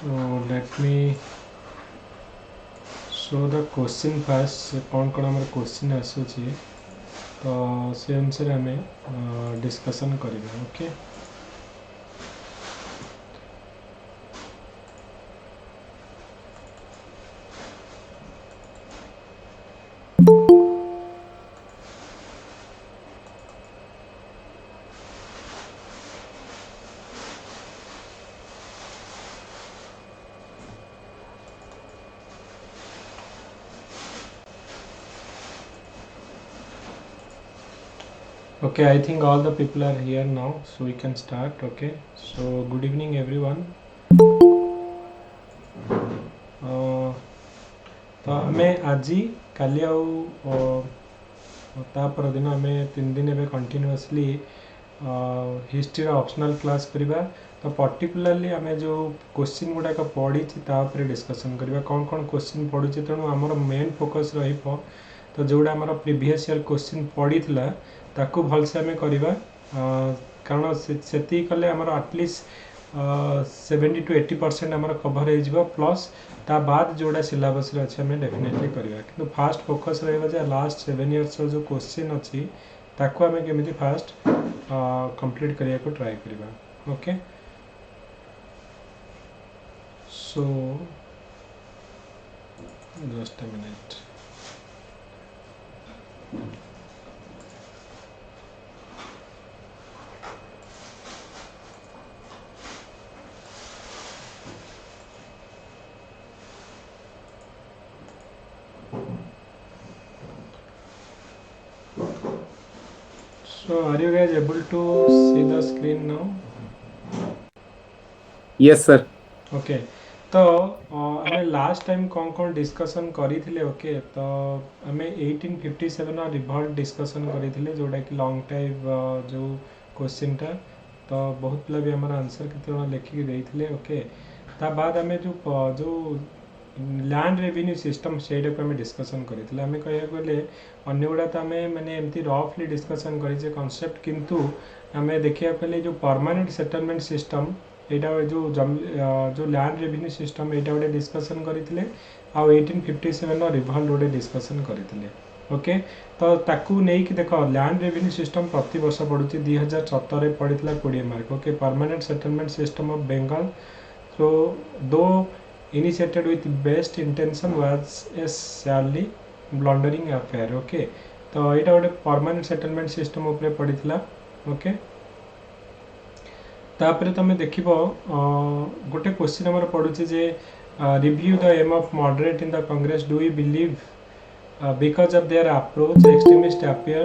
So let me show the question first. कौन कौन आमर क्वेश्चन आसूची तो से अनुसार आम डिस्कसन करिबा. Okay. Okay, I think all the people are here now, so we can start. Okay, so good evening everyone. तो आमे आज काली तापर दिन आम 3 दिन एवं कंटिन्यूअसली हिस्ट्री ऑप्शनल क्लास करवा. तो पर्टिकुलरली आम जो क्वेश्चन गुड़ाक पढ़ी डिस्कसन करवा कौन कौन क्वेश्चन पढ़ुचे. तेणु आमर मेन फोकस रही तो जोड़ा आमर प्रीवियस ईयर क्वेश्चन पड़ी ताकू भलसे आम करवा. कारण से कले आमर एटलिस्ट 70 to 80% आमर कभर हो प्लस ता बाद जोड़ा सिलेबस अच्छे आम डेफिनेटली करवा. कि फास्ट फोकस रहा लास्ट 7 years जो क्वेश्चन अच्छी ताकू आम केमी फास्ट कंप्लीट करने को ट्राए करवा. Okay, so just a minute. So are you guys able to see the screen now? Yes sir. Okay, तो हमें लास्ट टाइम कौन कौन डिस्कसन करी थिले. ओके, तो हमें 1857 रिवॉल्ट डिस्कसन करी थिले जोड़ा कि लॉन्ग टाइम जो क्वेश्चन टा तो बहुत पिला भी हमारा आंसर केते लिखिक देइथिले. ओके, ता बाद हमें जो लैंड रेवेन्यू सिस्टम से डिस्कसन करते आम कह गले अन्य गुड़ा तो आम मैंने एमती रफली डिस्कसन करें कॉन्सेप्ट. किंतु आम देखा गले जो परमानेंट सेटलमेंट सिस्टम यहाँ जो लैंड रेवेन्यू सिस्टम यहाँ गोटे डिस्कसन करते आ 1857 रिवॉल्ट गोटे डिस्कसन करते. ओके, तो ताकू नहीं कि देख लैंड रेवेन्यू सिस्टम प्रति वर्ष पड़ू 2017 पड़ता 20 mark. Okay, permanent settlement system of Bengal. So though initiated with best intention was a sadly blundering affair. Okay, तो यहाँ गोटे परमानेंट सेटलमेंट सिस्टम उपरे पड़ता. ओके, तापर तुम देख गोटे क्वेश्चन आम पड़ुचे जे review the aim of moderate in the Congress. Do you believe because of their approach extremist appear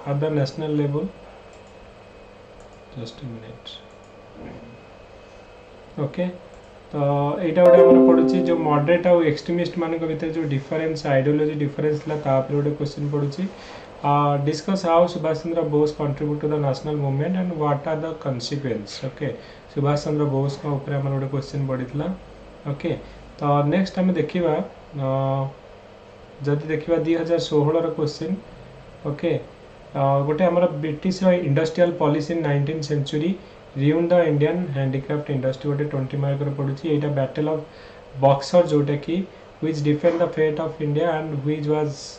at the national level. Just a minute. Okay, तो यहाँ गोटे आम पड़ू जो मॉडरेट आउ एक्सट्रीमिस्ट मान भर जो डिफरेन्स आइडियोलॉजी डिफरेन्स गोटे क्वेश्चन पड़ू. Discuss how Subhash Chandra Bose contribute to the national movement and what are the consequence. Okay, Subhash Chandra Bose ऊपर आम गोटे क्वेश्चन पड़ता. ओके, तो नेक्स्ट आम देखा जदि देखा 2016 क्वेश्चन. ओके, गोटे आम British industrial policy in 19th century ruin the Indian handicraft industry गोटे 20 मार्क पड़ू. यहाँ बैटल ऑफ बक्सर जोटा कि which defend the fate of India and which was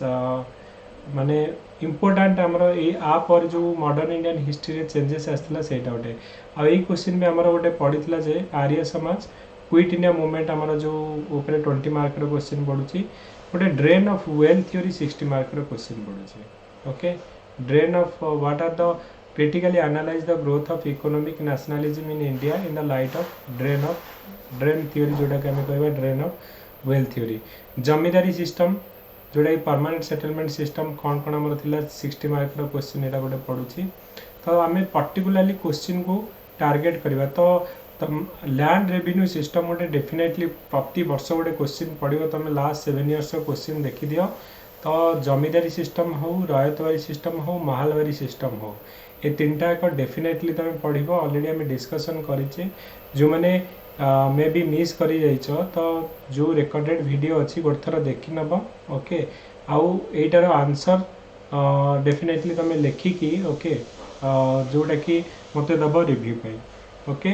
माने इम्पोर्टाट आमर यापर जो मॉडर्न इंडियन हिस्ट्री चेंजेस आसाला से गोटे. आई क्वेश्चन भी आमर गोटे पड़ता जे Arya Samaj quit India movement आमर जो ऊपर 20 मार्क क्वेश्चन पड़ू. गोटे drain of wealth theory 60 mark question पड़ू. Okay, drain of what are the critically analyze the growth of economic nationalism in India in the light of drain theory जोटा कि आम कह drain of wealth theory. Zamindari system जोटा कि permanent settlement system कौन कौन आमर थिला 60 मार्क क्वेश्चन यहाँ गोटे पड़ू. तो आम पर्टिकुलरली क्वेश्चन को टार्गेट करवा. तो लैंड रेवेन्यू सिस्टम गोटे डेफिनेटली प्रति वर्ष गोटे क्वेश्चन पड़ो. तुम लास्ट 7 years क्वेश्चन देखी दियो. तो जमींदारी सिस्टम हो, रयतवारी सिस्टम हो, महालवारी सिस्टम हो, ये तीनटा एक डेफिनेटली तुम पढ़. ऑलरेडी आम डिस्कसन करें जो मैंने मे बी मिस कर जाइछ तो जो रिकॉर्डेड वीडियो अच्छी गोटे थर देखी नब. ओके, आउ एटार आंसर डेफिनेटली तुम लिखिकी ओके जोटा कि मत दब रिव्यू पाई. ओके,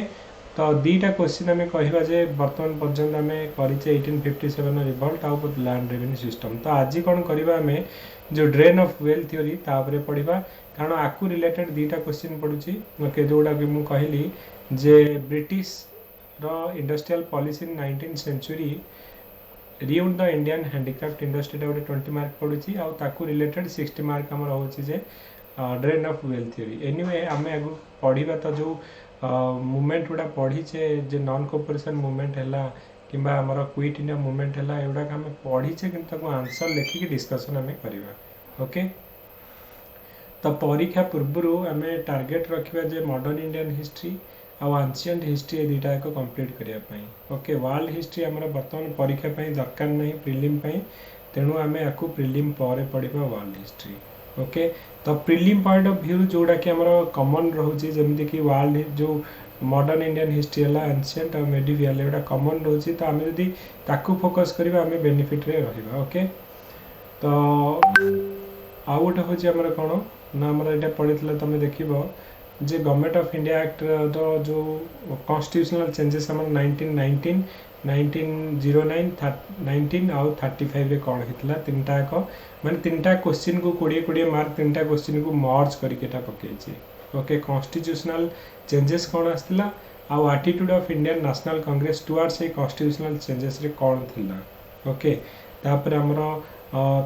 तो दीटा क्वेश्चन आम कह बर्तमान पर्यंत आम कर 1857 रिवल्ट आउ लैंड रेवेन्यू सिस्टम। तो आज कौन करवा आम जो ड्रेन ऑफ वेल्थ थ्योरी तापर पढ़ा कारण आपको रिलेटेड दीटा क्वेश्चन पड़ुची ओके जोड़ा कि मुझे कहली जे ब्रिटिश रो industrial policy in 19th century ruined the Indian handicraft industry गोटे 20 मार्क पड़ुची आउ रिलेटेड 60 मार्क आम रोचे drain of wealth theory. Anyway आम आग पढ़ा तो जो मूवमेंट गुड़ा पढ़ीचे जे नॉन कोऑपरेशन मूवमेंट है कि आमर क्विट इंडिया मूवमेंट है एगुड़ा आम पढ़ीचे कि आंसर लिखिकी डिस्कसन आम करवा ओके। तो परीक्षा पूर्व आम टार्गेट रखा जे मॉडर्न इंडियन हिस्ट्री आउ एंशिएंट हिस्ट्री दुईटा एक कंप्लीट करने ओके। वर्ल्ड हिस्ट्री आमर बर्तमान परीक्षा दरकार नहीं प्रिलिम तेणु आम आपको प्रिलिम पर पढ़ा वर्ल्ड हिस्ट्री ओके। तो प्रिलिम पॉइंट ऑफ व्यू जोड़ा कि आमर कॉमन रोचे जमीक कि वर्ल्ड जो मॉडर्न इंडियन हिस्ट्री है एंशिएंट और मेडिवियल एटा कॉमन रोचे तो आम जदि ताकू फोकस करवा आम बेनिफिट रे रहिबा ओके। तो आउ गोटे हूँ आमर कौन ना आमर यहाँ पढ़ी तुम देख जे गवर्नमेंट ऑफ इंडिया एक्ट जो कॉन्स्टिट्यूशनल चेंजेस आम 1919 1909 19 आउ 35 रे कौन होता तीनटा एक मैंने तीनटा क्वेश्चन को 20 मार्क तीनटा क्वेश्चन को मर्ज करके पकई ओके। कॉन्स्टिट्यूशनल चेंजेस कौन आसला आउ attitude of Indian national Congress towards a constitutional changes रे कौन थिला ओके। तापर हमर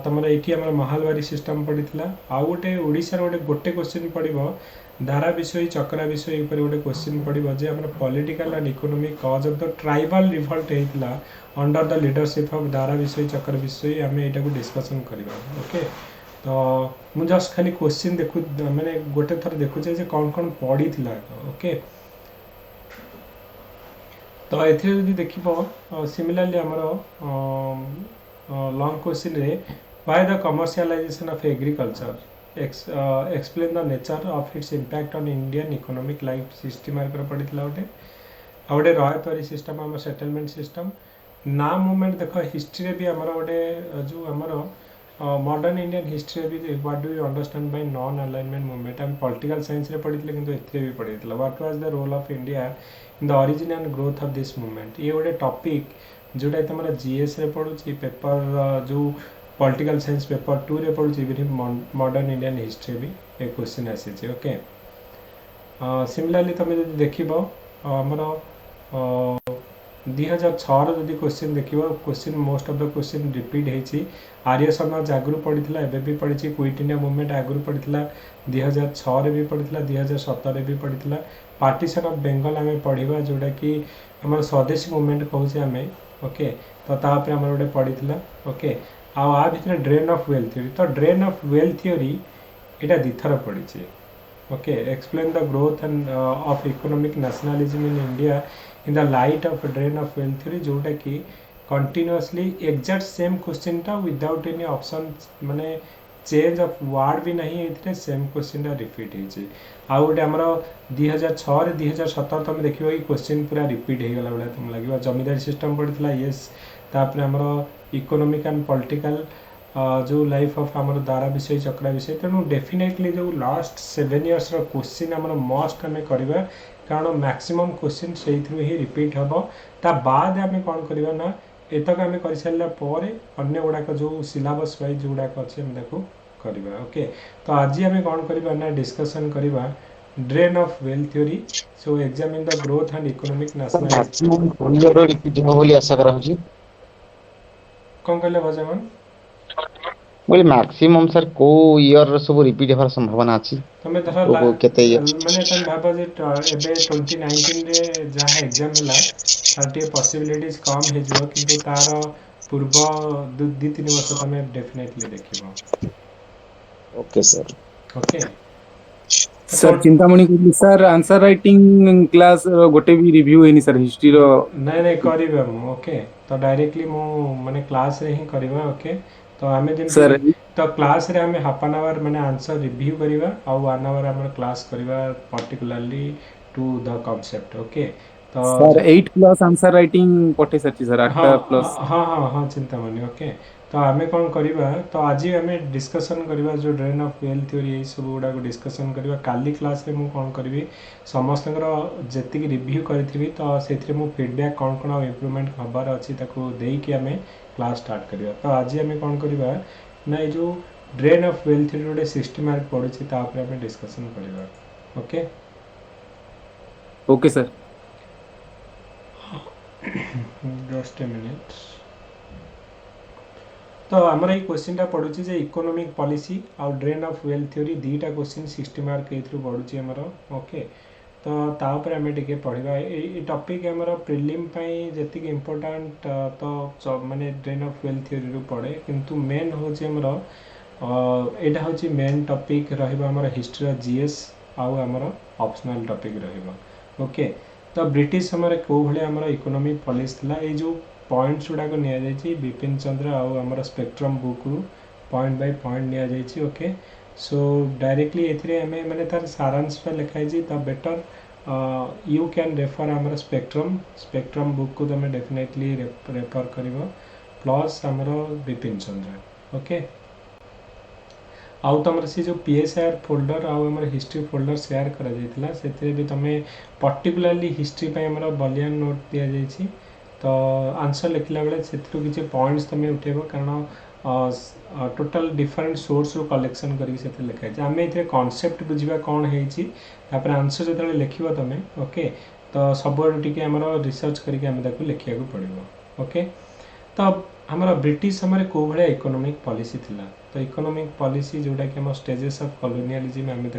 तुम ये महालवारी सिस्टम पड़ा आउ गोटे ओडिशार गोटे क्वेश्चन पड़ो दारा विषय चक्रा विषय ऊपर गोटे क्वेश्चन पड़ो जे आम political and economic cause of the tribal revolt होता अंडर द लीडरशिप ऑफ दारा विषय चक्र विषय आम यहाँ को डिस्कसन करवा ओके। तो मुझे जस्ट खाली क्वेश्चन देखु मैंने गोटे थर देखुचे जे कौन कौन पड़ी थी ओके। तो ये देख सिमिलरली आमर लॉन्ग क्वेश्चन रे why the commercialization of agriculture explain the nature of its impact on Indian economic life 60 marks पड़ा गोटे आ गोटे रॉयतरी सिस्टम आम सेटलमेंट सिस्टम ना मूवमेंट देख हिस्ट्री भी आमर गोटे जो आमर मॉडर्न इंडियन हिस्ट्री भी what do you understand by non alignment movement आम पॉलिटिकल साइंस रे पढ़ी किंतु एथे भी पढ़ी what was the role of India in the origin and growth of this movement ये गोटे टॉपिक जोटा तुम जीएस रे पढ़ुची पेपर जो पॉलिटिकल साइंस पेपर 2 रे पढ़ुची इवन मॉडर्न इंडियन हिस्ट्री भी एक क्वेश्चन आसी ओके। सिमिलरली तुम जो देख आमर 2006 जदि क्वेश्चन देख question most of the question repeat होती आर्य समाज आगु पड़ी एवं भी पड़ी क्विट इंडिया मूवमेंट आगु पड़ी 2006 भी पड़ी 2017 भी पड़ी पार्टीशन ऑफ बेंगल आम पढ़ा जोटा कि आम स्वदेशी मूवमेंट कहूँ आम ओके। तो तापर आम गोटे पड़ी ओके आ भितर ड्रेन ऑफ वेल्थ थ्योरी तो ड्रेन ऑफ वेल्थ थ्योरी यहाँ दिथर पड़ी okay. Explain the growth end of economic nationalism in India in the light of drain of wealth theory जोटा कि कंटिन्यूअसली एग्जैक्ट सेम क्वेश्चन टा without any option माने change of word भी नहीं ये same question टा रिपीट होती आउ गोटे आमर 2006 2017 तुम देख क्वेश्चन पूरा रिपीट हो गला भाई तुम लगे जमींदारी सिस्टम पड़ा येस तापर आमर इकोनॉमिक एंड पॉलिटिकल जो लाइफ ऑफ आमर दारा विषय चक्रा विषय तेणु डेफिनेटली जो लास्ट 7 इयर्स क्वेश्चन आमर मस्ट आम करवा कारण मैक्सिमम क्वेश्चन से ही रिपीट हम ता बाद आम कौन करवा ना एतक आम कर सारापर अन्य गुड़ाक जो सिलेबस वाइज गुड़ाक अच्छे देखो करवा ओके। तो आज आम कौन करवा ना डिस्कसन करवा drain of wealth theory so examine the growth and economic national आशा करा कौन कहले भजमन बोले मैक्सिमम सर को ईयर सब रिपीट होबार संभावना अछि तमे धर केते माने तमे भाबा जे एबे 2019 रे जहा एग्जाम होला तार पॉसिबिलिटीज कम हे जो किंतु तार पूर्व 2-3 वर्ष तमे डेफिनेटली देखिबो okay sir okay. Sir Chintamani को सर आंसर राइटिंग क्लास गोटे भी रिव्यू हेनी सर हिस्ट्री रो नहीं करिबा मु ओके। तो डायरेक्टली मु माने क्लास रे ही करबा ओके। तो आमे जेम सर तो क्लास रे आमे हाफ एन आवर माने आंसर रिव्यू करबा आ 1 आवर हमर क्लास करबा particularly to the concept okay. तो सर 8 प्लस आंसर राइटिंग पठे सारी सर हाँ 8 प्लस हाँ हाँ हाँ चिंतामणि ओके तो आम कौन करवा तो आज आम डिस्कसन करवा जो ड्रेन ऑफ वेल थ्योरी यही सब गुड़ाक डिस्कसन करवा काली क्लास रे मु कौन करी समस्त जी रिव्यू करी तो से फीडबैक कौन कौन इम्प्रूवमेंट हबार अच्छी देकी आम क्लास स्टार्ट करवा तो आज आम कौन करवा ना ये जो ड्रेन ऑफ वेल थ्योरी गोटे 60 मार्क पड़ी आम डिस्कसन करवा okay okay sir just a minute तो आमर ये क्वेश्चन पड़ुची जे इकोनॉमिक पॉलिसी आउ ड्रेन ऑफ वेल्थ थ्योरी दीटा क्वेश्चन 60 मार्क ए पड़ुची आमर ओके तो तापर आम टे पढ़ा ये टॉपिक आमर प्रिलिम जी इम्पोर्टाट तो माने ड्रेन ऑफ वेल्थ थ्योरी रू पड़े किंतु मेन हूँ आमर यहाँ हूँ मेन टॉपिक रहा हिस्ट्री जीएस आउ आमर ऑप्शनल टॉपिक रहा ओके तो ब्रिटिश समय कौ भाई आमर इकोनॉमिक पॉलिसी थिला ये जो पॉइंट्स गुड़ाक नि विपिन चंद्र आमर स्पेक्ट्रम बुक रु पॉइंट बाय पॉइंट नि ओके सो डायरेक्टली ये मैंने तार सारांश लिखाई the better you can refer आमर स्पेक्ट्रम बुक को तुम डेफिनेटली रेफर कर प्लस आमर विपिन चंद्र ओके आउ तुम से जो पीएसआर फोल्डर आमर हिस्ट्री फोल्डर शेयर करा से भी तुम पर्टिकुलरली हिस्ट्री आमर बलियान नोट दि जाइए तो आंसर लिखला बेले से किसी पॉइंट्स तुम उठेब कारण टोटल डिफरेंट सोर्स रू कलेक्शन करके लिखाई आम ये कॉन्सेप्ट बुझा कौन होपर आंसर जो लिख तुम ओके तो सब टी आम रिसर्च करके लिखा पड़ो ओके तो आमर ब्रिटिश समय कौ भाया इकोनॉमिक पॉलिसी थिला तो इकोनॉमिक पॉलिसी जोटा कि आम स्टेजेस ऑफ कॉलोनियलिज्म आम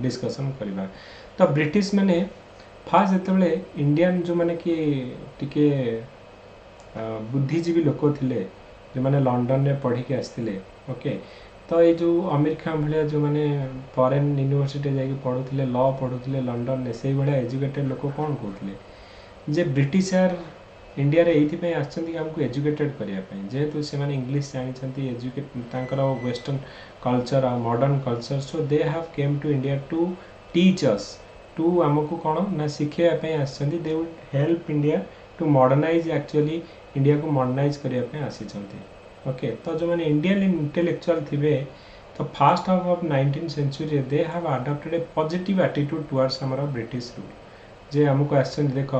डिस्कशन करवा तो ब्रिटिश माने फास्ट जो इंडियन जो मैंने कि टिके बुद्धिजीवी लोक थे जो मैंने लंडन में पढ़ी के आसते ओके तो ये जो आमिर खान भाया जो मैंने फॉरेन यूनिवर्सिटी जाकि पढ़ुले लॉ पढ़ुले लंडन में से भाया एजुकेटेड लोक कौन कहते जे ब्रिटिशर इंडिया रे ये आमको एजुकेटेड करने जेहेतु से इंग्लिश जानते एजुकेट वेस्टर्न कल्चर आ modern culture so they have came to India to teach us to आमको कौन ना शिखापी आसछन्ति they would help India to modernize actually India को मॉडर्नाइज करने आसी ओके तो जो मैंने इंडियन इंटेलेक्चुअल थे तो first half of 19th century they have adopted a positive attitude towards आमर ब्रिटिश रूल जे आमको आसछन्ति देख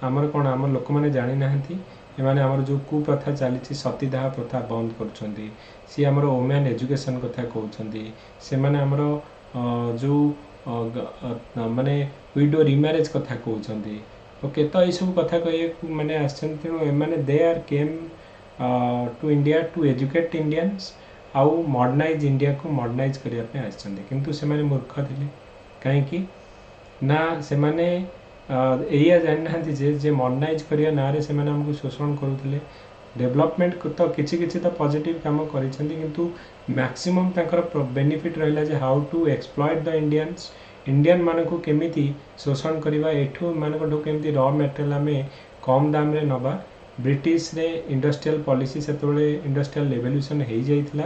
आमर कौन आम लोक मैंने जानी नाहंती एमाने आमर जो कुप्रथा चली सतीदाह प्रथा बंद करुँच सी आमर वुमेन एजुकेशन कथा कहते से माने आमर जो माने विडो रिमैरेज कथा कहते ओके तो ये सब कथा कह मैंने आसने they are came to India to educate Indians आउ मॉडर्नाइज इंडिया को मॉडर्नाइज करने आसछन्ति किंतु से माने मूर्ख थे कहीं ना से माने एया जानना जे मॉडर्नाइज करिया ना से माने हमको शोषण करुले डेवलपमेंट तो किसी तो पॉजिटिव काम किंतु मैक्सिमम बेनिफिट रहा जे how to exploit the Indians Indian मान को केमिति शोषण करवा एठू मानकठू केमिति रॉ मटेरियल आम कम दाम रे नबा ब्रिटिश रे इंडस्ट्रियल पॉलिसी से इंडस्ट्रियल रेवोल्यूशन हो जाइथिला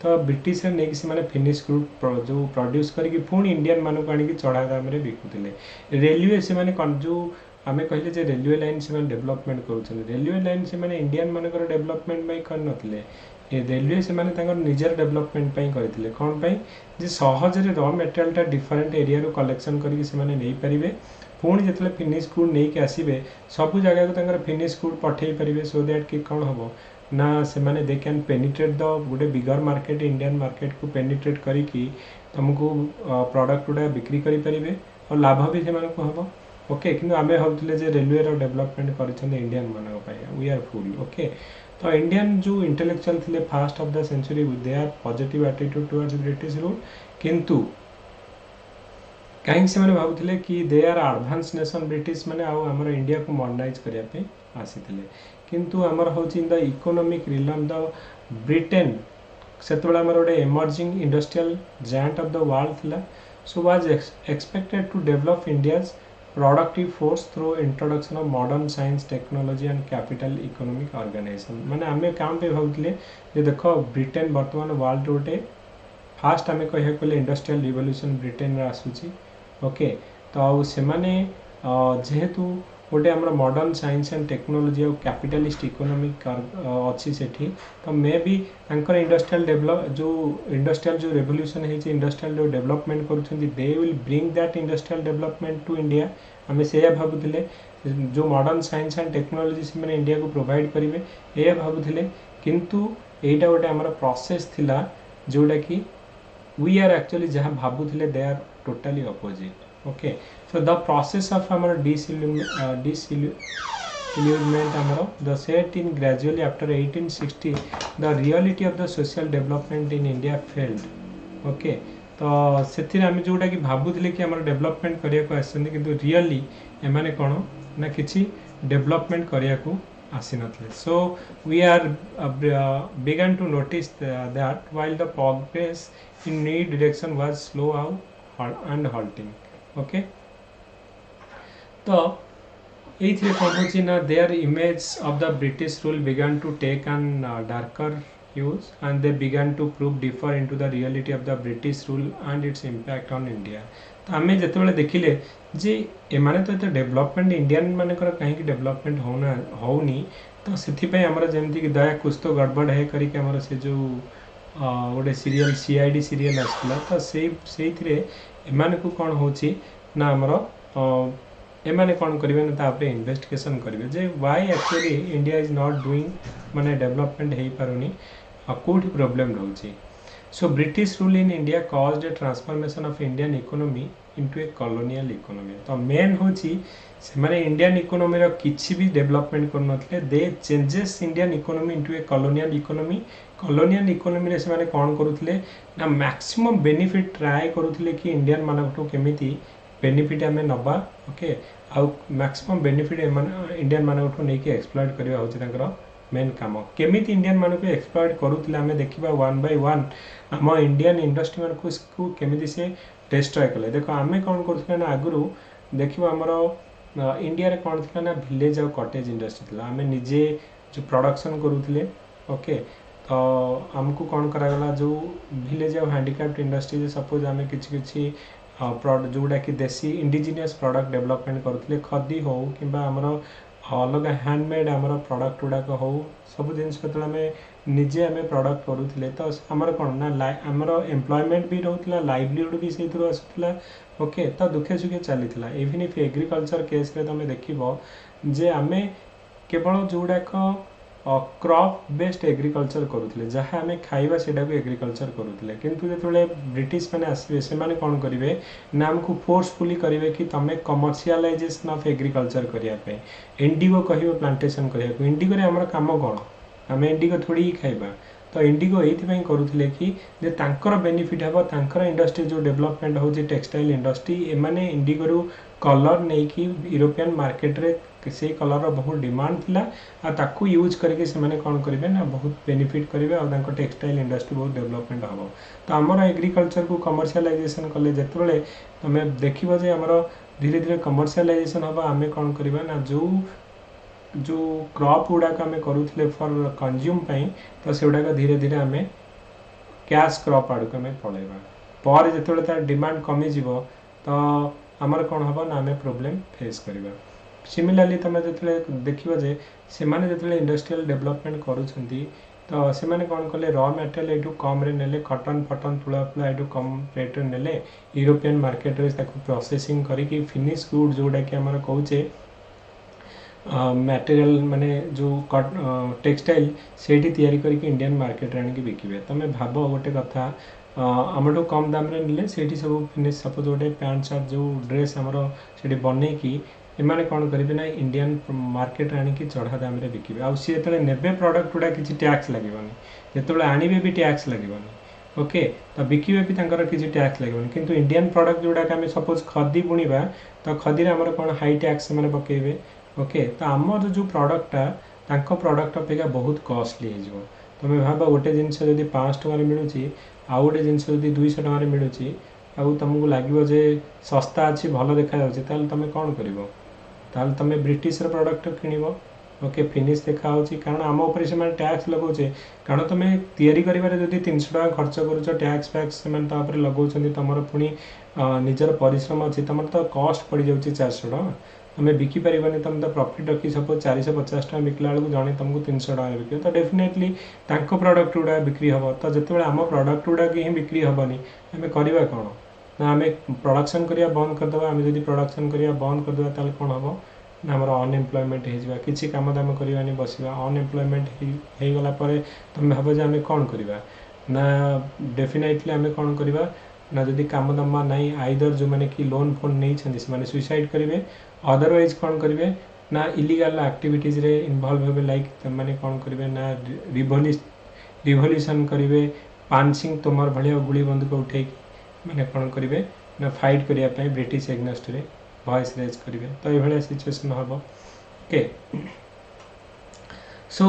तो ब्रिटिश रे नेकी से माने फिनिश गुड जो प्रोड्यूस करके पुणी इंडियन मान को आनी चढ़ा दाम रे बिकुतिले रेलवे से माने जो आम कहले जे रेलवे लाइन से डेवलपमेंट करुछन रेलवे लाइन से माने इंडियन मानकर डेवलपमेंट पाई कर नथिले रेलवे से माने निजर डेवलपमेंट पाई करथिले कोन पाई जे सहज रे रॉ मटेरियल डिफरेंट एरिया रो कलेक्शन करके से माने नै परिबे पुणी जिते फिनिश गुड नहीं कि आसबे सब जगह को फिनिश गुड पठे पारे सो दैट कि कौन हम ना से माने दे कैन पेनिट्रेट द गोटे बिगर मार्केट इंडियन मार्केट को पेनिट्रेट करिकी तुमको प्रोडक्ट गुड़ा बिक्री करें और लाभ भी से हम ओके कि आम भावुले रेलवे डेवलपमेंट कर इंडियन मान वी आर फुल ओके तो इंडियन जो इंटेलेक्चुअल थे first of the century they are positive attitude towards British rule किंतु कहीं से मैंने भावुले कि they are advance nation British मैंने आमर इंडिया को मॉडर्नाइज करने आसी किंतु आमर हूँ in the economic realm the Britain से गोटे emerging industrial giant of the world थिला so was expected to develop India's productive force through introduction of modern science technology and capital economic organisation माने आमे काम पे भावुले जे देखो ब्रिटेन वर्तमान world गोटे फास्ट आमे कह इंडस्ट्रियल रिवोल्यूशन ब्रिटेन रे आसुची ओके तो से माने जेहेतु गोटे आम मॉडर्न साइंस एंड टेक्नोलोजी और कैपिटलिस्ट इकोनॉमिक अच्छी सेठी तो मे बी इंडस्ट्रियल डेवलप जो इंडस्ट्रियल जो रेवोल्यूशन है इंडस्ट्रियल जो डेवलपमेंट कर they will bring that industrial development to India आम से भावुले जो मॉडर्न साइंस एंड टेक्नोलोजी से मैंने इंडिया को प्रोवाइड करेंगे ये भावुले किंतु एटा गोटे आम प्रोसेस थिला जोटा कि वी आर एक्चुअली जहाँ भावुले they are totally opposite okay so the process of our disillusionment the set in gradually after 1860 the reality of the social development in India failed okay तो से आम जोटा कि भावुले कि डेवलपमेंट करने को आसते कि रियली एमाने कौन ना किसी डेवलपमेंट करने को आसी नथिले so we are began to notice that while the progress in new direction was slow out and halting okay तो ये कौन होची ना their image of the British rule began to take an darker hues and they began to prove differ into the reality of the British rule and its impact on India तो आम जिते देखिले जे एमाने तो ये डेवलपमेंट इंडियन मानकर कहीं development होनी तो से आमर जमी कि दया कुछ तो गड़बड़ है करके आमर से जो गोटे सीरियल CID सीरियल आसला तो से एमाने को कौन होची ना आमर एमाने कौन करेंगे ना तापर इन्वेस्टिगेशन करेंगे जे why actually India is not doing माने डेवलपमेंट हो पारुनी कौटी प्रोब्लेम रोचे so British rule in India caused a transformation of Indian economy into a colonial economy तो मेन होची से माने इंडियन इकोनॉमी रो किछि भी डेवलपमेंट कर नथले दे changes Indian economy into a colonial economy रे से माने कोन करूथले ना मैक्सिमम बेनिफिट ट्राई करूथले कि इंडियन मानकटो केमिति बेनिफिट आम नवा ओके आउ मैक्सिमम बेनिफिट इंडियन मानकटो नहीं कि एक्सप्लॉइट करबा होची तांकर मेन काम केमिति इंडियन मानक एक्सप्लॉइट करूथले आम देखिबा वन बाय वन आम इंडियन इंडस्ट्री मानक को केमिति से डिस्ट्रॉय कले देखो आम कौन करूथले ना आगुरु देखिबा हमर इंडिया रे कौन थिला ना विलेज और कॉटेज इंडस्ट्री थिला आम निजे जो प्रोडक्शन करूथले ओके तो आमको कौन करागला जो विलेज और हैंडीक्राफ्ट इंडस्ट्री सपोज आम कि जोटा कि देसी इंडिजिनियस प्रोडक्ट डेवलपमेंट करुले खदी हो कि अलग हैंडमेड आमर प्रोडक्ट गुड़ाक हो सब जिनस निजे आम प्रोडक्ट करुले तो आमर कौन ना आमर एम्प्लॉयमेंट भी रोला लाइवलीहुड भी से आसूला ओके तो दुखे सुखे चली इवन इफ एग्रीकल्चर केस रे तुम देख जे आम केवल जोड़ाक क्रॉप बेस्ड एग्रीकल्चर करुले जहाँ आम खाइबा सेटा को एग्रीकल्चर करुले किंतु जो ब्रिटिश मैंने आसवे से माने कौन करेंगे ना आमको फोर्सफुली करेंगे कि तुम कमर्शियलाइजेशन ऑफ एग्रीकल्चर करने इंडिगो कह प्लांटेशन करने इंडिगो रे आमर काम कौन आम इंडिगो थोड़ी ही खाइबा तो इंडिगो ये करुले कि जे तांकर बेनिफिट हे तांकर इंडस्ट्री जो डेवलपमेंट हो टेक्सटाइल इंडस्ट्री एमाने इंडिगो कलर नहीं कि यूरोपियन मार्केट रे से कलर बहुत डिमांड थिला आ ताकू यूज करके से माने कौन करेंगे ना बहुत बेनिफिट करेंगे और टेक्सटाइल इंडस्ट्री बहुत डेवलपमेंट हम तो आमर एग्रीकल्चर को कमर्शियलाइजेशन कले जिते तुम देख आमर धीरे धीरे कमर्शियलाइजेशन हम आम कौन करवा ना जो क्रॉप गुड़ाक आम करूले फॉर कंज्यूम तो से गुड़ाक धीरे धीरे आम कैश क्रॉप आड़ को आम पलैबा पर जो तार डिमांड कमिज तो आमर कौन हम ना आम प्रोब्लेम फेस करवा सिमिलारली तुम जो देखो जे से इंडस्ट्रियल डेवलपमेंट करुँच तो से कौन कले रॉ मटेरियल यू कम रे नेले कटन फटन तुला तुला यू कम रेट नेले यूरोपियन मार्केट रे प्रोसेसिंग करी फिनिश गुड जोड़ा कि आम कहे मटेरियल माने जो टेक्सटाइल से करके इंडियन मार्केट रे आनिक बिकिबे तुम भाव गोटे कथा आमठू कम दाम रे नेले से सब फिनिश सपोज गोटे पैंट शर्ट जो ड्रेस आमर से बनईकी एमाने कौन करेंगे ना इंडियन मार्केट आनिकी चढ़ा दाम रे बिकिबे आ सी जो नेबे प्रोडक्ट गुड़ा किसी टैक्स लगेनि जो आनिबे भी टैक्स लगेनि ओके तो बिकिबे भी तांकर किसी टैक्स लगेनि किंतु इंडियन प्रोडक्ट जोड़ाक आम सपोज खदी बुणीबा तो खदी रे आमर कौन हाई टैक्स से पकेबे ओके तो आमर जो प्रोडक्टा प्रोडक्ट अपेक्षा बहुत कॉस्टली हो तुम भाव गोटे जिनस जब 500 टकर मिलूँ आउ गोटे जिनस जब 200 टकर मिलूँ आउ तुमको लगे जे सस्ता अच्छी भल देखा तुम कौन कर तुम ब्रिटिश प्रोडक्ट किण ओके फिनिश देखा कारण आम उपर से टैक्स लगाऊे कारण तुम तैयारी करें जब 300 टका खर्च कर टैक्स फैक्स से लगाऊँ तुम पुणी निजर परिश्रम अच्छी तुम तो कस्ट पड़ जाऊँगी 400 टका आम बिकी पारे तुम तो प्रॉफिट रखी सपोज 450 टका बिकला बेलू जड़े तुमको 300 टका बिक तो डेफिनेटली प्रोडक्ट गुड़ा बिक्री हम तो जो आम प्रोडक्ट गुड़ा ही बिक्री हेनी आम करवा कौन ना आम प्रोडक्शन करवा बंद करदे आम जब प्रोडक्शन करवा बंद करदे ताल कौन हम ना आमर अनएम्प्लॉयमेंट हो किसी काम दाम करवानी बसवा अनएम्प्लॉयमेंट हो गला तुम भाव जे आम कौन करवा ना डेफिनेटली आम कौन करवा ना जदि काम दाम ना आईदर जो मैंने कि लोन फोन नहीं से सुइसाइड करेंगे अदरवाइज कौन करेंगे ना इलीगल एक्टिविटीज रे इन्वॉल्व होबे लाइक मैंने कौन करेंगे ना रिवोल्यूशन करेंगे पान सिंह तोमर भाया गुड़ी बंदूक उठे मैंने कौन करेंगे ना फाइट करने ब्रिटिश एग्नेस्ट रे वॉइस रेज करेंगे तो ये सिचुएशन हम okay so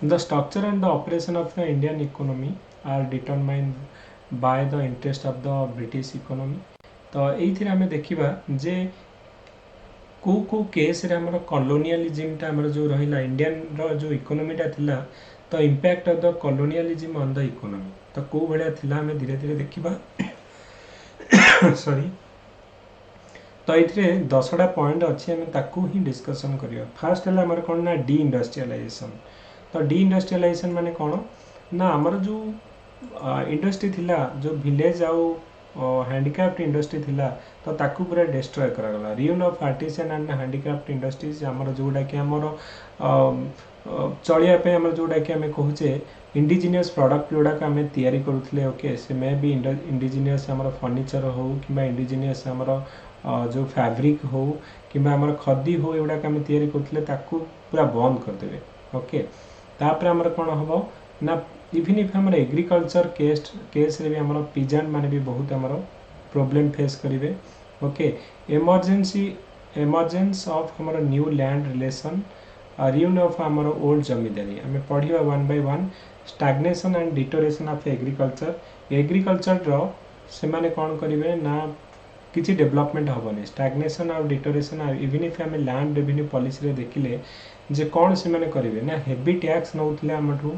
the structure and the operation of the Indian economy are determined by the interest of the British economy तो ये आम देखा जे को केस रे हमर कॉलोनियलिज्म टा हमर जो रहिला इंडियन रो जो इकोनॉमीटा थिला तो impact of the colonialism on the economy तो को भलिया थिला हमें धीरे धीरे देखिबा सॉरी तो ये 10टा पॉइंट अच्छे आम ताकू ही डिस्कशन करिया फास्ट है हमर कोन ना डी इंडस्ट्रियलाइजेशन तो डी इंडस्ट्रियलाइजेशन माने कोन ना हमर जो इंडस्ट्री थिला जो विलेज आउ हैंडीक्राफ्ट इंडस्ट्री थिला तो ताकू पूरा डिस्ट्रॉय करागला ruin of artisan and handicraft industries आमर जोटा कि आमर चलिया पे आमर जोटा कि आम कहूचे इंडिजिनियस प्रोडक्ट जोड़ाक आम तैयारी करुले ओके से मे भी इंडिजिनियस आमर फर्निचर हो कि इंडिजिनियस आमर जो फैब्रिक हो कि आमर खदी हो एगुड़ाक आम तैयारी करुले ताकू पूरा बंद करदे ओके तापर आमर कौन हम ना इवन इफ आमर एग्रीकल्चर केस रे भी आमर पिजेंट माने भी बहुत आमर प्रॉब्लम फेस करेंगे ओके एमर्जेंस ऑफ आमर new land relation ruin of आमर ओल्ड जमींदारी आम पढ़ा one by one stagnation and deterioration of agriculture रो से माने कौन करेंगे ना किसी डेवलपमेंट हेनी स्टैग्नेशन और डिटोरेशन इवन इफ आम लैंड रेवेन्यू पॉलिसी रे देखिले जे कौन से माने करेंगे ना हेवी टैक्स नौले आमठू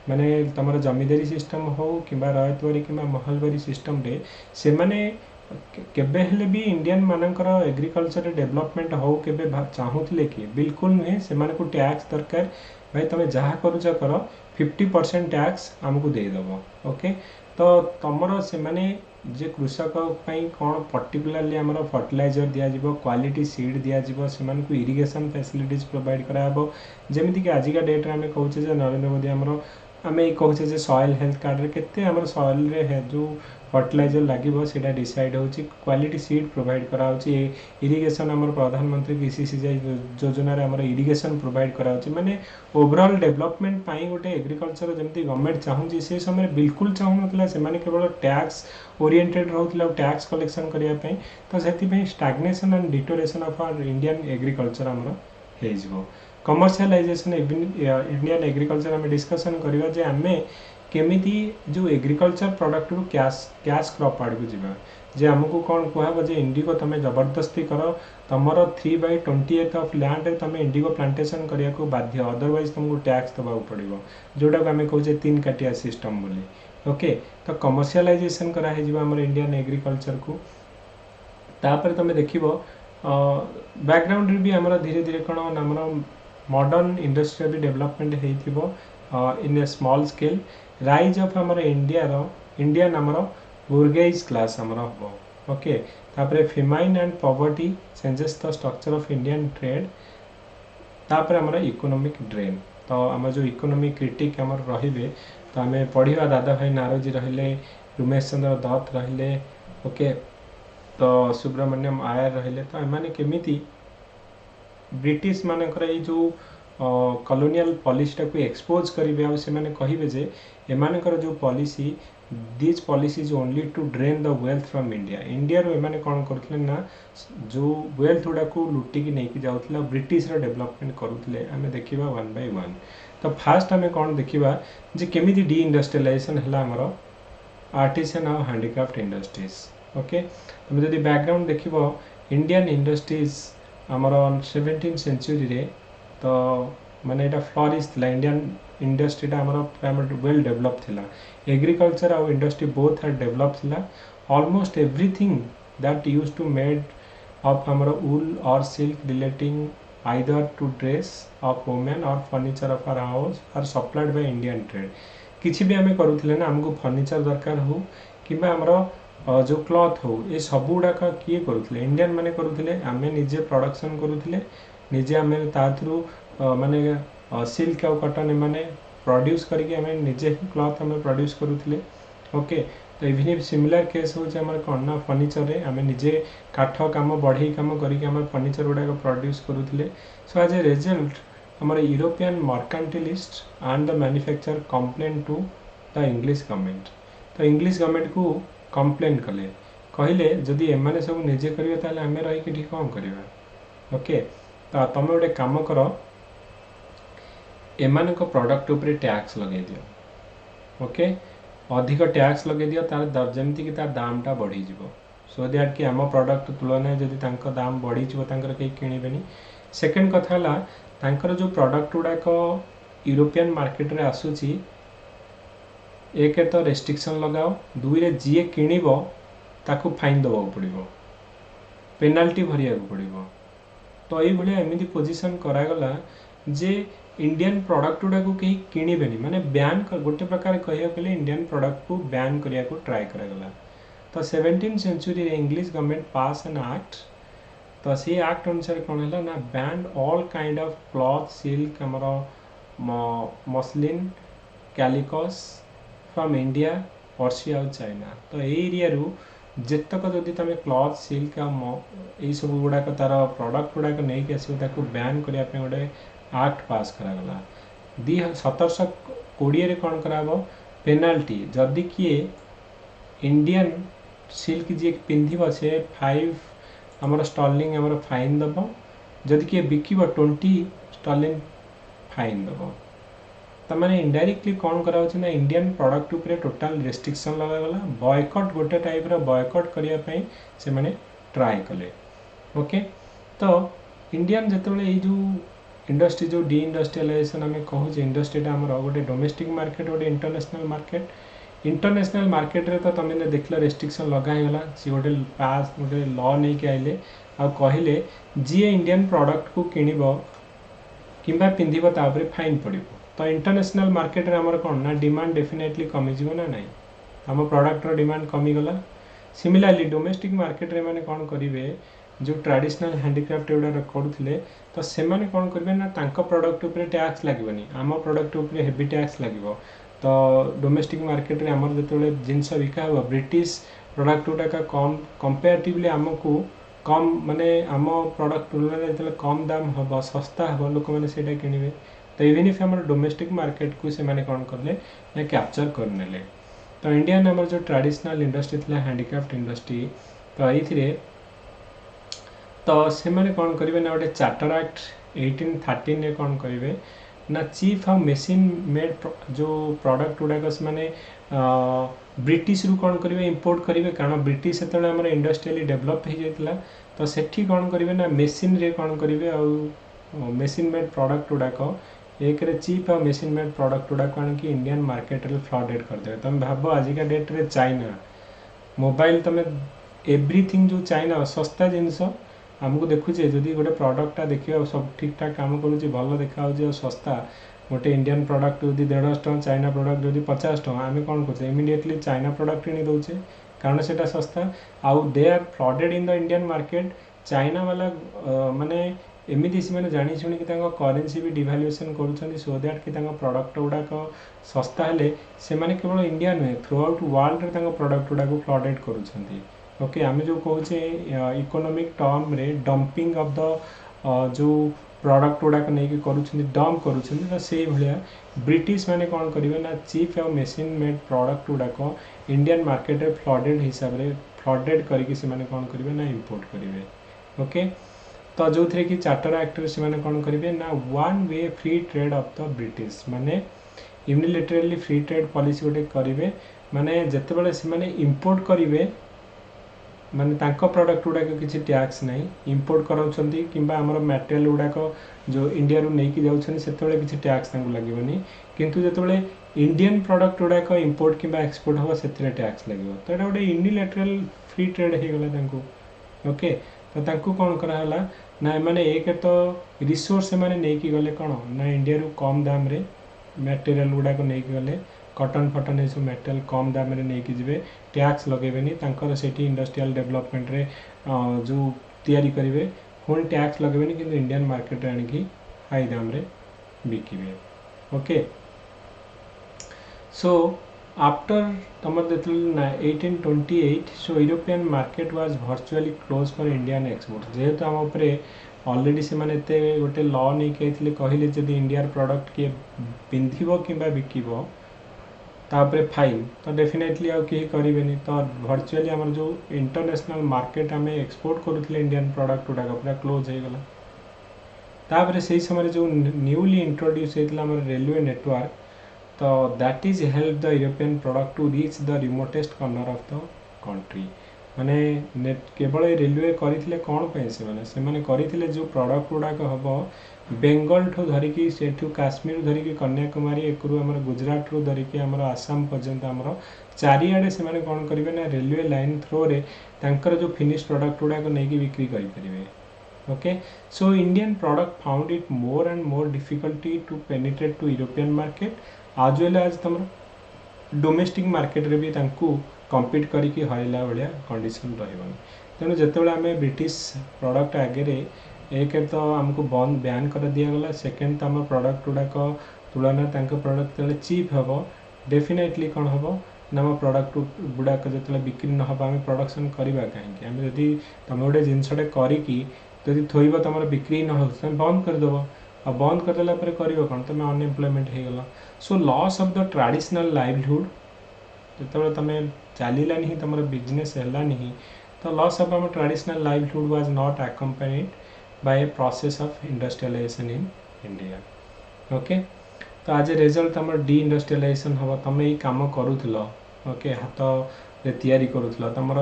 माने तमर जमींदारी सिस्टम हो कि रयतवारी कि महलवारी सिस्टम रे से माने केबे हेले भी इंडियन मानकर एग्रीकल्चर डेवलपमेंट हो केबे चाहूले कि बिल्कुल नुहे से माने को टैक्स दरकार भाई तुम जहाँ करुच कर 50% टैक्स आमको देदेव ओके तो तुमर से माने जे कृषक कौन पर्टिकुलाली आमर फर्टिलाइजर दिज्व क्वालिटी सीड दिज्व से इरिगेशन फैसिलिटीज प्रोवाइड कराब जमीक आजिका डेट्रे आम कहे नरेंद्र मोदी आमर आम कहे सॉइल हेल्थ कार्ड रे केते आमर सॉइल रे जो फर्टिलाइजर लगे से डिसाइड हो क्वालिटी सीड प्रोवाइड कराउची इरिगेशन आमर प्रधानमंत्री कृषि सिंचाई योजना रे आमर इरिगेशन प्रोवाइड कराउची माने ओवरऑल डेवलपमेंट पाई गोटे एग्रीकल्चर जमती गवर्नमेंट चाहूँगी से समय बिल्कुल चाहूनला से केवल टैक्स ओरिएंटेड रोला टैक्स कलेक्शन करने तो से stagnation and deterioration of our Indian agriculture आमर हो कमर्शियलाइजेशन इंडियन एग्रीकल्चर आम डिस्कसन करवा जे आमे केमिति जो एग्रीकल्चर प्रोडक्ट रू कैश क्रॉप आड़ को जीवा जे आमको कौन कहब जे इंडिगो तुम जबरदस्ती कर तुमर 3/28 ऑफ लैंड रे तुम इंडिगो प्लांटेशन करने को बाध्य अदरवाइज तुमको टैक्स दबा पड़ो जोटा को आम कहे 3 काटिया सिस्टम बोली ओके तो कमर्शियलाइजेशन कराई आमर इंडियन एग्रीकल्चर को तापर तुम देख बैकग्राउंड रे भी आमर धीरे धीरे कौन आमर मॉडर्न इंडस्ट्री भी डेवलपमेंट हो इन ए स्मॉल स्केल राइज ऑफ आमर इंडियन आमर बुर्गेइज क्लास आमर हम ओके तापर famine and poverty changes the structure of Indian trade तापर आमर इकोनॉमिक ड्रेन तो आम जो इकोनॉमिक क्रिटिक आमर रहिबे तो आम पढ़ा दादा भाई नारोजी रहिले उमेश चंद्र दत्त रहिले ओके तो सुब्रमण्यम आयर रहिले तो एमाने केमिति ब्रिटिश मानकर ये जो कॉलोनियल पॉलिसी को एक्सपोज करेंगे आ से कहे जे एमानकर जो policy this policies only to drain the wealth from India India रो एमाने कौन करथिले ना जो वेल्थ गुड़ा को लुटिकी नहीं जाऊला ब्रिटिश रो डेवलपमेंट करुले आम देखा वन बाय वन तो फास्ट आम कौन देखा जे केमिति डी इंडस्ट्रियलाइजेशन है आमर आर्टिसन और हैंडीक्राफ्ट इंडस्ट्रीज ओके तुम जब बैकग्राउंड देख इंडियन इंडस्ट्रीज आमर 17th सेंचुरी रे तो माने एटा फ्लोरिश थिला इंडियन इंडस्ट्रीटा आमर वेल डेवलप थिला एग्रीकल्चर और इंडस्ट्री बोथ हैड डेवलप थिला almost everything that used to made of our wool or silk relating either to dress of women or furniture of our house are supplied by Indian trade. किछि भी आमे करूथिले ना हमको furniture दरकार हो किबा हमरो जो क्लॉथ हो ए सब गुड़ाक किए करूथिले इंडियन माने करूथिले आमे निजे प्रोडक्शन करूथिले निजे आमे ताथरू माने सिल्क और कॉटन माने प्रोड्यूस करके आमे निजे क्लॉथ आमे प्रोड्यूस करूथिले ओके तो इवन सिमिलर केस हो कौन ना फर्निचर रे आमे निजे काठ काम बढ़ई काम करके आमे फर्निचर गुड़ाक प्रोड्यूस करूथिले सो एज ए रिजल्ट हमर European mercantilist and the manufacture complain to the English government तो इंग्लिश गवर्नमेंट को कंप्लेन कले कहले जदि एमाने सब निजे करिवे ताले आमे रही कि कौन करबा ओके तो तुम गोटे काम कर एमान प्रोडक्ट उपरे टैक्स लगे दियो ओके अधिक टैक्स लगे दियो तार जमती कि तार दामटा बढ़ी जीवो सो दैट कि आम प्रोडक्ट तुलना जदि तांको दाम बढ़ी जीवो तांकर केही किनिबेनी सेकंड कथा हला तांकर जो प्रोडक्ट गुड़ाक यूरोपियन मार्केट रे आसुची एक तो रेस्ट्रिक्शन लगाओ दुई रे जीए किनिबो ताकू फाइन दबाव पड़िबो पेनाल्टी भरिया पड़िबो तो यही भाया एमती पोजिशन करागला जे इंडियन प्रोडक्ट गुड़ा को कहीं किणवेनि माने बैन गोटे प्रकार कह इंडियन प्रोडक्ट को बैन करने को ट्राए करागला तो 17th century English government pass an act तो सी एक्ट अनुसार कौन है ना ban all kind of cloth silk आमर muslin calicoes from India Persia और चाइना तो एरिया जेतक जदि तुम क्लॉथ सिल्क यही सब गुड़ाक तार प्रोडक्ट गुड़ाक नहीं आसो बैन करने गोटे एक्ट पास करागला 1720 कौन कराब पेनाल्टी जदि किए इंडियन सिल्क जी पिंधिब से 5 आमर स्टर्लिंग आमर फाइन दब जदि किए बिकिब 20 स्टर्लिंग फाइन दब तमाने इनडायरेक्टली कौन करा ना इंडियन प्रोडक्ट उपरे टोटाल रेस्ट्रिक्शन लगागला बॉयकट गोटे टाइप रो बॉयकट करिया पई से माने ट्राई कले ओके तो इंडियन जेतेबेले जो इंडस्ट्री जो डी इंडस्ट्रियलाइजेशन आम कहूँ इंडस्ट्रीटा आम गोटे डोमेस्टिक मार्केट गोटे इंटरनेशनल मार्केट रे तो तुम देख रेस्ट्रिक्शन लगाईगला सी गोटे पास गोटे लॉ नहीं कि आइले आ कहले जी इंडियन प्रोडक्ट को किनिब किंबा पिंधिब तापरे फाइन पड़ो तो इंटरनेशनल मार्केट रे आमर कौन ना डिमांड डेफिनेटली कमिजिव ना नहीं आम प्रोडक्ट रो डिमांड कमिगला सिमिलरली डोमेस्टिक मार्केट रे माने कौन करिवे जो ट्रेडिशनल हैंडीक्राफ्ट गुड़ा करुले तो से कौन करेंगे ना तांको प्रोडक्ट उपरे टैक्स लगनी आम प्रोडक्ट उपरे हेवी टैक्स लगे तो डोमेस्टिक मार्केट रे आमर जो जिनस बिका हुआ ब्रिटिश प्रोडक्ट गुड़ाक कम कंपेरेटिवली आमको कम माने आम प्रोडक्ट तुलन जो कम दाम हम सस्ता हम लोक मैंने से किणवे तो इवन इफ आम डोमेस्टिक मार्केट को से कौन कले ना कैप्चर करने तो इंडियन आम जो ट्रेडिशनल इंडस्ट्री थी हैंडीक्राफ्ट इंडस्ट्री तो ये तो से कौन करेंगे ना गोटे चार्टर एक्ट 1813 रे कौन करेंगे ना चीफ और मेसीन मेड जो प्रोडक्ट गुड़ाक से ब्रिटिश रू कौन करेंगे इंपोर्ट करेंगे कारण ब्रिटिश से इंडस्ट्रियली डेभलप हो जाता तो सेठी कौन करेंगे ना मेसीन रे कौन करेंगे और मेसीन मेड प्रोडक्ट गुड़ाक एक चीप और मेसीन मेड प्रोडक्ट गुड़ाक आणिक इंडियन मार्केट रे फ्लडेड करदे तुम भाव आजिका डेट रे चाइना मोबाइल तुम एवरीथिंग जो चाइना सस्ता जिनस आमको देखुचे जदि गोटे प्रोडक्टा देखिए सब ठीक ठाक काम करुँच भल देखा सस्ता गोटे इंडियन प्रोडक्ट जब 150 टଙ୍କା चाइना प्रोडक्ट जब 50 टଙ୍କା आम कौन कर इमिडिएटली चाइना प्रोडक्ट किनी दौचे कारण से सस्ता आउ they are flooded in the Indian market China वाला माने एमती से जानी शुणी कि करेन्सी भी डिभाल्युएसन कर सो दैट कि प्रोडक्ट गुड़ाक सस्ता हेले से केवल इंडिया नुहे थ्रू आउट वर्ल्ड रे प्रोडक्ट गुड़ाक फ्लडेड करुँच ओके आम जो कहे इकोनॉमिक टर्म रे डंपिंग ऑफ द जो प्रोडक्ट गुड़ाक नहीं डंप कर से भाया ब्रिटिश माने कौन करेंगे ना चीप और मेसीन मेड प्रोडक्ट गुड़ाक इंडियन मार्केट रे फ्लडेड हिसाब से फ्लडेड करके कौन करेंगे ना इंपोर्ट करेंगे ओके तो जो थे कि चार्टर एक्ट से कौन करेंगे ना one way free trade off the British माने यूनिलेटरली फ्री ट्रेड पॉलिसी गोटे करेंगे माने जितेबाला से इंपोर्ट करेंगे माने तांको प्रोडक्ट गुड़ाक किसी टैक्स नहीं इंपोर्ट कराउछंती किंबा हमर मटेरियल गुड़ाक जो इंडिया रू नहीं कि जाउछन सेतेबेले किसी टैक्स तांको लागिबनी किंतु जेतेबेले इंडियन प्रोडक्ट गुड़ाक इंपोर्ट किंबा एक्सपोर्ट होबा सेतिरे टैक्स लागिबो तो एटा गोटे यूनिलैटरल फ्री ट्रेड हे गला तांको ओके तो तांकु कौन कराला ना मैंने एक तो रिसोर्स मैंने नहीं कि गले कौन ना इंडिया रु कम दाम रे मटेरियल गुड़ाक नहीं कि गले कटन फटन ये सब मटेरियल कम दाम रे नहीं कि जिवे टैक्स लगेबेनी तांकर सेठी इंडस्ट्रियल डेवलपमेंट रे जो तैयारी करिवे पुणी टैक्स लगेबेनी किंतु इंडियन मार्केट रे आनिकी हाई दाम रे बिकिबे ओके सो आफ्टर तमर देतल 1828 so European market was virtually close for Indian export जेहेतु आम उपरे ऑलरेडी से माने एते गोटे लॉ नहीं कहते कहले जदि इंडियार प्रोडक्ट किए पिंधिबो किंबा बिकिबो तापरे फाइन तो डेफिनेटली आउ किए करेनि तो वर्चुअली आम जो इंटरनेशनल मार्केट आम एक्सपोर्ट करूँ इंडियन प्रोडक्ट गुड़ाक पूरा क्लोज हो गला तापरे से समय जो न्यूली इंट्रोड्यूस होता रेलवे नेटवर्क तो that is help the European product to reach the remotest corner of the country माने नेट केवल रेलवे करथिले कौन पे से माने करथिले जो प्रोडक्ट गुड़ाक हम बेंगल ठू धरिकी सेठू काश्मीर धरिकी कन्याकुमारी एक गुजरात रू धरिकी आमर आसाम पर्यंत आमर चारिआडे से माने कौन करेंगे ना रेलवे लाइन थ्रो रे तांकर जो फिनिश प्रोडक्ट गुड़ाक नहीं बिक्री करेंगे okay so Indian product found it more and more difficulty to penetrate to European market as well as तमर डोमेस्टिक मार्केट रे भी तांकू कम्पीट करिकी हरला भाया कंडीशन रही तेणु जिते आम ब्रिटिश प्रोडक्ट आगे एक तो आमको बंद बैन कर दिगला सेकेंड तो आम प्रोडक्ट गुड़ाक तुलना प्रोडक्ट जो चीप हम डेफिनेटली कौन हम ना प्रोडक्ट गुड़ाक जो बिक्री न हम आम प्रोडक्शन करवा कहीं आम जदि तुम गोटे जिनसटे करी जदि थोब तुम बिक्री न हो बंद करदेव आ बंद करदेला कर कौन तुम अनएम्प्लॉयमेंट हो गला so loss of the traditional livelihood जो तुम चलला नहीं तुम बिजनेस है नहीं तो लॉस ऑफ आम traditional livelihood was not accompanied by a process of industrialisation in India okay तो आज ए रिजल्ट तुम डी इंडस्ट्रियलाइजेशन हम तुम ये कम करूल ओके हाथ रे तैयारी करूल तुम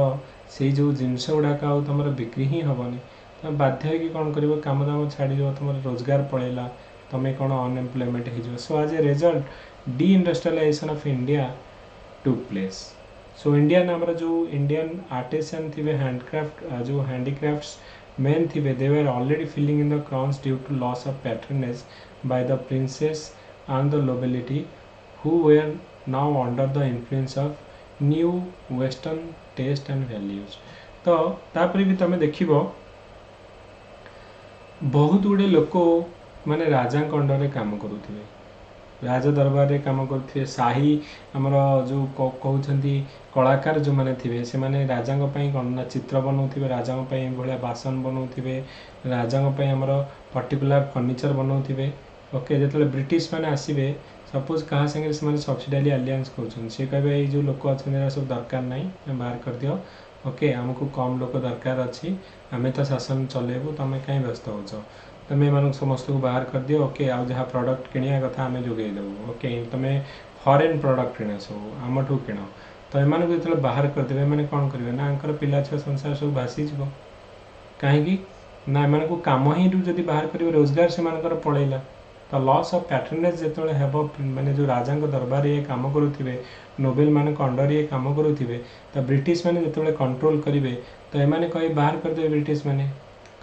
से जो जिनस गुड़ाक तुम बिक्री ही हेनी तुम बाध्य कि कौन कर कम दाम छाड़ तुम रोजगार पड़ेगा तुम्हें कौन अनएम्प्लॉयमेंट हो so as a result deindustrialisation of India took place so Indian आमर जो इंडियन आर्टिसन थे हैंडक्राफ्ट जो हैंडीक्राफ्ट्स मेन थे they were already filling in the crowns due to loss of patronage by the princes and the nobility who were now under the influence of new western taste and values तो तापर भी तुम देख बहुत गुड़े लोक माने राजा अंडर काम करुवे राज दरबार रे काम करुवे शाही आमर जो कहते कलाकार जो मैंने थे से माने राजा कौन ना चित्र बनाऊे राजा भाया बासन बनाऊे राजा आमर पर्टिकुलर फर्निचर बनाऊे ओके जो ब्रिटिश मैंने आसवे सपोज क्या संगे से सब्सिडाली आलियान्स कर कहे जो लोक अच्छा सब दरकार नहीं बाहर कर दियो ओके आमको कम लोक दरकार अच्छी आम तो शासन चलेबू तुम कहीं व्यस्त हो तुम ये समस्त को बाहर कर दियो ओके आउ जहाँ प्रोडक्ट किणिया कथा आम जोगेदेबू ओके तुम फॉरेन प्रोडक्ट किण सब आमठू किण तो ये जो बाहर करदे मैंने कौन करेंगे ना आंकर पिला छुआ संसार सब भासीज कहीं ना एम को कम ही जब बाहर कर रोजगार से पड़ेगा तो लॉस ऑफ पैट्रनेज जो हे माने जो राजा दरबार ये कम करुवे नोबेल मान अंडर ये कम करुवे तो ब्रिटिश मैंने जो कंट्रोल करेंगे तो ये कहीं बाहर करदे ब्रिटिश मैंने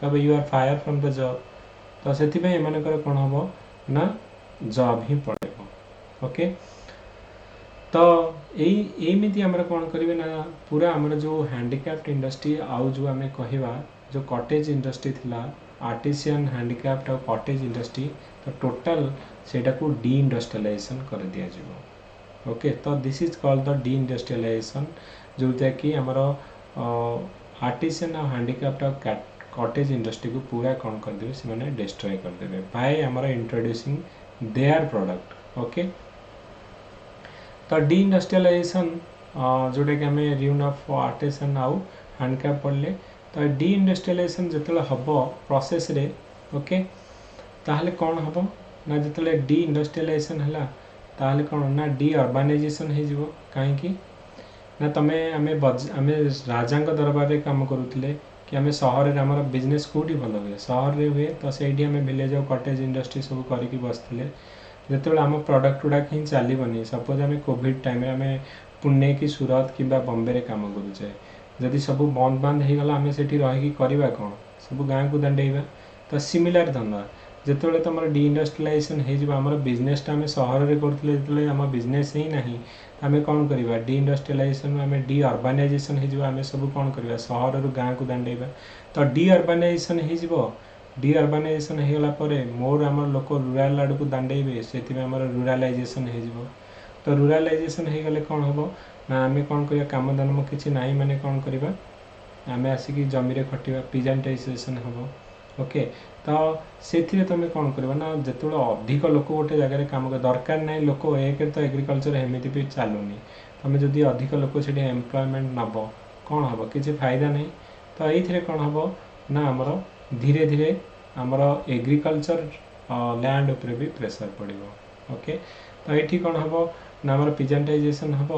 कहे you are fire from the job तो से कौन हम ना जॉब ही पड़ेगा ओके तो यही आमर कौन करेंगे ना पूरा आमर जो हैंडीक्राफ्ट इंडस्ट्री आउ जो आम कहवा जो कटेज इंडस्ट्री थिला आर्टिसियन हैंडीक्राफ्ट और कटेज इंडस्ट्री तो टोटाल सेटा को डी इंडस्ट्रियलाइजेशन कर दिया जाए ओके तो this is called the deindustrialization जोटा कि आमर आर्टिसियन और हैंडीक्राफ्ट और कटेज इंडस्ट्री को पूरा कौन करदे से माने डिस्ट्रॉय करदे बाय आमर इंट्रोड्यूसिंग देयर प्रोडक्ट ओके तो डी इंडस्ट्रियलाइजेशन जोटा कि आम रियून ऑफ आर्टिसन आउ हैंडक्राफ्ट पढ़ले तो डी इंडस्ट्रियलाइजेशन जो हम प्रोसेस रे ओके ताहले कौन हम ना जो डी इंडस्ट्रियलाइजेशन है ताहले कौन ना डी अर्बानाइजेशन हो कहीं ना तुम आम राजा दरबार रे काम करुले कि आम सहर आम बिजनेस कौटी भल हुए सहर रे हुए तो से आम विलेज और कटेज इंडस्ट्री सब करके बसते जो आम प्रोडक्ट गुड़ाक ही चलनी सपोज आम कोविड टाइम आम पुणे कि सूरत कि बॉम्बे रे काम करुचे जदि सब बंद बंद हो गला आम से रही करवा कौन सब गाँ को दंडेଇବା। तो सिमिलर धंदा जिते तुम डी इंडस्ट्रियलाइजेशन हो बिजनेसटा आम सहर में करते जो आम बिजनेस ही ना आम कौन करवा डी इंडस्ट्रियलाइजेशन आम डी अर्बानाइजेशन हो सब कौन करवा सहर गाँ को दंडेଇବା। तो डी अर्बानाइजेशन हो डी अर्बानाइजेशन होगला मोर आम लोक रूराल आड़ को दांडेबे से रूरालाइजेशन हो। तो रूरालाइजेशन हो गले कौन हम ना आम कौन कर कम दाम किसी ना माने कौन करवा आम आसिक जमी खटिया पिजेंटाइजेशन हम। ओके तो से तुम कौन कर ना जो अधिक लोक गोटे जगह काम कर दरकार ना लोक एक तो एग्रिकल्चर एमती भी चलुनी तुम जदि अधिक लोक से एम्प्लॉयमेंट नब कौन हम किसी फायदा नहीं। तो ये कौन हम ना आमर धीरे धीरे आमर एग्रिकल्चर लैंड उपर भी प्रेशर पड़ो। ओके तो ये कौन हम ना आमर पिजेंटाइजेशन हम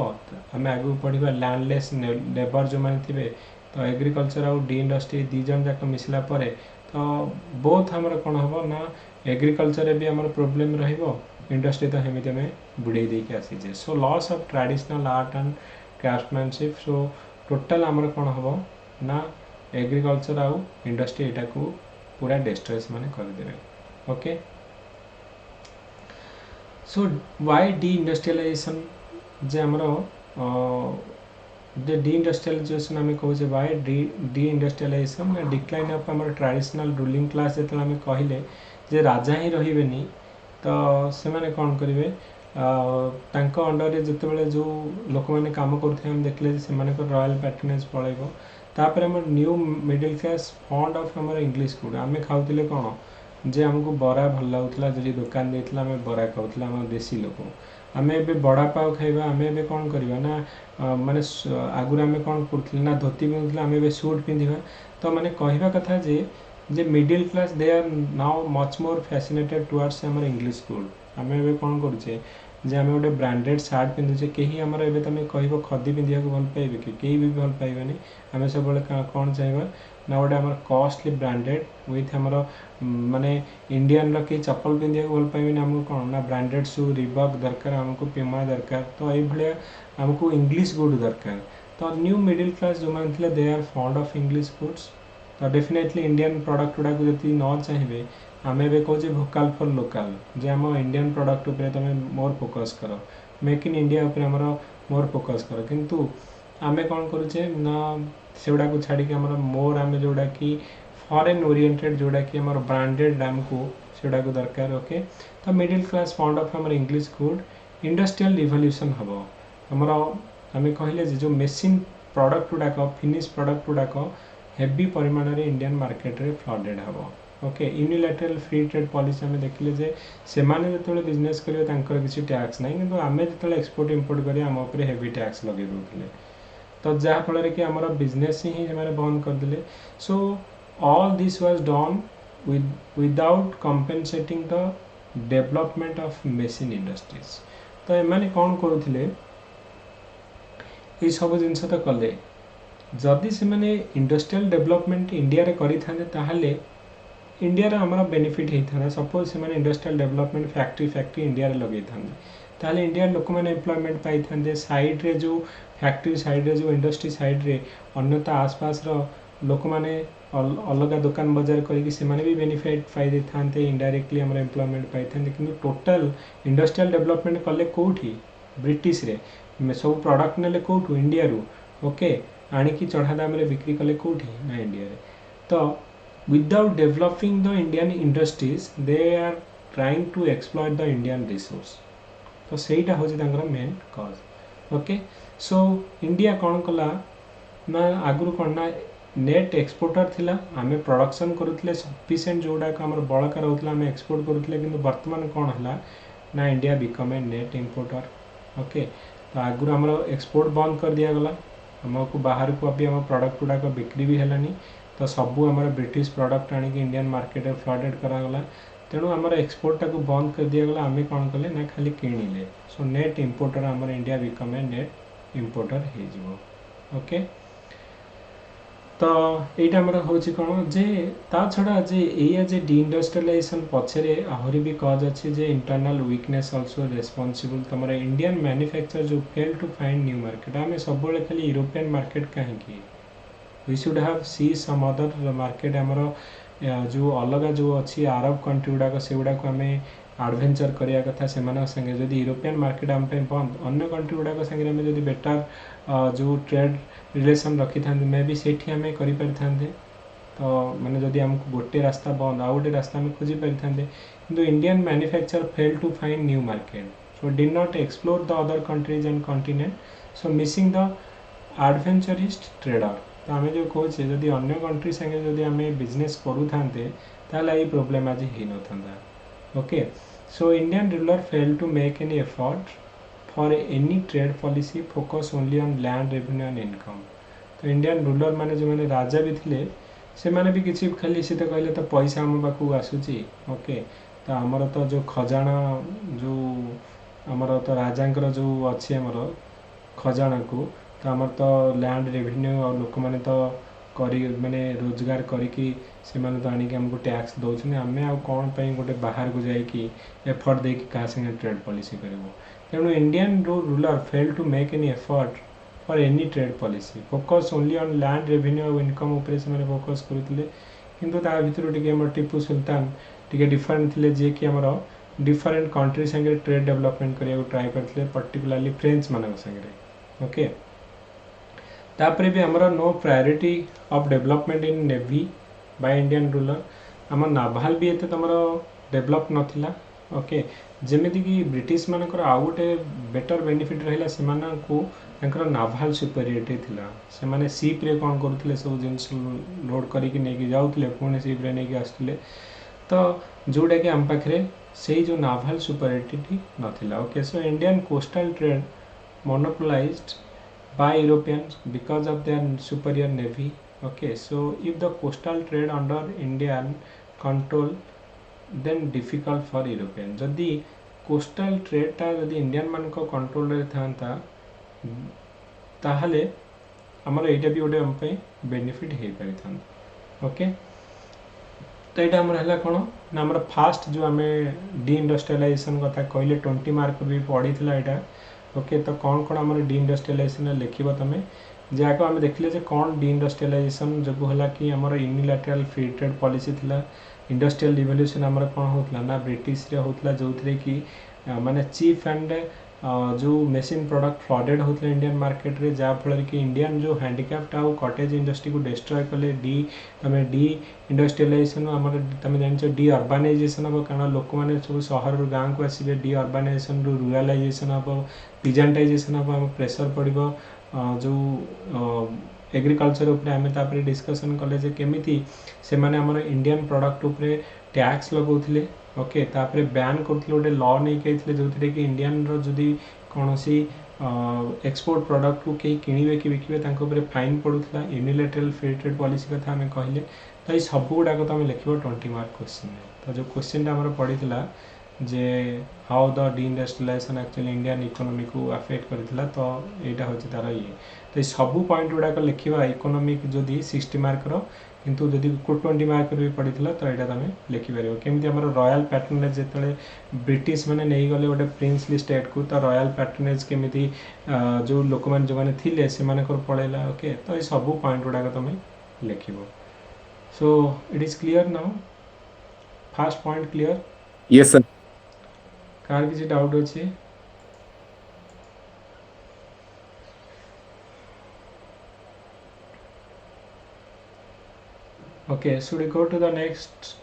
आम आगे पढ़ा लैंडलेस लेबर जो मैंने थे। तो एग्रिकल्चर आउ डी इंडस्ट्री दी जन जाक मिसला तो बहुत आमर कौन हम ना एग्रिकल्चर भी आमर प्रोब्लेम इंडस्ट्री तो हमें आम बुड़े देके आसीजे। So loss of traditional art and craftsmanship so total आमर कौन हम ना एग्रिकल्चर आउ इंडस्ट्री यहाँ को पूरा डिस्ट्रॉय से माने करदेवे। Okay so why deindustrialisation जे आमर डी इंडस्ट्रियलाइजेशन आम कहे why deindustrialisation decline of आमर ट्रेडिशनल रूलिंग क्लास जो आम कहले जे राजा ही रही तो से माने कौन करेंगे अंडर जिते जो लोक मैंने काम करते देखले से रॉयल पैट्रोनेज पड़ेगा। तापर आम new middle class fond of आम इंग्लिश फूड आम खाऊले कौन जे आमको बरा भल लगुला जो दुकान देता आम बरा खाऊला आम देसी लोक आम ए बड़ा पाव खाइबा आम ए कौन करवा ना माने आगुरी आम कौन कर ना धोती पिंधुला आम ए सूट पिंधा। तो माने कहवा कथा जे middle class they are now much more fascinated towards आम इंग्लिश फूड आम ए कौन करुचे जे आम गोटे ब्रांडेड सार्ट पिंधुचे कहीं आमर ए तुम कह खदी पिंधा भल पाइबे कि कहीं भी भल पाइबे आम सब कौन चाहिए ना गोटे आम कॉस्टली ब्रांडेड विथ आमर माने इंडियन रो कहीं चप्पल पिंधा भल पाइबे आमको कौन ना ब्रांडेड शू रिबॉक दरकार आमको प्यूमा दरकार। तो ये आमको इंग्लिश गुड दरकार। तो न्यू मिडिल क्लास जो मैंने they are fond of English foods तो डेफिनेटली इंडियन प्रोडक्ट गुड़ा को जी न चाहिए आम ए कहे भोकाल फॉर लोकल जे आम इंडियन प्रोडक्ट उपर तुम मोर फोकस कर मेक इन इंडिया उपर आमर मोर फोकस कर किंतु आम कौन करुचे ना से गुड़ा को छाड़ी आमर मोर आम जोड़ा कि फॉरेन ओरिएंटेड जोड़ा कि आमर ब्रांडेड आमको से गुड़ा को दरकार। ओके तो मिडिल क्लास फंड ऑफ आमर इंग्लिश फूड इंडस्ट्रियल रिवोल्यूशन हम आमर आम कहले जो मेसीन प्रोडक्ट गुड़ाक फिनिश प्रोडक्ट गुड़ाक हेवी परिमाण रे इंडियन मार्केट रे फ्लडेड हम। Okay unilateral free trade policy आम देखिले जे से माने जो बिजनेस करेंगे किसी टैक्स ना कि आम जो एक्सपोर्ट इंपोर्ट करें आम उपर हेवी टैक्स लगे दूसरे तो जहाँफल कि आमर बिजनेस ही बंद करदे। So all this was done without compensating the development of machine industries. तो एमाने कौन करुले ये सब जिनस तो कले जदि से माने इंडस्ट्रियल डेवलपमेंट इंडिया रे करि थांदे ताहाले इंडिया रे हमर बेनिफिट होता है। सपोज से माने इंडस्ट्रियल डेवलपमेंट फैक्ट्री इंडिया रे लगे ताहले इंडिया लोक मैंने एम्प्लॉयमेंट पाई था साइड रे जो फैक्ट्री साइड रे जो इंडस्ट्री साइड रे अन्यथा आसपास लोक मैंने अलग दुकान बजार करके से भी बेनिफिट पाई था इनडायरेक्टली आम एम्प्लॉयमेंट पाई था कि टोटल इंडस्ट्रियल डेवलपमेंट कले कौटी ब्रिटिश रे सब प्रोडक्ट नेले कौटू इंडिया रू। ओके आणिकी चढ़ा दाम रे बिक्री कले कौटी ना इंडिया रे। तो without developing the Indian industries they are trying to exploit the Indian resource। तो सेटा हूँ मेन कज। ओके सो इंडिया कौन कला ना आगु कौन ना नेट एक्सपोर्टर थिला आमे प्रोडक्शन करुले सफिशिएंट जोड़ा आम बड़का रोला आम एक्सपोर्ट करुले कि बर्तमान कौन है ना India become a net importer. Okay तो आगु आम एक्सपोर्ट बंद कर दिगला आमको बाहर को अभी आम प्रोडक्ट गुड़ाक बिक्री भी है तो सबू आम ब्रिटिश प्रोडक्ट आनिक इंडियन मार्केट में फ्लडेड करागला तेणु आम एक्सपोर्ट टाक बंद कर दिगला आम कौन कले ना खाली किणिले। सो नेट इम्पोर्टर आम India become a net importer हो। ओके तो यहाँ हूँ कौन जे ता छड़ा जे या जे डी इंडस्ट्रियलाइजेशन पछरे आहरी भी कज अच्छे जे इंटरनल वीकनेस ऑल्सो रेस्पॉन्सिबल तुम इंडियन मैन्युफैक्चर जो fail to find new market आम सब खाली यूरोपियन मार्केट कहीं we should have see some other market आमर जो अलग जो अच्छी अरब कंट्री गुड़ाक से गुड़ाक आम आडभेंचर करिया कथा से संगे जदि यूरोपियन मार्केट आम बंद अन्य कंट्री गुड़ाक संगे आम जदि बेटर जो ट्रेड रिलेशन रखी था मे भी सेठी आम करें तो मैंने जदि आमको गोटे रास्ता बंद आउ गोटे रास्ता आम खोजी पारि था किंतु Indian manufacture fail to find new market so did not explore the other countries and continent so missing the adventurist trader तो आम जो कहे जदि अन्य कंट्री संगे जदि आम बिजनेस करूँ ताल ये प्रोब्लेम आज ही न था okay so Indian ruler fail to make any effort for any trade policy focus only on land revenue and income तो इंडियन रूलर माने जो मैंने राजा भी थे से माने भी किसी खाली सी तो कहले तो पैसा आम पाखक आसूची ओके तो आमर तो जो खजाना जो आमर तो राजांकर जो अच्छी आमर खजाना को तो आमर तो लैंड रेवेन्यू और लोक मैंने तो करी माने रोजगार करिकी से माने तो आनिक हमको टैक्स दौरान आम आउ कौन पे गोटे बाहर को जाकि एफर्ट देकी क्या संगे ट्रेड पॉलिसी करूँ तेणु Indian ruler fail to make any effort for any trade policy focus only on land revenue और इनकम उपरे से फोकस करते किंतु ता भितर टिके टीपू सुल्तान टिके डिफरेंट थे जे कि आमर डिफरेंट कंट्री संगे ट्रेड डेवलपमेंट करने ट्राए करते पर्टिकुलरली फ्रेंच मान संगे ओके तापर भी आमर no priority of development in navy by Indian ruler आम नाभाल भी एत तुम डेवलप नाला ओके जमीती कि ब्रिटिश मानकर आउ गोटे बेटर बेनिफिट रहा से नाभाल सुपेरियरिटी थिला से माने सीप रे कौन करुले सब जिनस लोड करके नहीं जाऊे पुणी सीप रे नहीं आसुले तो जोटा कि आम पाखे से जो नाभाल सुपेरियरिटी नाला okay so Indian coastal trade monopolised by Europeans because of their superior navy okay so if the coastal trade under Indian control then difficult for European जदि coastal trade टा जदि इंडियन मान को control रे थांता ताहले हमर एटा भी ओडे हम पे बेनिफिट हे पारि थांता ओके तो यहाँ आमर है कौन ना आमर फास्ट जो आम डी इंडस्ट्रियलाइजेशन कथा कहले 20 मार्क भी पढ़ी यहाँ ओके तो कौन कौन आम डी इंडस्ट्रियलाइजेशन लिख तुम जहाँ आम देखिले कौन डी इंडस्ट्रियलाइजेशन जो है कि आम यूनिलैटरल फ्री ट्रेड पॉलिसी थिला इंडस्ट्रियल रिवोल्यूशन आमर कौन होता ना ब्रिटिश रे होता जो थे कि माने चीप एंड जो मेसीन प्रोडक्ट फ्लडेड होता इंडियन मार्केट रे जहाँफल कि इंडियन जो हैंडिक्राफ्ट आउ कटेज इंडस्ट्री को डिस्ट्रॉय कले तुम डी इंडस्ट्रियलाइजेशन आम तुम जान डी अर्बानाइजेशन हम कारण लोक मैंने सब सहर गाँव को आसवे डी अर्बानाइजेशन रु रूरालाइजेशन हम पिजेंटाइजेशन हम आम प्रेसर पड़ो जो एग्रीकल्चर उपरे आम तापर डिस्कसन कले केमिति से माने हमर इंडियन प्रोडक्ट उपरे टैक्स लगौले ओके तापर बैन करते गोटे लॉ नहीं कही जो थे कि इंडियन जदि कौन सी एक्सपोर्ट प्रोडक्ट को कहीं किणवे कि बिकवे फाइन पड़ूला यूनिलैटरल फ्री ट्रेड पॉलिसी कथा आम कहले तो ये सब गुड़ाक तो आम लिख 20 मार्क क्वेश्चन तो जो क्वेश्चन आम पड़ी जे how the deindustrialisation actually Indian economy को अफेक्ट करथिला तो एटा होची तार ये तो सब पॉइंट गुड़ाक लिखा इकोनॉमिक जदि 60 मार्क किंतु जदि 20 मार्क भी पड़ी तो यहाँ तुम लिखिपर केमी आम रॉयल पैट्रोनेज जिते ब्रिटिश मैंने नहीं गले गोटे प्रिंसली स्टेट को तो रॉयल पैट्रोनेज केमी जो लोक मैंने जो मैंने थिले से पड़ेगा ओके तो ये सब पॉइंट गुड़ाक तुम लिख सो it is clear now fast point clear yes sir car किसी डाउट अच्छे okay should we go to the next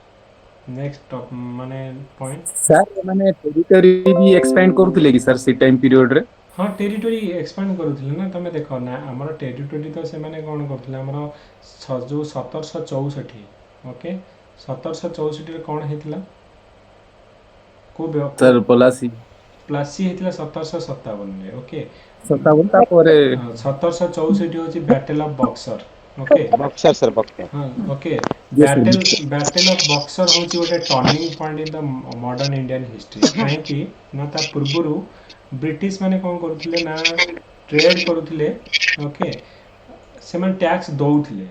top माने point सर माने टेरिटरी भी एक्सपेंड करूथिले कि सर से टाइम पीरियड रे हाँ टेरिटोरी एक्सपांड करूथिले ना तमे देखो ना हमर टेरिटोरी तो से माने कोन करथिले हमर जो 1764 ओके 1764 रे कोन हेतिला को सर प्लासी हेतिला 1757 रे ओके 57 ता परे 1764 होची battle of Buxar okay Buxar sir Buxar हाँ ओके बैटल ऑफ बक्सर होची गोटे turning point in the modern Indian history काहे कि ना ता पूर्वरु ब्रिटिश माने कोन करूथिले ना ट्रेड करूथिले ओके से माने टैक्स दउथिले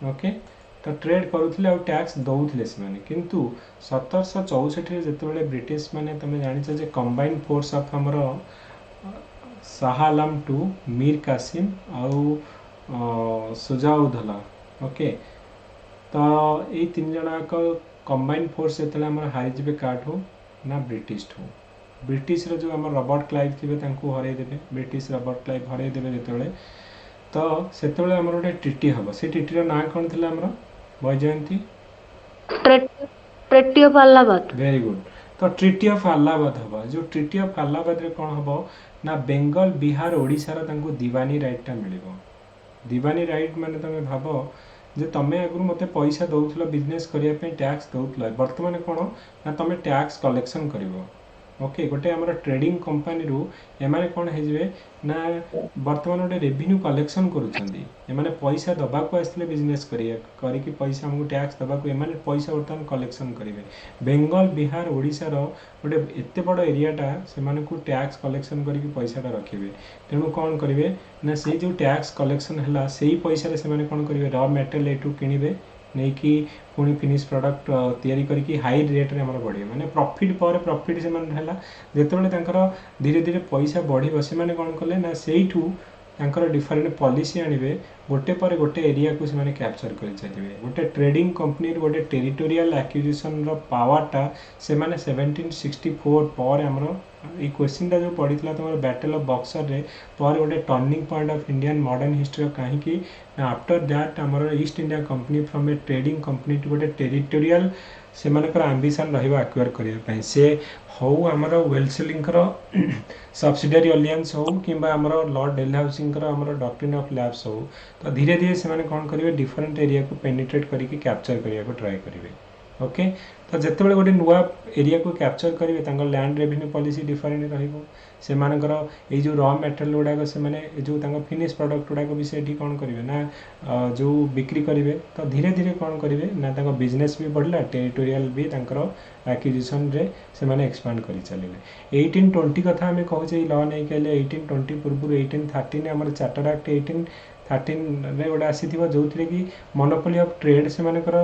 ओके तो ट्रेड करूथिले और टैक्स दउथिले से माने किंतु 1764 रे जेतेबेले ब्रिटिश माने तमे जानिछ जे कंबाइंड फोर्स ऑफ हमर शाह आलम टू मीर कासिम आउ ସୁଜାଉଧଲା। ଓକେ, ତ ଏଇ ତିନି ଜଣଙ୍କ କମ୍ବାଇନ୍ ଫୋର୍ସ ଯେତେବେଳେ ଆମର ହାରିଯିବେ କାଠୁ ନା ବ୍ରିଟିଶଠୁ। ବ୍ରିଟିଶର ଯେଉଁ ଆମର ରବର୍ଟ କ୍ଲାଇଭ୍ ଥିବେ ତାଙ୍କୁ ହରାଇଦେବେ, ବ୍ରିଟିଶ ରବର୍ଟ କ୍ଲାଇଭ୍ ହରାଇଦେବେ ଯେତେବେଳେ, ତ ସେତେବେଳେ ଆମର ଗୋଟେ ଟ୍ରିଟି ହେବ। ସେ ଟ୍ରିଟିର ନାଁ କ'ଣ ଥିଲା ଆମର Vaijayanti? Treaty of Allahabad. Very good. ତ ଟ୍ରିଟି ଅଫ୍ ଆହ୍ଲାବାଦ ହେବ। ଯେଉଁ ଟ୍ରିଟି ଅଫ୍ ଆହ୍ଲାବାଦରେ କ'ଣ ହେବ ନା ବେଙ୍ଗଲ, ବିହାର, ଓଡ଼ିଶାର ତାଙ୍କୁ ଦିୱାନୀ ରାଇଟ୍ଟା ମିଳିବ। ଦିୱାନୀ ରାଇଟ୍ ମାନେ ତୁମେ ଭାବ ଯେ ତୁମେ ଆଗରୁ ମୋତେ ପଇସା ଦେଉଥିଲ ବିଜନେସ୍ କରିବା ପାଇଁ, ଟ୍ୟାକ୍ସ ଦେଉଥିଲ, ବର୍ତ୍ତମାନ କ'ଣ ନା ତୁମେ ଟ୍ୟାକ୍ସ କଲେକ୍ସନ୍ କରିବ। ଓକେ, ଗୋଟେ ଆମର ଟ୍ରେଡିଂ କମ୍ପାନୀରୁ ଏମାନେ କ'ଣ ହେଇଯିବେ ନା ବର୍ତ୍ତମାନ ଗୋଟେ ରେଭିନ୍ୟୁ କଲେକ୍ସନ୍ କରୁଛନ୍ତି। ଏମାନେ ପଇସା ଦେବାକୁ ଆସିଥିଲେ ବିଜନେସ୍ କରିକି ପଇସା ଆମକୁ ଟ୍ୟାକ୍ସ ଦେବାକୁ, ଏମାନେ ପଇସା ବର୍ତ୍ତମାନ କଲେକ୍ସନ୍ କରିବେ। ବେଙ୍ଗଲ, ବିହାର, ଓଡ଼ିଶାର ଗୋଟେ ଏତେ ବଡ଼ ଏରିଆଟା ସେମାନଙ୍କୁ ଟ୍ୟାକ୍ସ କଲେକ୍ସନ୍ କରିକି ପଇସାଟା ରଖିବେ। ତେଣୁ କ'ଣ କରିବେ ନା ସେଇ ଯେଉଁ ଟ୍ୟାକ୍ସ କଲେକ୍ସନ୍ ହେଲା ସେଇ ପଇସାରେ ସେମାନେ କ'ଣ କରିବେ, ର ମେଟେରିଆଲ୍ ଏଠୁ କିଣିବେ, ନେଇକି ପୁଣି ଫିନିଶ୍ ପ୍ରଡ଼କ୍ଟ ତିଆରି କରିକି ହାଇ ରେଟ୍ରେ ଆମର ବଢ଼ିବେ। ମାନେ ପ୍ରଫିଟ୍ ପରେ ପ୍ରଫିଟ୍ ସେମାନେ ହେଲା। ଯେତେବେଳେ ତାଙ୍କର ଧୀରେ ଧୀରେ ପଇସା ବଢ଼ିବ, ସେମାନେ କ'ଣ କଲେ ନା ସେଇଠୁ ତାଙ୍କର ଡିଫରେଣ୍ଟ ପଲିସି ଆଣିବେ, ଗୋଟେ ପରେ ଗୋଟେ ଏରିଆକୁ ସେମାନେ କ୍ୟାପଚର୍ କରି ଚାଲିବେ। ଗୋଟେ ଟ୍ରେଡିଂ କମ୍ପାନୀର ଗୋଟେ ଟେରିଟୋରିଆଲ୍ ଆକ୍ୟୁଜିସନ୍ର ପାୱାରଟା ସେମାନେ 1764 ପରେ ଆମର ଏଇ କ୍ୱେଶ୍ଚିନ୍ଟା ଯେଉଁ ପଡ଼ିଥିଲା ତୁମର ବ୍ୟାଟେଲ୍ ଅଫ୍ ବକ୍ସରରେ ପରେ ଗୋଟେ turning point of Indian modern ହିଷ୍ଟ୍ରିର, କାହିଁକି ନା ଆଫ୍ଟର ଦ୍ୟାଟ୍ ଆମର East India Company from a trading company to ଗୋଟେ ଟେରିଟୋରିଆଲ୍ ସେମାନଙ୍କର ଆମ୍ବିସନ୍ ରହିବ ଆକ୍ୱାର କରିବା ପାଇଁ। ସେ ହଉ ଆମର ୱେଲସଲିଙ୍କର ସବସିଡିଆରୀ ଆଲିଆନ୍ସ ହଉ କିମ୍ବା ଆମର ଲର୍ଡ ଡେଲହାଉସିଙ୍କର ଆମର ଡକ୍ଟ୍ରିନ୍ ଅଫ୍ ଲ୍ୟାବ୍ସ ହଉ, ତ ଧୀରେ ଧୀରେ ସେମାନେ କ'ଣ କରିବେ ଡିଫରେଣ୍ଟ ଏରିଆକୁ ପେନିଟ୍ରେଟ୍ କରିକି କ୍ୟାପଚର୍ କରିବାକୁ ଟ୍ରାଏ କରିବେ। ଓକେ, ତ ଯେତେବେଳେ ଗୋଟେ ନୂଆ ଏରିଆକୁ କ୍ୟାପଚର୍ କରିବେ ତାଙ୍କର ଲ୍ୟାଣ୍ଡ ରେଭିନ୍ୟୁ ପଲିସି ଡିଫରେଣ୍ଟ ରହିବ। ସେମାନଙ୍କର ଏଇ ଯେଉଁ ର ମେଟେରିଆଲ୍ ଗୁଡ଼ାକ ସେମାନେ ଯେଉଁ ତାଙ୍କ ଫିନିଶ୍ ପ୍ରଡ଼କ୍ଟ ଗୁଡ଼ାକ ବି ସେଠି କ'ଣ କରିବେ ନା ଯେଉଁ ବିକ୍ରି କରିବେ। ତ ଧୀରେ ଧୀରେ କ'ଣ କରିବେ ନା ତାଙ୍କ ବିଜନେସ୍ ବି ବଢ଼ିଲା, ଟେରିଟୋରିଆଲ୍ ବି ତାଙ୍କର ଆକ୍ୟୁଜିସନ୍ରେ ସେମାନେ ଏକ୍ସପାଣ୍ଡ କରି ଚାଲିଲେ। 1820 କଥା ଆମେ କହୁଛେ ଏଇ ଲ ନେଇକି ହେଲେ 1820 ପୂର୍ବରୁ 1813 ଆମର ଚାର୍ଟର ଆକ୍ଟ 1813ରେ ଗୋଟେ ଆସିଥିବ, ଯେଉଁଥିରେ କି ମନୋପୋଲି ଅଫ୍ ଟ୍ରେଡ୍ ସେମାନଙ୍କର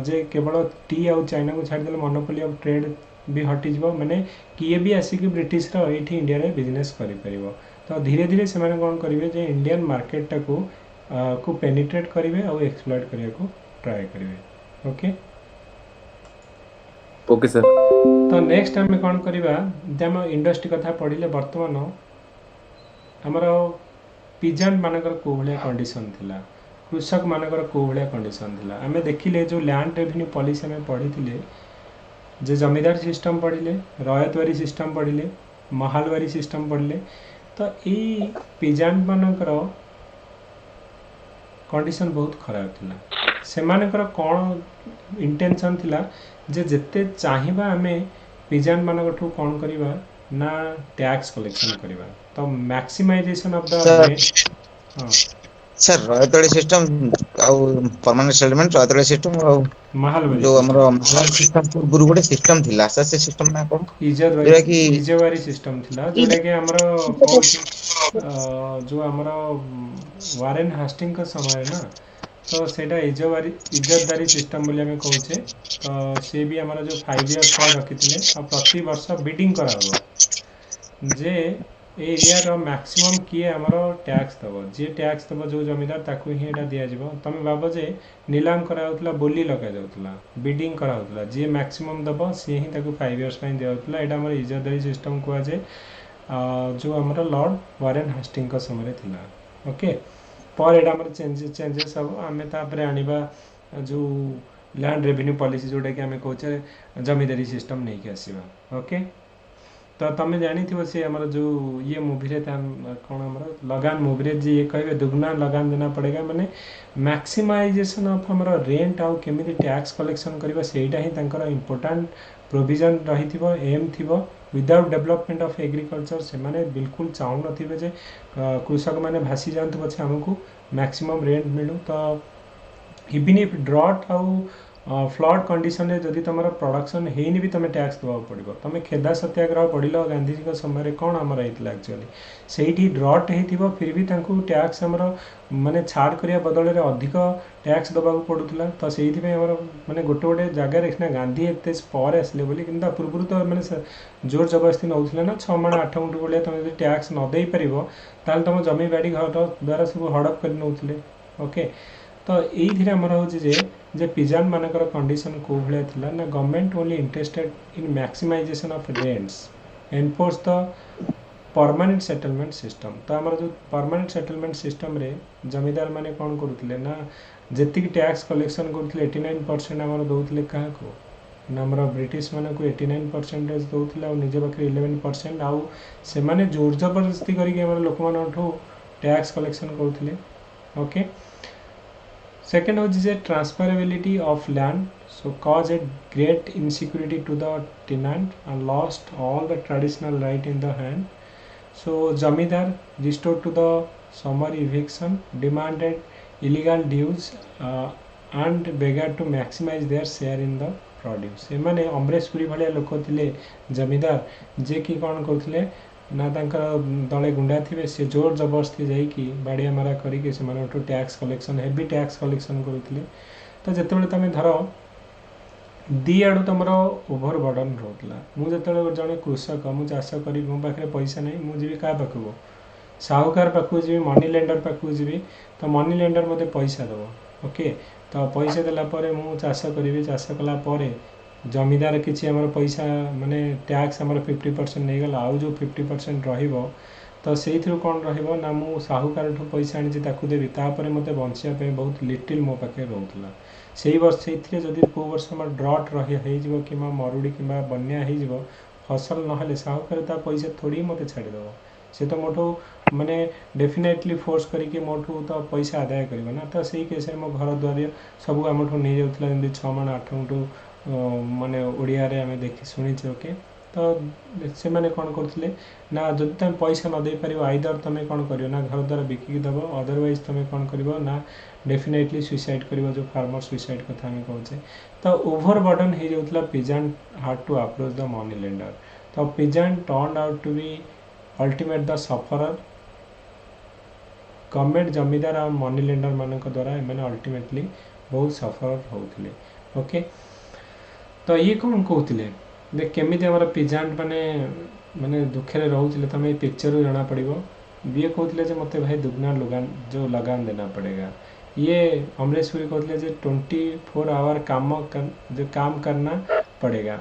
ଯେ କେବଳ ଟି ଆଉ ଚାଇନାକୁ ଛାଡ଼ିଦେଲେ ମନୋପୋଲି ଅଫ୍ ଟ୍ରେଡ୍ ବି ହଟିଯିବ। ମାନେ କିଏ ବି ଆସିକି ବ୍ରିଟିଶର ଏଇଠି ଇଣ୍ଡିଆରେ ବିଜନେସ୍ କରିପାରିବ। ତ ଧୀରେ ଧୀରେ ସେମାନେ କ'ଣ କରିବେ ଯେ ଇଣ୍ଡିଆନ୍ ମାର୍କେଟଟାକୁ ପେନିଟ୍ରେଟ୍ କରିବେ ଆଉ ଏକ୍ସପ୍ଲଏଟ୍ କରିବାକୁ ଟ୍ରାଏ କରିବେ। Okay, okay sir. ତ ନେକ୍ସଟ ଆମେ କ'ଣ କରିବା ଯେ ଆମ ଇଣ୍ଡଷ୍ଟ୍ରି କଥା ପଢ଼ିଲେ ବର୍ତ୍ତମାନ ଆମର ପିଜାଣ୍ଟ ମାନଙ୍କର କେଉଁ ଭଳିଆ କଣ୍ଡିସନ୍ ଥିଲା, କୃଷକମାନଙ୍କର କେଉଁ ଭଳିଆ କଣ୍ଡିସନ୍ ଥିଲା। ଆମେ ଦେଖିଲେ ଯେଉଁ ଲ୍ୟାଣ୍ଡ ରେଭିନ୍ୟୁ ପଲିସି ଆମେ ପଢ଼ିଥିଲେ, ଯେ ଜମିଦାର ସିଷ୍ଟମ୍ ପଢ଼ିଲେ, ରୟତୱାରୀ ସିଷ୍ଟମ୍ ପଢ଼ିଲେ, ମହାଲୱାରୀ ସିଷ୍ଟମ୍ ପଢ଼ିଲେ। ତ ଏଇ ପିଜାଣ୍ଟ ମାନଙ୍କର କଣ୍ଡିସନ୍ ବହୁତ ଖରାପ ଥିଲା। ସେମାନଙ୍କର କ'ଣ ଇଣ୍ଟେନସନ୍ ଥିଲା ଯେ ଯେତେ ଚାହିଁବା ଆମେ ପିଜାଣ୍ଟ ମାନଙ୍କଠୁ କ'ଣ କରିବା ନା ଟ୍ୟାକ୍ସ କଲେକ୍ସନ୍ କରିବା। ତ ମ୍ୟାକ୍ସିମାଇଜେସନ୍ ଅଫ୍ ଦ ହଁ सर रयतड़ी सिस्टम आउ परमानेंट सेटलमेंट रयतड़ी सिस्टम आउ ମହାଲୱାରୀ जो ସିଷ୍ଟମ୍, हमरो महाराज सिस्टम पूर्व गोटे सिस्टम थिला सर से सिस्टम ना कोन जोरा कि ଇଜୱାରୀ ସିଷ୍ଟମ୍ ଥିଲା, ଯେଉଁଟାକି ଆମର କହୁଛି ଯେଉଁ ଆମର ୱାରେନ୍ ହାଷ୍ଟିଙ୍ଗଙ୍କ ସମୟରେ ନା, ତ ସେଇଟା ଇଜତଦାରୀ ସିଷ୍ଟମ୍ ବୋଲି ଆମେ କହୁଛେ। ତ ସେ ବି ଆମର ଯେଉଁ 5 years ପାଇଁ ରଖିଥିଲେ ଆଉ ପ୍ରତିବର୍ଷ ବିଡ଼ିଂ କରାହେବ ଯେ ଏ ଏରିଆର ମ୍ୟାକ୍ସିମମ୍ କିଏ ଆମର ଟ୍ୟାକ୍ସ ଦେବ, ଯିଏ ଟ୍ୟାକ୍ସ ଦେବ ଯେଉଁ ଜମିଦାର ତାକୁ ହିଁ ଏଇଟା ଦିଆଯିବ। ତୁମେ ଭାବ ଯେ ନିଲାମ କରାଯାଉଥିଲା, ବୋଲି ଲଗାଯାଉଥିଲା, ବିଡ଼ିଂ କରାହେଉଥିଲା, ଯିଏ ମ୍ୟାକ୍ସିମମ୍ ଦେବ ସିଏ ହିଁ ତାକୁ 5 years ପାଇଁ ଦିଆଯାଉଥିଲା। ଏଇଟା ଆମର ଇଜତଦାରୀ ସିଷ୍ଟମ୍ କୁହାଯାଏ, ଯେଉଁ ଆମର ଲର୍ଡ଼ ୱାରେନ୍ ହାଷ୍ଟିଙ୍ଗଙ୍କ ସମୟରେ ଥିଲା। ଓକେ, ପରେ ଏଇଟା ଆମର ଚେଞ୍ଜେସ୍ ହେବ। ଆମେ ତାପରେ ଆଣିବା ଯେଉଁ ଲ୍ୟାଣ୍ଡ ରେଭିନ୍ୟୁ ପଲିସି, ଯେଉଁଟାକି ଆମେ କହୁଛେ ଜମିଦାରୀ ସିଷ୍ଟମ୍ ନେଇକି ଆସିବା। ଓକେ, ତ ତୁମେ ଜାଣିଥିବ ସେ ଆମର ଯେଉଁ ଇଏ ମୁଭିରେ କ'ଣ ଆମର ଲଗାନ ମୁଭିରେ ଯିଏ କହିବେ ଦୁଗୁନା ଲଗାନ ଦେନା ପଡ଼େଗା, ମାନେ ମ୍ୟାକ୍ସିମାଇଜେସନ୍ ଅଫ୍ ଆମର ରେଣ୍ଟ ଆଉ କେମିତି ଟ୍ୟାକ୍ସ କଲେକ୍ସନ୍ କରିବା, ସେଇଟା ହିଁ ତାଙ୍କର ଇମ୍ପୋର୍ଟାଣ୍ଟ ପ୍ରୋଭିଜନ୍ ରହିଥିବ, ଏମ୍ ଥିବ। ୱିଦାଉଟ୍ ଡେଭଲପମେଣ୍ଟ ଅଫ୍ ଏଗ୍ରିକଲଚର ସେମାନେ ବିଲକୁଲ ଚାହୁଁନଥିବେ ଯେ କୃଷକମାନେ ଭାସି ଯାଆନ୍ତୁ ପଛେ ଆମକୁ ମ୍ୟାକ୍ସିମମ୍ ରେଣ୍ଟ ମିଳୁ। ତ ଇଭିନ୍ ଇଫ୍ ଡ୍ରଟ୍ ଆଉ फ्लड कंडीशन रे जदि तुम प्रोडक्शन हेनी भी तुम्हें टैक्स देवा पड़ो तुम खेदा सत्याग्रह पढ़िल गांधीजी समय कौन आमर होता एक्चुअली से ड्रट हो फिर भी टैक्स आमर माने छाड़ करिया बदल में अधिक टैक्स दबा पड़ूला तो से माने गोटे गोटे जगार सीना गांधी एत पर आसले कि पूर्व तो मैंने जोर जबरदस्ती नौले ना 6 माण 8 गुंठ भाया तुम जो टैक्स नदे पार तुम जमी बाड़ी घर द्वारा सब हड़प कर नौले ओके तो ये आमर हूँ जे पिजान मानकर कंडीशन को भाया थिला ना government only interested in maximization of rents enforce the permanent settlement system तो आमर जो परमानेंट सेटलमेंट सिस्टम रे जमीदार माने कौन करुले ना जी टैक्स कलेक्शन करते 89% आमर दौले क्या ना आमर ब्रिटिश मान को 89% दौले निज पाखे 11% आउ से माने जोर जबरदस्ती करके लोक मानू टैक्स कलेक्शन करुले okay Second is a transferability of land, so cause a great insecurity to the tenant and lost all the traditional right in the hand. So Zamidar restored to the summary eviction, demanded illegal dues and began to maximize their share in the produce. एमाने अमरेश पुरी भाया लोक थे जमीदार जे कि कौन करते ना दले गुंडा थे से जोर जबरदस्ती जाकि बाड़िया मारा करके tax collection heavy tax collection करते तो जिते तुम धर दी आड़ तुम ओभर बर्डन रोला मुझे जड़े कृषक मुझे चाष करी मो पाखे पैसा नहीं मुझे क्या पाखक साहूकार पाखक जी मनी लेंडर पाखक जी तो मनी लेंडर मत पैसा दब ओके तो पैसा देलापर मुझे चाष करी चाष कलापर जमीदार किसी आमर पैसा माने टैक्स आमर 50% नहीं गला आउ जो 50% रहिबो तो से कौन रहिबो ना मु साहूकार ठू पैसा आनी देवी तापर मत बचापी बहुत लिटिल मो पाखे रोला से वर्ष से जदि को वर्ष आम ड्रट रही कि मरुड़ी कि बन्या हो फसल ना साहूकार ता पैसा थोड़ी मत छाड़देव से तो मोठू माने डेफिनेटली फोर्स करके मोठू तो पैसा आदाय कर ना तो सही केस मो घर द्वार सब आम नहीं जाऊला जमी 6 माण 8 गुंठ माने ओडिया रे आमे देखि सुनिचे ओके तो से माने कौन करथिले ना जदि तुम पैसा न दे पारिबो आइदर तुम कौन करियो ना घर द्वारा बिकिक दब अदरवाइज तुम कौन करिवो ना डेफिनेटली सुइसाइड करिवो जो फार्मर सुइसाइड कथा हम कहूचे तो ओवर बर्डन हो जाउतला peasant hard to approach the money lender तो peasant turn out to be ultimate the sufferer government zamindar और मनी लेंडर मान द्वारा एम अल्टीमेटली बहुत सफर होते ओके तो ये कौन कहते देख केमी पिजांट माने माने दुखे रोते तुम पिक्चर जना पड़ो ये कहते मत भाई दुगना जो लगान देना पड़ेगा ये अमरेश पुरी कहते 24 आवर जो काम करना पड़ेगा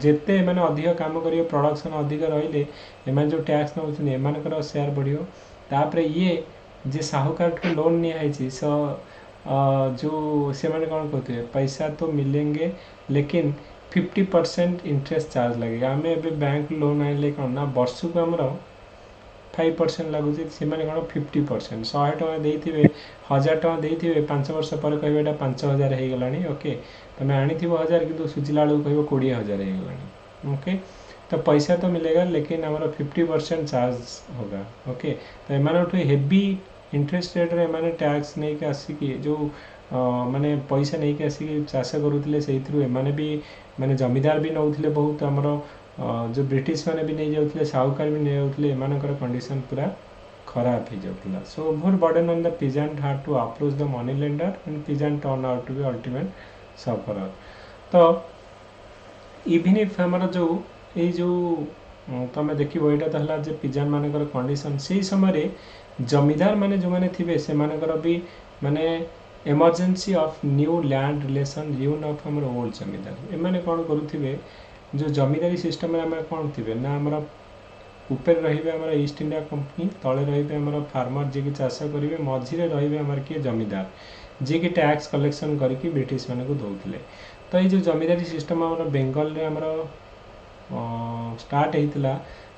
जिते मैंने अधिक काम करिए प्रोडक्शन अधिक रहिले एम जो टैक्स नौकर एम शेयर बढ़ो तापर ये जे साहूकार लोन नहीं सो जो से मैंने कौन कहते हैं पैसा तो मिलेंगे लेकिन 50% इंटरेस्ट चार्ज लगेगा आम ए बैंक लोन आइले कौन ना वर्ष को आमर 5% लगुच से कौन 50% 100 टका देते 1000 टका देते 5 वर्ष पर कह 5000 हो गला ओके तुम आनी 1000 कि सुझिला बेलू कह 20,000 हो गला ओके तो पैसा तो मिलेगा लेकिन हमारा 50% चार्ज होगा ओके तो एम हेवी इंटरेस्ट रेट रे माने टैक्स नहीं के आसिकी जो माने पैसा नहीं के आसिकी चाष करुले से एमाने भी माने जमीदार भी नौले बहुत आमर जो ब्रिटिश माने भी नहीं जाउथले साहूकार भी नहीं जाउथले एमानकर कंडीशन पूरा खराब हो जाउथला so over burden on the peasant hard to approach the money lender and peasant turn out to be ultimate sufferer तो इवन इफ आमर जो ये जो तुम देखो यहाँ तो पिजान मानकर कंडीशन से समय जमीदार माने जो माने थिबे से मानकर भी माने emergency of new land relation ruin of हमर ओल्ड जमीदार एमाने कौन करुथिबे जो जमीदारी सिस्टम में आम कौन थे ना आमर ऊपर रही ईस्ट इंडिया कंपनी तले रही फार्मर जी की चाष करेंगे मझीरे रही आमर किए जमीदार जी की टैक्स कलेक्शन करके ब्रिटिश मान को दौले तो ये जो जमीदारी सिस्टम आमर बेंगल रे आमर स्टार्ट होता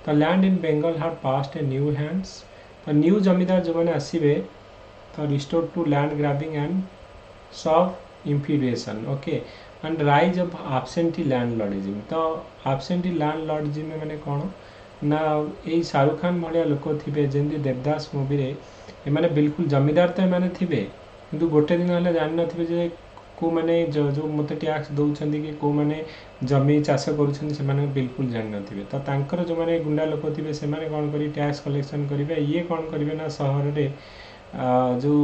तो land in Bengal had passed a new hands तो न्यू जमीदार जो मैंने आसबे तो restore to land grabbing and subinfeudation okay and rise of absentee landlordism तो एब्सेंटी लैंडलॉर्डिज्म में मैंने कौन ना यही शाहरुख खान भाया लोक थे जमी देवदास मूवी रे एमाने बिल्कुल जमीदार तो एमाने थे किंतु गोटे दिन है जान थे को मैंने जो मत टैक्स दौरान कि को मैंने जमी चाष कर बिल्कुल जान नथिबे तो तांकर जो मैंने गुंडा लोक थे से कौन कर टैक्स कलेक्शन करेंगे ये कौन करेंगे ना सहर में जो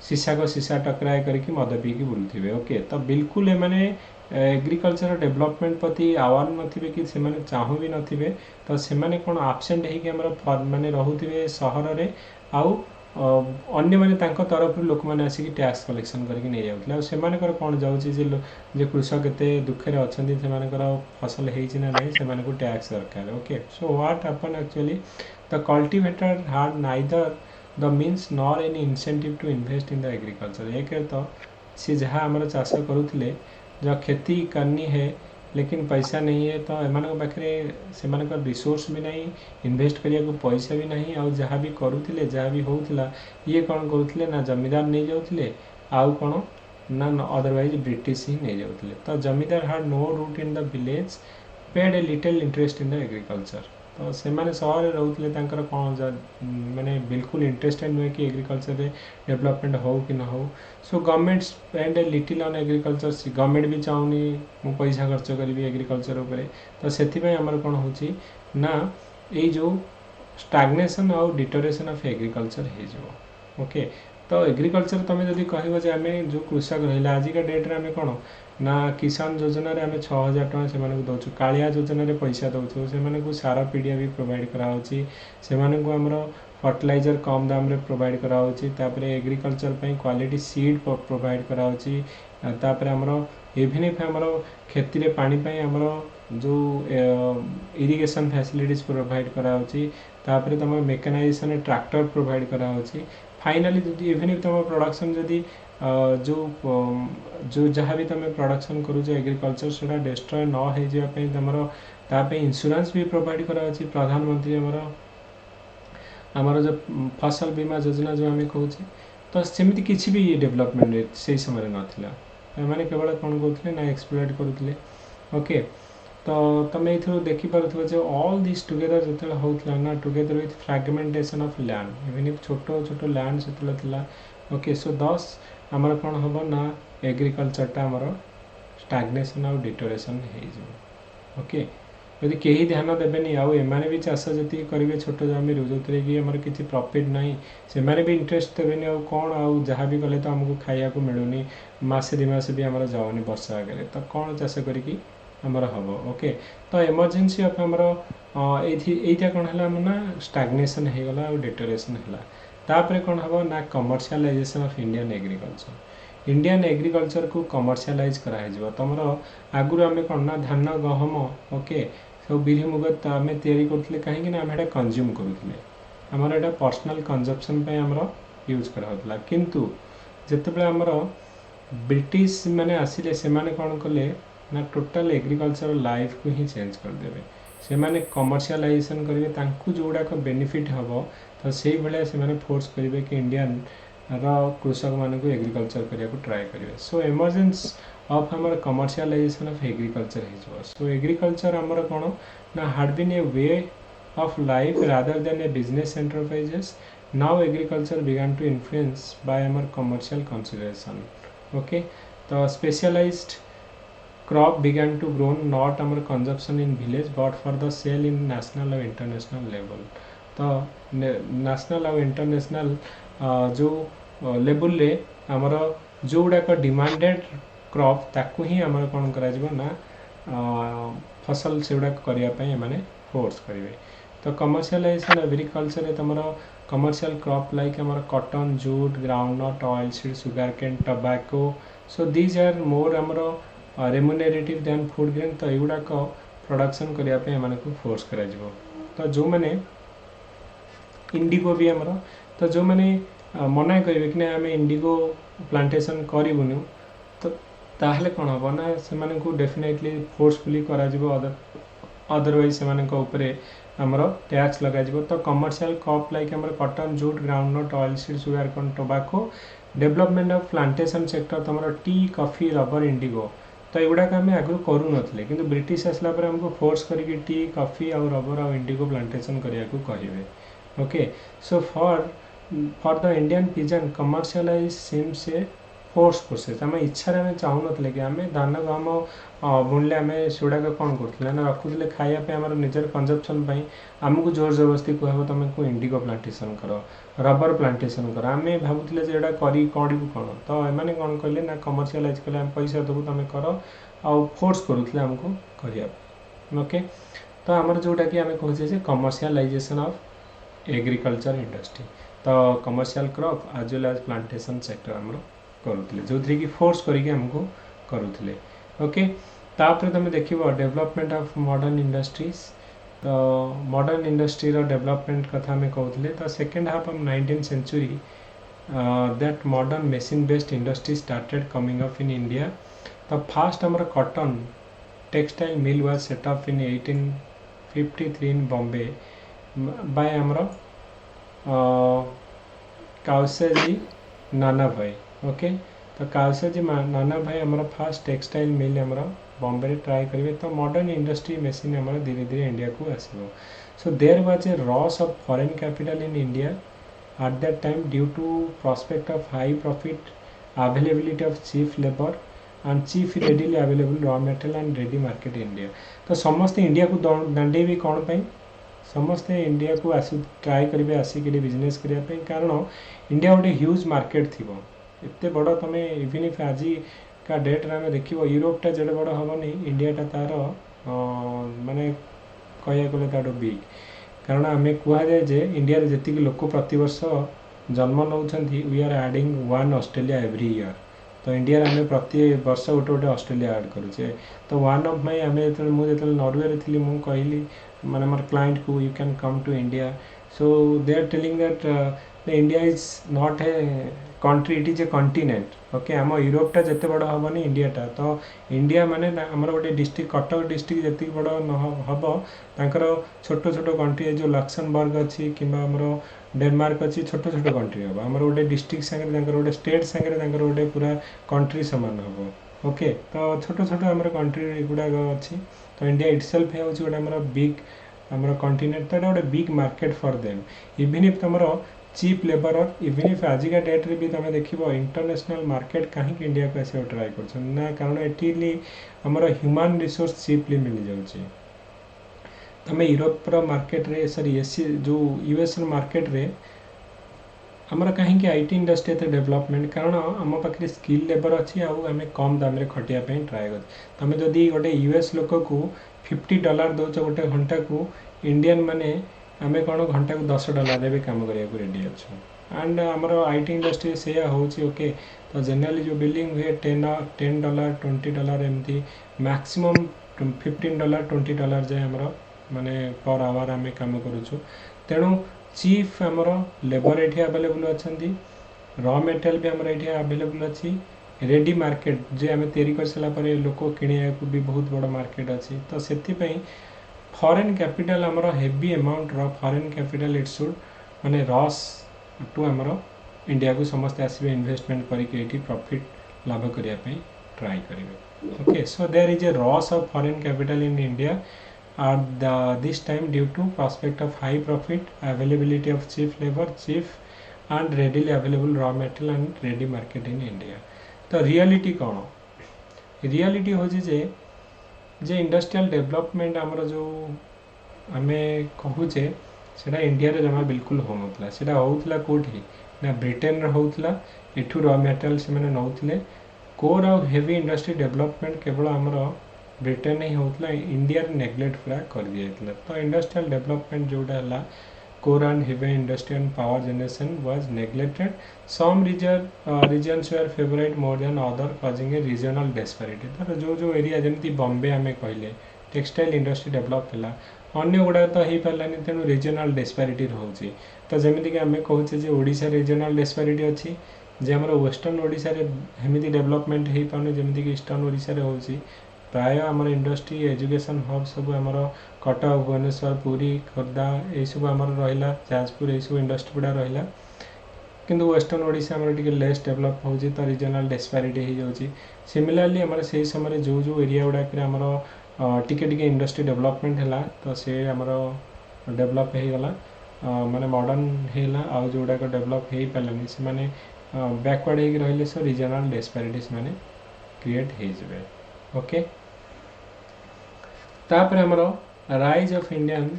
सीसा को सीसा टकराए करके मद पीकी बुलूवे ओके तो बिल्कुल एमाने एग्रीकल्चर डेवलपमेंट प्रति आवार नथिबे कि से चाहू भी नथिबे तो से कौन आबसेंट होकर माने रहुथिबे सहर रे आउ अन्य माने तांको तरफ लोक मैंने आसिक टैक्स कलेक्शन करके नहीं जाउथले आ सेमानकर कौन जाउछि जे कृषक एते दुखे अछंती सेमानकर फसल हेछि ना नहीं सेमानकु टैक्स दरकार okay so what happen actually the cultivator had neither the means nor any incentive to invest in the agriculture एक तो सी जहाँ आमर चाष करुले जो खेती करनी है लेकिन पैसा नहीं है तो एम पाखे से रिसोर्स भी नहीं इन्वेस्ट करने को पैसा भी नहीं आउ जहाँ भी करुले जहाँ भी होता ये कौन करुले ना जमीदार नहीं जाते आउ कौन ना अदरवाइज ब्रिटिश ही नहीं जाते तो zamindar had no root in the village paid a little interest in the agriculture तो से सहर रोते कौन माने बिल्कुल इंटरेस्टेड नुहे कि एग्रीकल्चर डेवलपमेंट हो कि न हो so government spend a little on agriculture government भी चाहूनी मु पैसा खर्च करी एग्रीकल्चर उपर तो से आमर कौन हो ना ये जो स्टाग्नेशन आउ डिटोरेशन ऑफ एग्रीकल्चर हो ओके तो एग्रीकल्चर तुम जब कह आम जो कृषक रहा आजिका डेट्रे आम कौन ना किसान योजना रे आम 6000 टका से दौचु कालिया योजना रे पैसा दौचु से सार पीडिया भी प्रोवाइड कराऊँगी से आमर फर्टिलाइजर कम दाम रे प्रोवाइड कराऊँगी तापर एग्रीकल्चर पे क्वालिटी सीड प्रोवाइड कराऊँगी तापर आमर इवन इफ आमर खेती रे पानी पे आमर जो इरिगेशन फैसिलिटीज प्रोवाइड कराऊँगी तापर तुम मेकानाइजेशन ट्रैक्टर प्रोवाइड कराऊँगी फाइनाली जदि इवन इफ तुम प्रोडक्शन जदि जो जहाँ भी तुम प्रोडक्शन करूँ एग्रीकल्चर से डिस्ट्रॉय न हो जावाई तुम ताप इंश्योरेंस भी प्रोवाइड कराऊँगी प्रधानमंत्री आमर जो फसल बीमा योजना जो आम कहूँ तो सेमती किसी भी डेवलपमेंट से समय नाला मैंने केवल कौन कहते ना एक्सप्लोइट करुले ओके तो तुम ये देखिपे जो ऑल दिस टुगेदर जो होता ना together with fragmentation of land even if छोट छोट लैंड से ओके सो दस आमर कौन हम ना एग्रीकल्चरटा आमर स्टाग्नेशन आउ डिटोरेशन हो ओके यदि कहीं ध्यान देवेनि आउ एमाने भी चाष जी करेंगे छोट जमी जो कि आमर किसी प्रॉफिट नहीं से भी इंटरेस्ट देवेनि आउ कौन आउ जहाँ भी कले तो आमको खाया मिलूनी मसे दिमास भी आमर जाऊनी वर्ष आगे तो कौन चाष करी आमर हम ओके तो इमरजेंसी ऑफ आमर एटा कौन है ना स्टाग्नेशन होगला और डिटोरेशन है तापर कौन हम ना कमर्शियलाइजेशन ऑफ इंडियन एग्रीकल्चर को कमर्शियलाइज कराइज तुम आगुरी आम कौन ना धान गहम ओके सब बिरी मुग आम तैयारी कहीं आम कंज्यूम करूँ आमर एटा पर्सनल कंजप्शन आमर यूज कराला किंतु जितेबाला आमर ब्रिटिश माने आसिले से माने कौन कले ना टोटल एग्रीकल्चर लाइफ को ही चेंज करदे से माने कमर्शियलाइजेशन करेंगे जोड़ाक बेनिफिट हम तो से भाया से फोर्स करेंगे कि इंडियन कृषक मानक एग्रीकल्चर करने को ट्राए करेंगे सो एमरजेंस ऑफ आमर कमर्शियलाइजेशन ऑफ एग्रीकल्चर हो सो एग्रीकल्चर आमर कौन ना had been a way of life rather than a business enterprises now agriculture began to influence by आमर कमर्शियल कंसिडरेशन ओके तो specialized crop began to grow not our consumption in village but for the sale in national और international level तो national और international जो level रे आमर जो गुड़ाक demanded crop ताकू ही आमर कौन करा ना फसल से गुड़ाक करने फोर्स करेंगे तो कमर्शियलाइजेशन एग्रीकल्चर तुम कमर्शियल क्रॉप लाइक आमर cotton jute groundnut oilseed sugarcane tobacco so these are more आमर रेमुनेरेटिव दैन फूड ग्रेन तो युवाक प्रोडक्शन करने को फोर्स करा तो जो मैंने इंडिगो भी आमर तो जो मैंने मना करेंगे कि आम इंडिगो प्लांटेशन करूँ तो ताहले कौन हम ना से डेफिनेटली फोर्सफुली करा अदरवाइज से आमर टैक्स लग तो कमर्शियल क्रॉप लाइक आमर cotton jute groundnut oilseed sugar corn tobacco development of plantation sector तुम टी कॉफी रबर इंडिगो तो युवाक आम आगु करूँ कि ब्रिटिश आसला आमको फोर्स करके टी कॉफी और रबर और इंडिगो प्लांटेशन करने को कहे okay so for the Indian pigeon commercialise seems a force process आम इच्छा आम चाहून कि आम धान गम बुणिले आम सेगुड़ाक कौन करूँ ना रखुले खायापी आम निजर कंजप्शन आमको जोर जबरदस्ती कहब तुम को इंडिगो प्लांटेसन कर रबर प्लांटेसन कर आम भावुले जोड़ा करूँ कौन तो एम कौन कहले ना कमर्शियलाइज कले आम पैसा देवु तुम कर आउ फोर्स करूँ आमको करने ओके। तो आमर जोटा कि आम कहे कमर्शियलाइजेशन ऑफ एग्रीकल्चर इंडस्ट्री तो commercial crop as well as plantation sector आम करूँ जो थी कि फोर्स करके आमको करूँ ओके। तापर तुम देख डेवलपमेंट ऑफ मॉडर्न इंडस्ट्रीज तो मॉडर्न इंडस्ट्री डेवलपमेंट कथा आम कहते तो second half of 19th century that modern machine based industry started coming up in India. तो फास्ट आमर cotton textile mill was set up in 1853 in Bombay by आमर काउसेजी नाना भाई okay. तो काउसेजी नाना भाई आमर फास्ट टेक्सटाइल मिल आमर बॉम्बे ट्राए करेंगे तो मॉडर्न इंडस्ट्री मशीन आमर धीरे धीरे इंडिया को आसो। So there was a rush of foreign capital in India at that time due to prospect of high profit availability of cheap labour and cheap readily available raw material and ready market India. तो समस्ते India को दांडे भी कौन पाई समस्ते India को आस try करेंगे आसिक business करने कारण इंडिया गोटे ह्यूज मार्केट थी एत बड़ तुम इवन इफ आज का डेट रे आम देख यूरोपटा जो बड़ हेनी इंडियाटा तार माने कह गले तार बिग कारण आम कहुए जे इंडिया जी लोक प्रति वर्ष जन्म नौ we are adding one Australia every year. तो इंडिया आम प्रति वर्ष गोटे गोटे ऑस्ट्रेलिया ऐड करुचे। तो वन ऑफ माई आम जो मुझे नॉर्वे थी मुझे कहली माने मोर क्लाइंट को you can come to India so they are telling that India is not a country it is a continent okay. आम यूरोपटा जिते बड़ हेनी इंडियाटा तो इंडिया माने आमर गोटे डिस्ट्रिक्ट कटक डिस्ट्रिक्ट जी बड़ हम तर छोट छोट कंट्री जो लक्समबर्ग अच्छी कि डेनमार्क अच्छी छोट छोट कंट्री हम आमर गोटे डिस्ट्रिक्ट सांगे गोटे स्टेट सांगे गोटे पूरा कंट्री सामान हम ओके। तो छोट छोट आमर कंट्री गुड़ाक अच्छी तो इंडिया इटसेल्फ है गोटे आमर बिग आमर कंटिनेंट तो गोटे big market for them even if तुम चीप लेबर इवन इफ आजिका डेट रे भी तुम देख इंटरनेशनल मार्केट कहीं इंडिया को आसा ट्राए कर कारण ये आमर ह्यूमन रिसोर्स चीपली मिल जाऊँगी। तुम यूरोप मार्केट रे सॉरी एसी जो यूएस मार्केट रे आमर कहीं आईटी इंडस्ट्री एत डेवलपमेंट कारण आम पाखे स्किल लेबर अच्छी आम कम दाम रे खटियापी ट्राए कर तुम जदि गोटे यूएस लोक को $50 दौच गोटे घंटा को इंडियन माने आम कौन घंटा को $10 भी कम करने रेडी अच्छे एंड आमर आईटी इंडस्ट्री से ओके। तो जनरली जो बिलिंग हुए $10 $20 एमती मैक्सिमम $15 $20 जाए आमर माने पर आवर आम कम करुचु तेणु चीफ आमर लेबर ये अवेलेबल अच्छा रॉ मटेरियल भी आमर ये अवेलेबल अच्छी रेडी मार्केट जे आम तैयारी कर सारापर लोक किणा को भी बहुत बड़ मार्केट अच्छी। तो से फॉरेन कैपिटल आमर heavy amount foreign capital it should माने रॉस टू आमर इंडिया को समस्ते आसवे इन्वेस्टमेंट करके प्रॉफिट लाभ करने ट्राए करेंगे okay. So there is a rush of foreign capital in India at this time due to prospect of high profit availability of cheap labor cheap and readily available raw material and ready market in India। तो reality कौन reality हो जे industrial development आमर जो आम कहूचे सेटा India रे जमा बिल्कुल होनथला सेटा होउथला कोठी ना ब्रिटेन रे होउथला एठू रॉ मटेरियल से माने नउथले core of heavy industry development केवल आमर ब्रिटेन ही होता इंडिया नेग्लेक्ट पूरा कर दिया। तो इंडस्ट्रियल डेवलपमेंट जोटा है core and heavy industry and power generation was neglected some regions were favoured more than other causing a regional disparity. तो जो एरिया जमी बॉम्बे आम कहले टेक्सटाइल इंडस्ट्री डेवलप है अन्य गुड़ा तो हो पारानी तेणु रीजनल डिस्पैरिटी रोचे। तो जमीक आम कहचे ओडिशा रीजनल डिस्पैरिटी अच्छी जे आम वेस्टर्न ओडिशा रे हेमिति डेवलपमेंट हो पाने जमीक ईस्टर्न ओडिशा रे होची प्राय आमर इंडस्ट्री एजुकेशन हब सब आमर कटक भुवनेश्वर पुरी खोर्धा यही सब आमर रहा जाजपुर यही सब इंडस्ट्री गुड़ा रहा किंतु वेस्टर्न ओडिशा आमर टिके लेस डेवलप हो तो रीजनल डिस्पैरिटी हो जाउची। सिमिलरली आमर से समय जो एरिया गुड़ाक आमर टिके इंडस्ट्री डेवलपमेंट है तो से आमर डेवलप हो गला माने मॉडर्न है आ जो गुड़ाक डेवलप हो पारानी से बैकवर्ड हो रही सो रिजनल डिस्पैरिटीज माने क्रिएट हो ओके तापर हमरो राइज ऑफ इंडियन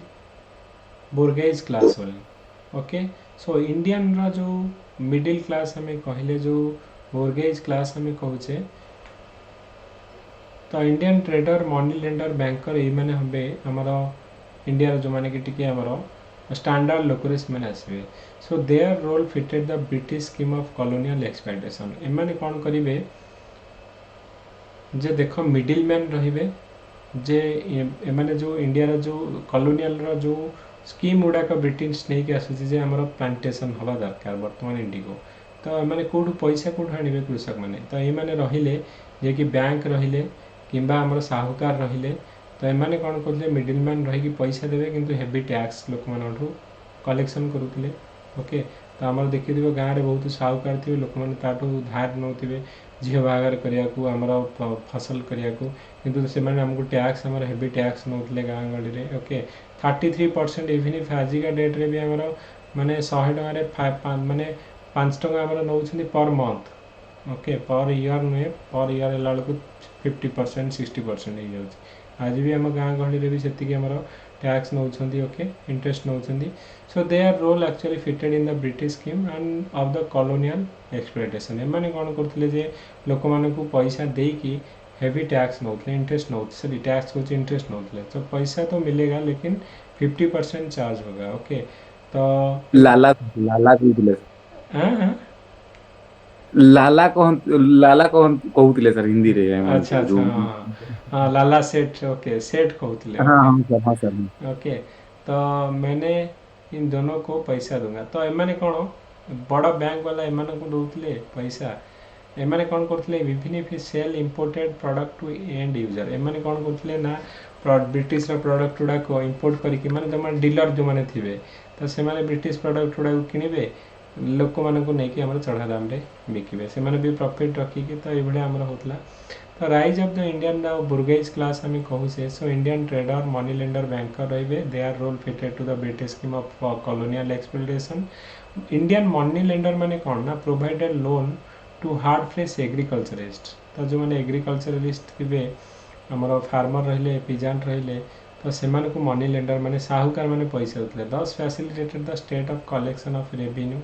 बोर्गेज क्लास बोली ओके सो इंडियन रो जो मिडिल क्लास हमें कहले जो बोर्गेज क्लास हमें कहूचे तो Indian trader money lender banker ये मैंने हे आमर इंडिया जो मैंने कि टिके आमर स्टैंडर्ड लोकरे से आसवे so their role fitted the British scheme of colonial expectation एमाने कौन करिवे जे देख मिडिल मैन रहिबे जे एमाने जो इंडिया जो कॉलोनियल रो जो स्कीम गुड़ाक ब्रिटिश नहीं कि आसूँ आमर प्लांटेशन हवा दरकार बर्तमान इंडिगो तो एमाने कोठू पैसा कोठू आनिबे कृषक माने तो ये माने रहिले जे कि बैंक रहिले किंबा आमर साहूकार रहिले तो एमाने कौन करते मिडिल मैन रही पैसा देवे किंतु हेवी टैक्स लोक मानठू कलेक्शन करुले ओके तो आमर देखिए गाँव में बहुत साहूकार थे लोक मैंने ताठू धार नौथे झील बाहागर करने को आमर फसल करने को किंतु से आमको टैक्स आमर हेवी टैक्स नौते गाँ गहली में ओके 33% इवन इफ आजिका डेट रे भी आमर माने 100 टकर माने 5 टका आमर नौ per month okay per year नुहे पर ईयर है बेलू 50% 60% हो जाए आज भी आम गाँ गहली में भी से आमर टैक्स नौ ओके इंटरेस्ट नौ so they are role actually fitted in the British scheme and of the colonial exploitation एमाने कौन करते जे लोक मानकू पैसा देकी हेवी टैक्स नौते इंटरेस्ट नौते सॉरी टैक्स कुछ इंटरेस्ट नौते तो पैसा तो मिलेगा लेकिन 50% चार्ज होगा ओके तो लाला लाला कहूଥିଲେ हाँ हाँ लाला कहूଥିଲେ सर हिंदी रे अच्छा जो अच्छा हाँ हाँ लाला सेठ ओके सेठ कहते हाँ ओके हाँ सर ओके तो मैंने इन दोनों को पैसा दूंगा तो एमाने कौन बड़ बैंक वाला एमान को दौले पैसा एमाने कौन करते even if sell imported product to end user एमाने कौन करते ना ब्रिटिश प्रोडक्ट गुड़ाक इंपोर्ट करके माने तुम डीलर जो मैंने थे तो से ब्रिटिश प्रोडक्ट गुड़ाक किणवे लोक मानक नहीं आम चढ़ा दाम बिकिबे से भी प्रॉफिट रखिकी तो ये आमर होता तो rise of the Indian bourgeois class आम कहूचे so Indian trader money lender banker रही they are role fitted to the British scheme of colonial exploitation Indian money lender माने कौन ना provided loan to hard pressed agriculturist तो जो मैंने agriculturist थे आमर फार्मर रहिले पिजांट रहिले तो से मनी लेंडर माने साहूकार माने पैसा देते दस facilitated the state of collection of revenue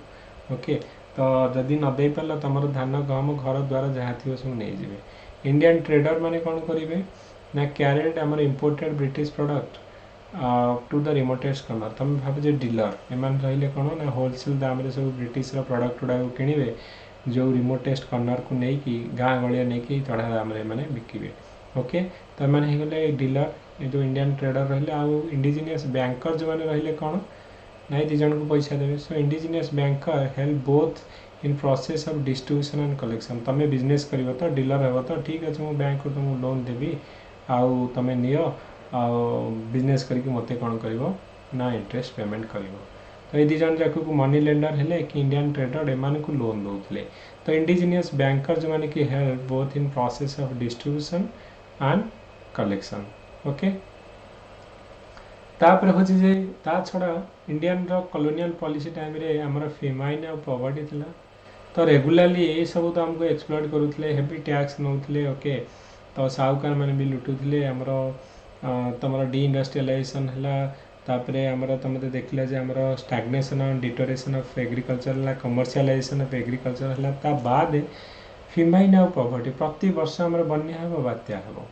okay तो जदि न दे पार तुम धान गहम घर द्वारा जहाँ थी सब नहीं जाए इंडियन ट्रेडर माने कौन करेंगे ना क्यारेड आमर imported British product to the remotest corner तुम भावे डीलर एम रही कौन ना होलसेल दाम सब ब्रिटिश प्रोडक्ट गुड़ा किणवे जो रिमोटेस्ट कॉर्नर को लेकिन गाँ गलिया नहीं चढ़ा दाम बिकिबे ओके तो एम गले डीलर ये जो इंडियन ट्रेडर रहिले आउ इंडिजिनियस बैंकर जो मैंने रहिले कौन ना दी जन को पैसा देवे सो indigenous banker help both in process of distribution and collection तुम्हें बिजनेस कर तो डीलर हे तो ठीक अच्छे मुझे बैंक को तुमको लोन देवी आउ तुम नियो बिजनेस करके मत कौन कर ना इंटरेस्ट पेमेंट कर तो ये दी जन जाक को मनी लेंडर हेले कि इंडियन ट्रेडर एम को लोन दौले तो इंडिजिनियस बैंकर जो मैंने कि help both in process of distribution and collection okay तापर हूँ जे ता छड़ा इंडियन कॉलोनियल पॉलिसी टाइम रे हमर फेमाइन और पॉवर्टी थिला तो रेगुलरली ये सब तो हमको एक्सप्लॉइट करूले हेवी टैक्स नौले ओके तो साहूकार मैंने भी लुटुले आमर तुम डी इंडस्ट्रियलाइजेशन है तापरे आमर तुम देखला जे आमर स्टैग्नेशन और डिटोरेशन ऑफ एग्रीकल्चर है कमर्शियलाइजेशन ऑफ एग्रीकल्चर है ता बाद फेमाइन और पॉवर्टी प्रति वर्ष आमर बन्या हे बात्या हे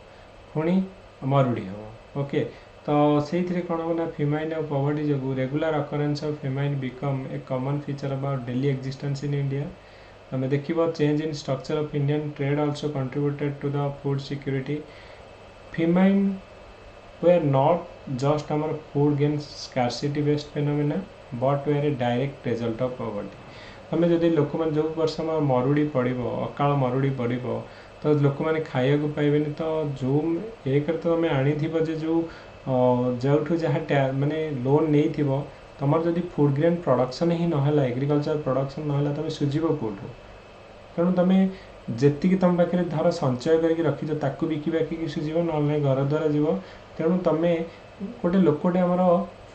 पुणी मरुड़ी हे ओके तो से कौन हम ना फेमाइन और पॉवर्टी जो regular occurrence of famine become a common feature about daily existence in India हमें देखिए change in structure of Indian trade also contributed to the food security famine were not just आमर food grain scarcity based phenomena but were a direct result of poverty हमें जदि लोक मैंने जो वर्ष मरुड़ी पड़ो अकाल मरुड़ी पड़ो तो लोक मैंने खाया को पाइबे तो जो एक तो तुम आनी जो जो जहाँ माने लोन नहीं थी तुम जदि फूड ग्रेन प्रोडक्शन ही ना एग्रीकल्चर प्रोडक्शन ना तुम सुझीब कौटू तेणु तुम जी तुम पाखे धर संचय करके रखीच ताकू बिकी बाकी सुझीब ना घर द्वारा जीव तेणु तुम गोटे लोकटे आमर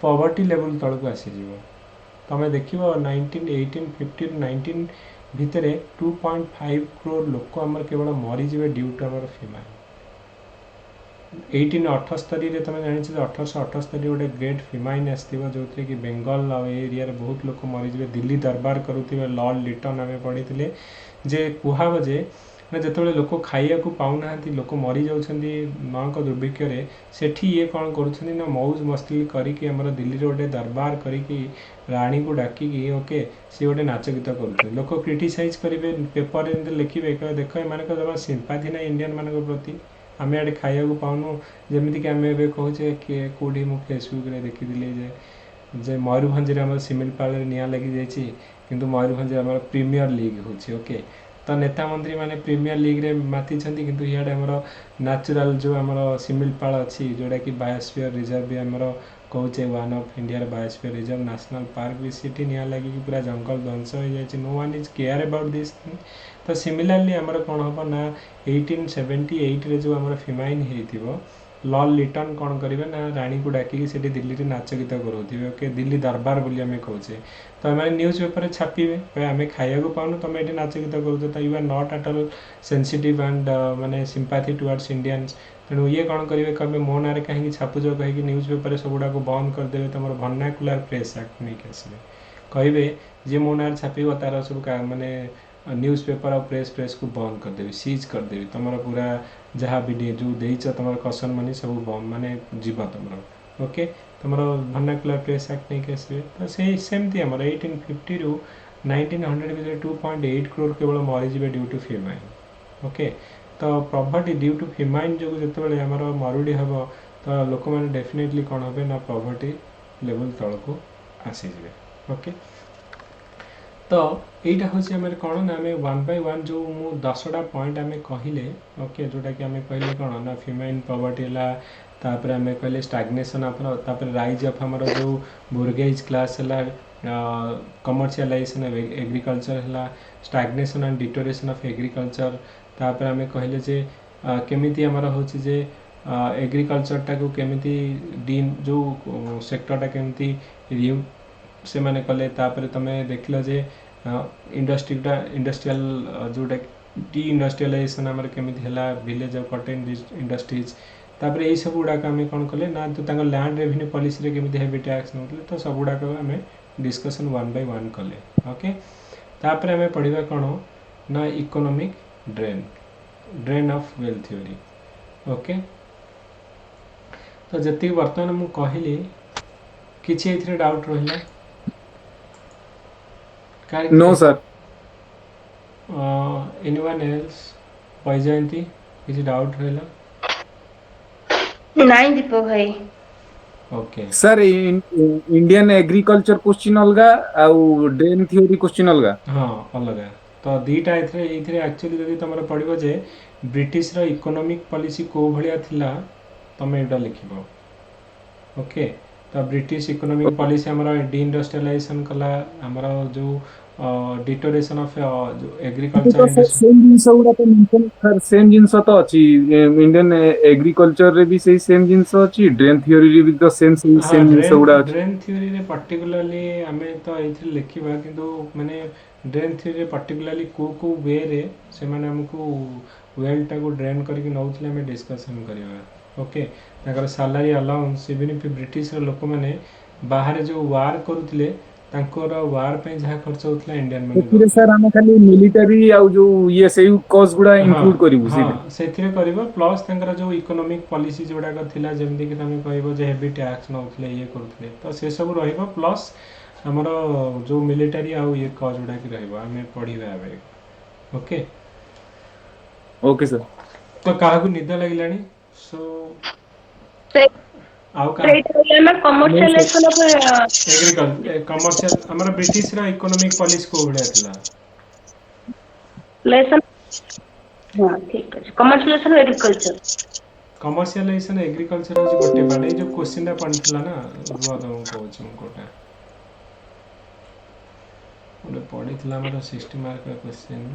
पॉवर्टी लेवल तलक आसीज तुम देख 1950 19 भितर 2.5 crore लोक आमर केवल मरीजे ड्यू टू आमर फिमाइन 1878 तुम जान 1878 गोटे ग्रेट फिमाइन आसो जो थे कि बेंगल एरिया बहुत लोक मरीजे दिल्ली दरबार करुवे लॉर्ड लिटन आम पढ़ी जे कहब जे जो लोक खाया पाऊना लोक मरी जाऊँगी माँ को दुर्भिक्ष सेठी ये कौन कर मौज मस्ती करके दिल्ली गोटे दरबार करी राणी को डाकिकी ओके सी गोटे नाच गीत कर लोक क्रिटिसाइज करेंगे पेपर लिखे देख एम जमा सिंपाथी ना इंडियन मान प्रति आम आड़े खाया पाऊनु जमीक आम ए कहे किए कौटी मु फेसबुक रे देखी जे मयूरभंज सिमिलपाल निआ लगी जाइए किंतु मयूरभंज आम प्रीमियर लीग होची ओके तो नेता मंत्री माने प्रीमियर लीग रे माति किंतु इे आमर नेचुरल जो आम सिमिलपाल अच्छी जोटा कि बायोस्फीयर रिजर्व भी आमर कहे one of India biosphere reserve national park भी सीटी निआ लगी पूरा जंगल ध्वंस हो जाए no one is care about this thing तो सिमिलरली आमर कौन हम ना 1878 रे जो आमर फिमाइन हो लॉर्ड लिटन कौन करेंगे ना राणी को डाकिकी से दिल्ली रे नाच गीत करोगे ओके दिल्ली दरबार बोली आम कहे तो आम न्यूज पेपर छापिबे आम खाया पाऊनु तुम ये नाच गीत कर you are not at all sensitive and माने सिंपाथी टुवर्ड्स इंडियंस तेणु ये कौन करेंगे कहे मो ना कहीं छापुज कहीं न्यूज पेपर सब गुड़ा बंद करदे तुम वर्नाकुलर प्रेस एक्ट नहीं आसवे कहे जी मो ना छाप तार सब माने न्यूज पेपर और प्रेस को बंद करदेवी सीज करदेवी तुम पूरा जहाँ भी जो देच तुम कसन मनी सब बंद माने जीव तुम ओके तुम वर्नाकुलर प्रेस एक्ट नहीं आसवे तो से सेमती आम 1850 रु 1900 भितर 2.8 crore केवल मरीजे ड्यू टू फिमाइन ओके तो प्रॉपर्टी ड्यू टू फिमाइन जो जिते आमर मरुड़ी हम तो लोक मैंने डेफिनेटली कौन हे ना प्रॉपर्टी लेवल तल को आसीजे ओके तो यहीटा हूँ आम कौन ना आम वन बाय वन जो मु 10टा पॉइंट आम कहले ओके जोटा कि आम कहले कौन ना फिमाइन प्रॉपर्टी है तापर आम कहले स्टाग्नेशन तापर राइज ऑफ आमर जो बोर्गेज क्लास है कमर्शियलाइजेशन ऑफ एग्रीकल्चर है स्टाग्नेशन एंड डिटोरेशन ऑफ एग्रीकल्चर तापर आम कहले जे केमिति आमर होची जे एग्रीकल्चर टाको केमिति डीन जो सेक्टरटा केमिति रियू से माने कले तापर तमे देखल जे इंडस्ट्रियल जोटा टी इंडस्ट्रियलाइजेशन आमर केमिति हला विलेज ऑफ कॉटन इंडस्ट्रीज तापर यही सब गुड़ाक आम कौन कले ना तो लैंड रेवेन्यू पॉलिसी रे केमिति हेवी टैक्स नौतले तो सब गुड़ाक आम डिस्कशन वन बाय वन कले ओके तापर आम पढ़ा कौन ना economic drain of wealth theory okay तो जति वर्तमान मु कहली किछि एथिरे डाउट रहिला no sir anyone else Vaijayanti किसी डाउट रहिला नहीं दीपक भाई okay sir Indian agriculture question अलगा आउ ड्रेन थ्योरी क्वेश्चन अलगा हाँ अलग तो दीटा एथिरे एक्चुअली जदि तुमर पड़िबो जे ब्रिटिश रो इकोनॉमिक पॉलिसी को भलिया थिला तमे एटा लिखिबो ओके तो ब्रिटिश इकोनॉमिक पॉलिसी हमारा डी इंडस्ट्रियलाइजेशन कला हमारा जो डिटोरेशन ऑफ जो एग्रीकल्चर सेम जिंस गुड़ा तो मेंशन सर सेम जिंस तो अछि इंडियन एग्रीकल्चर रे भी सेही सेम जिंस अछि ड्रेन थ्योरी रे भी तो सेम जिंस गुड़ा अछि ड्रेन थ्योरी रे पर्टिकुलरली हमें तो एथि लिखिबा किंतु माने ड्रेन थ्योरी रे पर्टिकुलरली को वे रे से माने हमको वेल टा को ड्रेन करके नउथले हमें डिस्कशन करिबा ओके ताकर salary allowance even if British लोक मैंने बाहर जो वार करुले तांकर वार पे जहाँ खर्च होता इंडियन फिर सर हम खाली मिलिटरी आ जो ये सेही कॉस्ट गुड़ा इंक्लूड करिवु हाँ सेथिरे करिवो प्लस तांकर जो इकोनॉमिक पॉलिसी जोड़ा थिला जेमति कि तमे कहबो जे हेवी टैक्स नउथले ये करथले तो से सब रहिबो प्लस हमर जो मिलिटरी आ ये कॉस्ट जोड़ा कि रहिबो हमें पढिबा आबे ओके ओके सर तो काहाकू निद लागिलानी सो आउ का कमर्शियलाइजेशन ऑफ एग्रीकल्चर कमर्शियल हमर ब्रिटिश रा इकोनॉमिक पॉलिसी को भलिया थिला लेसन हां ठीक है कमर्शियलाइजेशन एग्रीकल्चर कमर्शियलाइजेशन एग्रीकल्चर हो गोटे पार्ट जो क्वेश्चन टा पड़थिला ना रुआ तुम कहूँ कोटा गोटे पढ़ी हमर 60 मार्क का क्वेश्चन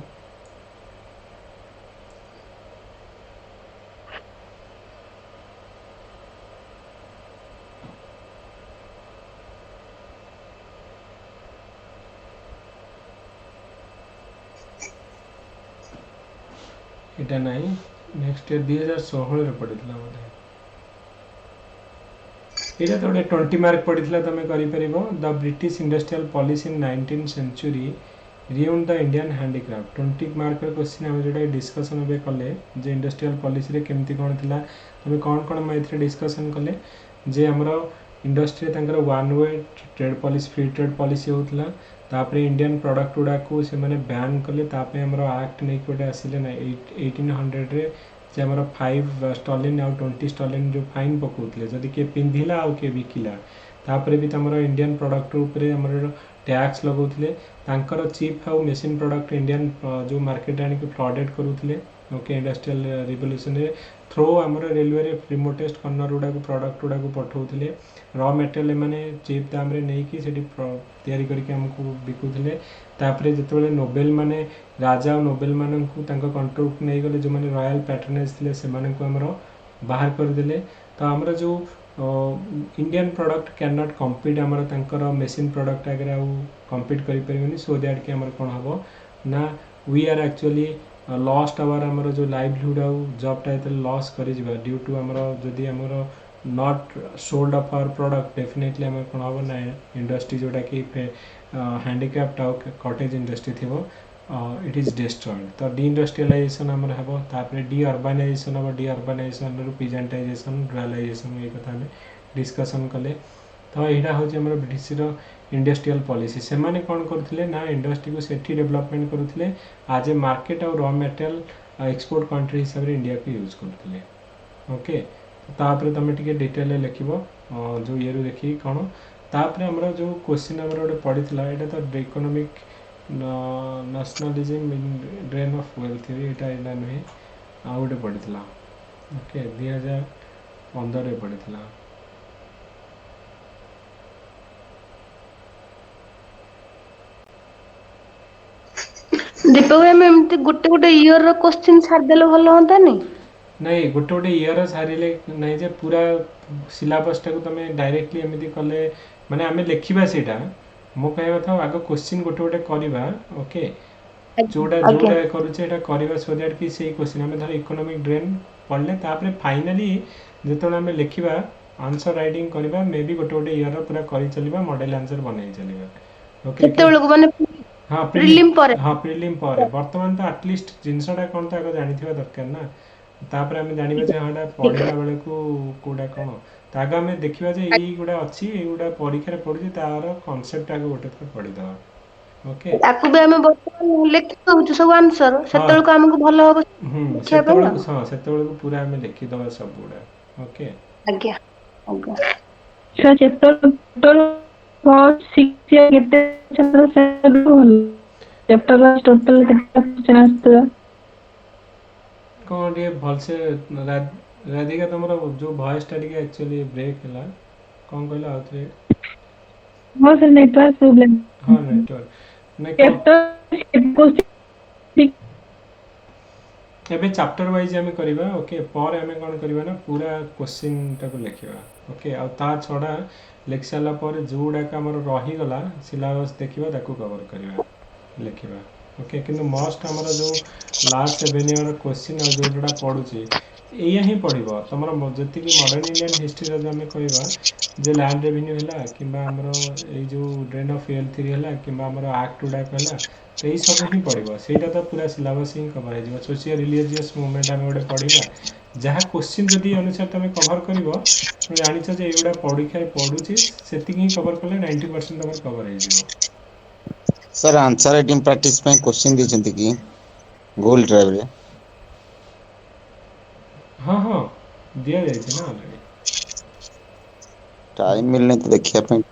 ଏଇଟା ନାହିଁ ନେକ୍ସଟ ଇୟର 2016 ରେ ପଡ଼ିଥିଲା ବୋଧେ ଏଇଟା ତ ଗୋଟେ 20 ମାର୍କ ପଡ଼ିଥିଲା ତମେ କରିପାରିବ the British industrial policy in 19th century ruined the Indian handicraft 20 ମାର୍କର କ୍ୱେଶ୍ଚିନ୍ ଆମେ ଯେଉଁଟା ଡିସ୍କସନ୍ ଏବେ କଲେ ଯେ ଇଣ୍ଡଷ୍ଟ୍ରିଆଲ ପଲିସିରେ କେମିତି କ'ଣ ଥିଲା ତମେ କ'ଣ ମୁଁ ଏଥିରେ ଡିସ୍କସନ୍ କଲେ ଯେ ଆମର ଇଣ୍ଡଷ୍ଟ୍ରିରେ ତାଙ୍କର one way trade policy free trade policy ହେଉଥିଲା ତାପରେ ଇଣ୍ଡିଆନ୍ ପ୍ରଡ଼କ୍ଟ ଗୁଡ଼ାକୁ ସେମାନେ ବ୍ୟାନ୍ କଲେ ତା ପାଇଁ ଆମର ଆକ୍ଟ ନେଇକି ଗୋଟେ ଆସିଲେ ନା 1800ରେ ଯେ ଆମର 5 ଷ୍ଟର୍ଲିନ୍ ଆଉ 20 ଷ୍ଟର୍ଲିନ୍ ଯେଉଁ ଫାଇନ୍ ପକାଉଥିଲେ ଯଦି କିଏ ପିନ୍ଧିଲା ଆଉ କିଏ ବିକିଲା ତାପରେ ବି ତମର ଇଣ୍ଡିଆନ୍ ପ୍ରଡ଼କ୍ଟ ଉପରେ ଆମର ଟ୍ୟାକ୍ସ ଲଗାଉଥିଲେ ତାଙ୍କର ଚିପ୍ ଆଉ ମେସିନ୍ ପ୍ରଡ଼କ୍ଟ ଇଣ୍ଡିଆନ୍ ଯେଉଁ ମାର୍କେଟ ଆଣିକି ଫ୍ଲଡେଡ୍ କରୁଥିଲେ ଓକେ ଇଣ୍ଡଷ୍ଟ୍ରିଆଲ ରିଭଲ୍ୟୁସନରେ ଥ୍ରୋ ଆମର ରେଲୱେରେ ରିମୋଟେଷ୍ଟ କର୍ଣ୍ଣର ଗୁଡ଼ାକୁ ପ୍ରଡ଼କ୍ଟ ଗୁଡ଼ାକୁ ପଠାଉଥିଲେ ର ମେଟେରିଆଲ ଏମାନେ ଚିପ୍ ଦାମରେ ନେଇକି ସେଠି ତିଆରି କରିକି ଆମକୁ ବିକୁଥିଲେ ତାପରେ ଯେତେବେଳେ ନୋବେଲ ମାନେ ରାଜା ଆଉ ନୋବେଲ ମାନଙ୍କୁ ତାଙ୍କ କଣ୍ଟ୍ରୋଲକୁ ନେଇଗଲେ ଯେଉଁମାନେ ରୟାଲ ପ୍ୟାଟ୍ରନେଜ୍ ଥିଲେ ସେମାନଙ୍କୁ ଆମର ବାହାର କରିଦେଲେ ତ ଆମର ଯେଉଁ Indian product can not compete ଆମର ତାଙ୍କର ମେସିନ୍ ପ୍ରଡ଼କ୍ଟ ଆଗରେ ଆଉ କମ୍ପିଟ୍ କରିପାରିବନି ସୋ ଦ୍ୟାଟ୍ କି ଆମର କ'ଣ ହେବ ନା we are actually lost our आमर जो लाइवलीहुड आउ जॉबटा जेतेबेले लॉस करिजिबा ड्यू टू आमर जदि आमर not sold off our product definitely आम कौन हम ना इंडस्ट्री जोटा कि हैंडीक्राफ्ट आउ कटेज इंडस्ट्री थी इट इज डिस्ट्रॉयड तो डी इंडस्ट्रियलाइजेशन आमर हम तापर डी अर्बानाइजेशन हम डी अर्बानाइजेशन रु पिजेंटाइजेशन रुरालाइजेशन ये कथा आम डिस्कसन कले तो यहाँ हूँ आम ब्रिटिशर इंडस्ट्रियल पॉलिसी से माने कौन करते ना इंडस्ट्री को सेठी डेवलपमेंट करुले आज ए मार्केट और रॉ मटेरियल एक्सपोर्ट कंट्री हिसाब से इंडिया को यूज करते ओके तापर तुम टे डिटेल लिख जो ये देखिए कौन तापर आमर जो क्वेश्चन आमर गोटे पड़ा यहाँ तो economic nationalism drain of wealth यहाँ नुहे आउ गोटे पड़ा ओके 2015 पड़ा दीपक भाई मैं एमती गोटे गोटे इयर रो क्वेश्चन छाड़ देले भलो होतानी नहीं गोटे गोटे इयर सारे नहीं जे पूरा सिलेबस टाक तुम डायरेक्टली एमती कले माने आमे लिखा सेटा मो कहवा था आग क्वेश्चन गोटे गोटे करवा ओके जोटा जोटा करूचे करवा सो दैट कि से क्वेश्चन आमे धर इकोनॉमिक ड्रेन पढ़ले तापर फाइनली जेतले आमे लिखिबा आंसर राइटिंग करवा मे बी गोटे गोटे इयर पूरा करि चलिबा मॉडल आंसर बनै चलिबा ओके केतेबेले को माने हाँ प्रीलिम पर हाँ प्रिलिम पर बर्तमान तो एटलिस्ट जिनसटा कौन तो आगे जानिथिबा दरकार ना तापर आमे जानिबा जे हाडा पढिला बेले को कोडा कोन त आगे आमे देखिबा जे एई गुडा अछि एई गुडा परीक्षा रे पढुछि तार कांसेप्ट आगे गोटे थर पढि दवा ओके ताकू भी हमें बर्तमान लिखि दउछु सब आंसर सेतेबेले को हमको भलो हो सेतेबेले को हां सेतेबेले को पूरा आमे लिखि दवा सब गुडा ओके आज्ञा आज्ञा सर चैप्टर 6 या केते चैप्टर से भल चैप्टर वाइज टोटल केते क्वेश्चन आस्तरा कौन ये भल से राधिका तुमरा जो वॉइस टा के एक्चुअली ब्रेक हला कौन कहला आउथरे हो सर नेटवर्क प्रॉब्लम हां नेटवर्क नहीं चैप्टर एबे चैप्टर वाइज आमे करबा ओके पर आमे कोन करबा ना पूरा क्वेश्चन टा को लिखिबा ओके आ ता छडा लिख साला पर जोडा का हमर रही गला सिलेबस देखिबा ताको कवर करबा लिखिबा ओके किंतु मस्ट हमर जो लास्ट 7 ईयर क्वेश्चन आ जोडा पढुची एया ही पढिबो तमर जति कि मॉडर्न इंडियन हिस्ट्री रो हमें कहबा जे लैंड रेवेन्यू हला किबा हमर ए जो ड्रेन ऑफ वेल्थ थ्योरी हला किबा हमर एक्ट उडा कहला तो यही सब ही पढ़ो सेटा तो पूरा सिलेबस ही कवर हो सोशियल रिलीजियस मूवमेंट आम गोटे पढ़ा जहाँ क्वेश्चन जदि अनुसार तुम कवर कर जाच जे एगुड़ा परीक्षा पढ़ुची से ही कवर कले 90% तुम कवर हो सर आंसर राइटिंग प्रैक्टिस में क्वेश्चन देछंती कि गूगल ड्राइव रे हाँ हाँ दिया जाए ना ऑलरेडी टाइम मिलने तो देखिया पे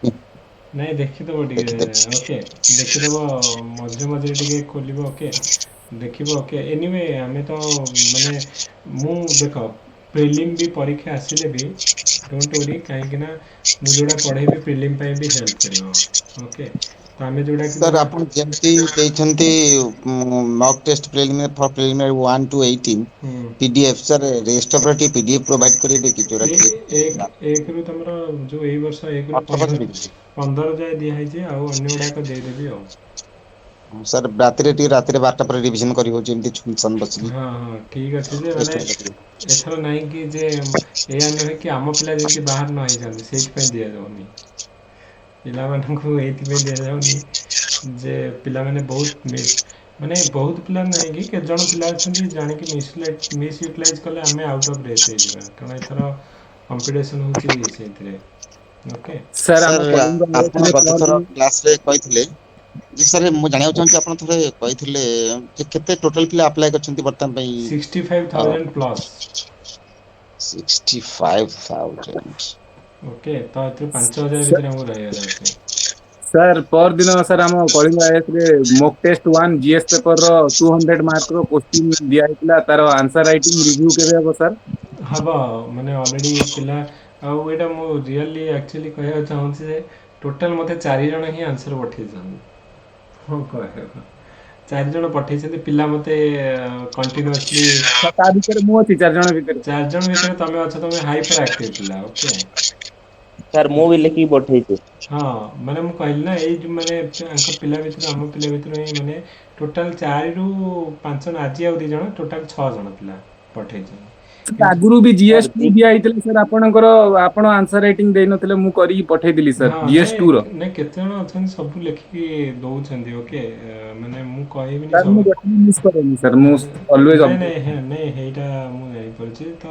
नहीं देखिदेव ओके देखिदेव मझे मझे टे खोल ओके देख ओके एनीवे आम तो माने मु देख प्रिलिम भी परीक्षा आसिले भी डोंट वरी कहीं मु जोड़ा पढ़ेबी प्रिलिम पे भी हेल्प करिवो ओके तो आम जोड़ा सर आपण जेंती देछंती mock test preliminary for preliminary 1 to 18 PDF sir rest of the PDF provide करिबे कि जोड़ा एक रु तमरा जो एई वर्ष 1 रु 15 जाय दिया है जे आ अन्य गुडा को दे देबी आ सर रातिरे 12टा पर रिवीजन करी होची एमती छुनसन बसिकी हाँ हाँ ठीक अच्छे जे टेस्ट माने करी। एथर नहीं कि जे एया नुहे कि आम पिला जेमती बाहर न होइछन्ति सेइथि दिया जाउनी पिलाମାନଙ୍କୁ एइथि दिया जाउनी जे पिलाମାନେ बहुत मिस माने बहुत पिला नहीं कि केते जण पिला अछन्ति जानि कि मिस यूटिलाइज कले आमे आउट ऑफ रेस हे जिबा कारण एथर कंपटीशन होची सेइथिरे ओके ସାର୍ ଆମ सर କଳିଙ୍ଗ आपण ଆଇଏସ୍ରେ गत थर ପରଦିନ क्लास रे कहिथिले जी सर मु जानिया चाहूँ आपण थरे कहिथिले जे केते टोटल पिला अप्लाई करछन्ति वर्तमान पई 65,000 प्लस 65,000 ओके तो एथरे 5,000 भितर हमको रहिବାର ଅଛି ସାର୍ ପରଦିନ ସାର୍ ଆମ କଳିଙ୍ଗ ଆଇଏସ୍ରେ ମକ୍ ଟେଷ୍ଟ 1 ଜିଏସ୍ ପେପରର 200 ମାର୍କର କୋଶ୍ଚିନ୍ ଦିଆହେଇଥିଲା ତାର ଆନ୍ସର ରାଇଟିଂ ରିଭ୍ୟୁ କେବେ ହେବ ସାର୍? ହବ ମାନେ ଅଲରେଡ଼ି ପିଲା ଆଉ ଏଇଟା ମୁଁ ରିଅଲି ଆକ୍ଚୁଆଲି କହିବାକୁ ଚାହୁଁଛି ଯେ ଟୋଟାଲ୍ ମୋତେ 4 ଜଣ ହିଁ ଆନ୍ସର୍ ପଠାଇଛନ୍ତି ହଁ କହିବାକୁ 4 ଜଣ ପଠାଇଛନ୍ତି ପିଲା ମୋତେ କଣ୍ଟିନ୍ୟୁଅସଲି ତା ଭିତରେ ମୁଁ ଅଛି 4 ଜଣ ଭିତରେ। 4 ଜଣ ଭିତରେ ତମେ ଅଛ ତମେ ହାଇପର ଆକ୍ଟିଭ ପିଲା ଓକେ ସାର୍ ମୁଁ ବି ଲେଖିକି ପଠେଇଛି। ହଁ ମାନେ ମୁଁ କହିଲି ନା ଏଇ ଯୋଉ ମାନେ ଆଙ୍କ ପିଲା ଭିତରୁ ଆମ ପିଲା ଭିତରୁ ହିଁ ମାନେ ଟୋଟାଲ୍ 4ରୁ 5 ଜଣ ଆଜି ଆଉ 2 ଜଣ ଟୋଟାଲ୍ 6 ଜଣ ପିଲା ପଠାଇଛନ୍ତି କିନ୍ତୁ ଆଗରୁ ବି ସାର୍ GS2 ଦିଆ ହେଇଥିଲା ସାର୍ ଆପଣଙ୍କର ଆପଣ ଆନ୍ସର ରାଇଟିଂ ଦେଇନଥିଲେ ମୁଁ କରିକି ପଠେଇଥିଲି ସାର୍ ହଁ GS2 ର। ନାଇଁ କେତେ ଜଣ ଅଛନ୍ତି ସବୁ ଲେଖିକି ଦଉଛନ୍ତି ଓକେ ମାନେ ମୁଁ କହିବିନି ସାର୍ ମୁଁ ସବୁ ଗୋଟେ ମିସ୍ କରେନି ସାର୍ ମୁଁ ଅଲୱେଜ ନାଇଁ ଅପଡେଟ୍। ନାଇଁ ନାଇଁ ହେଇଟା ମୁଁ ଜାଣିପାରୁଛି ତ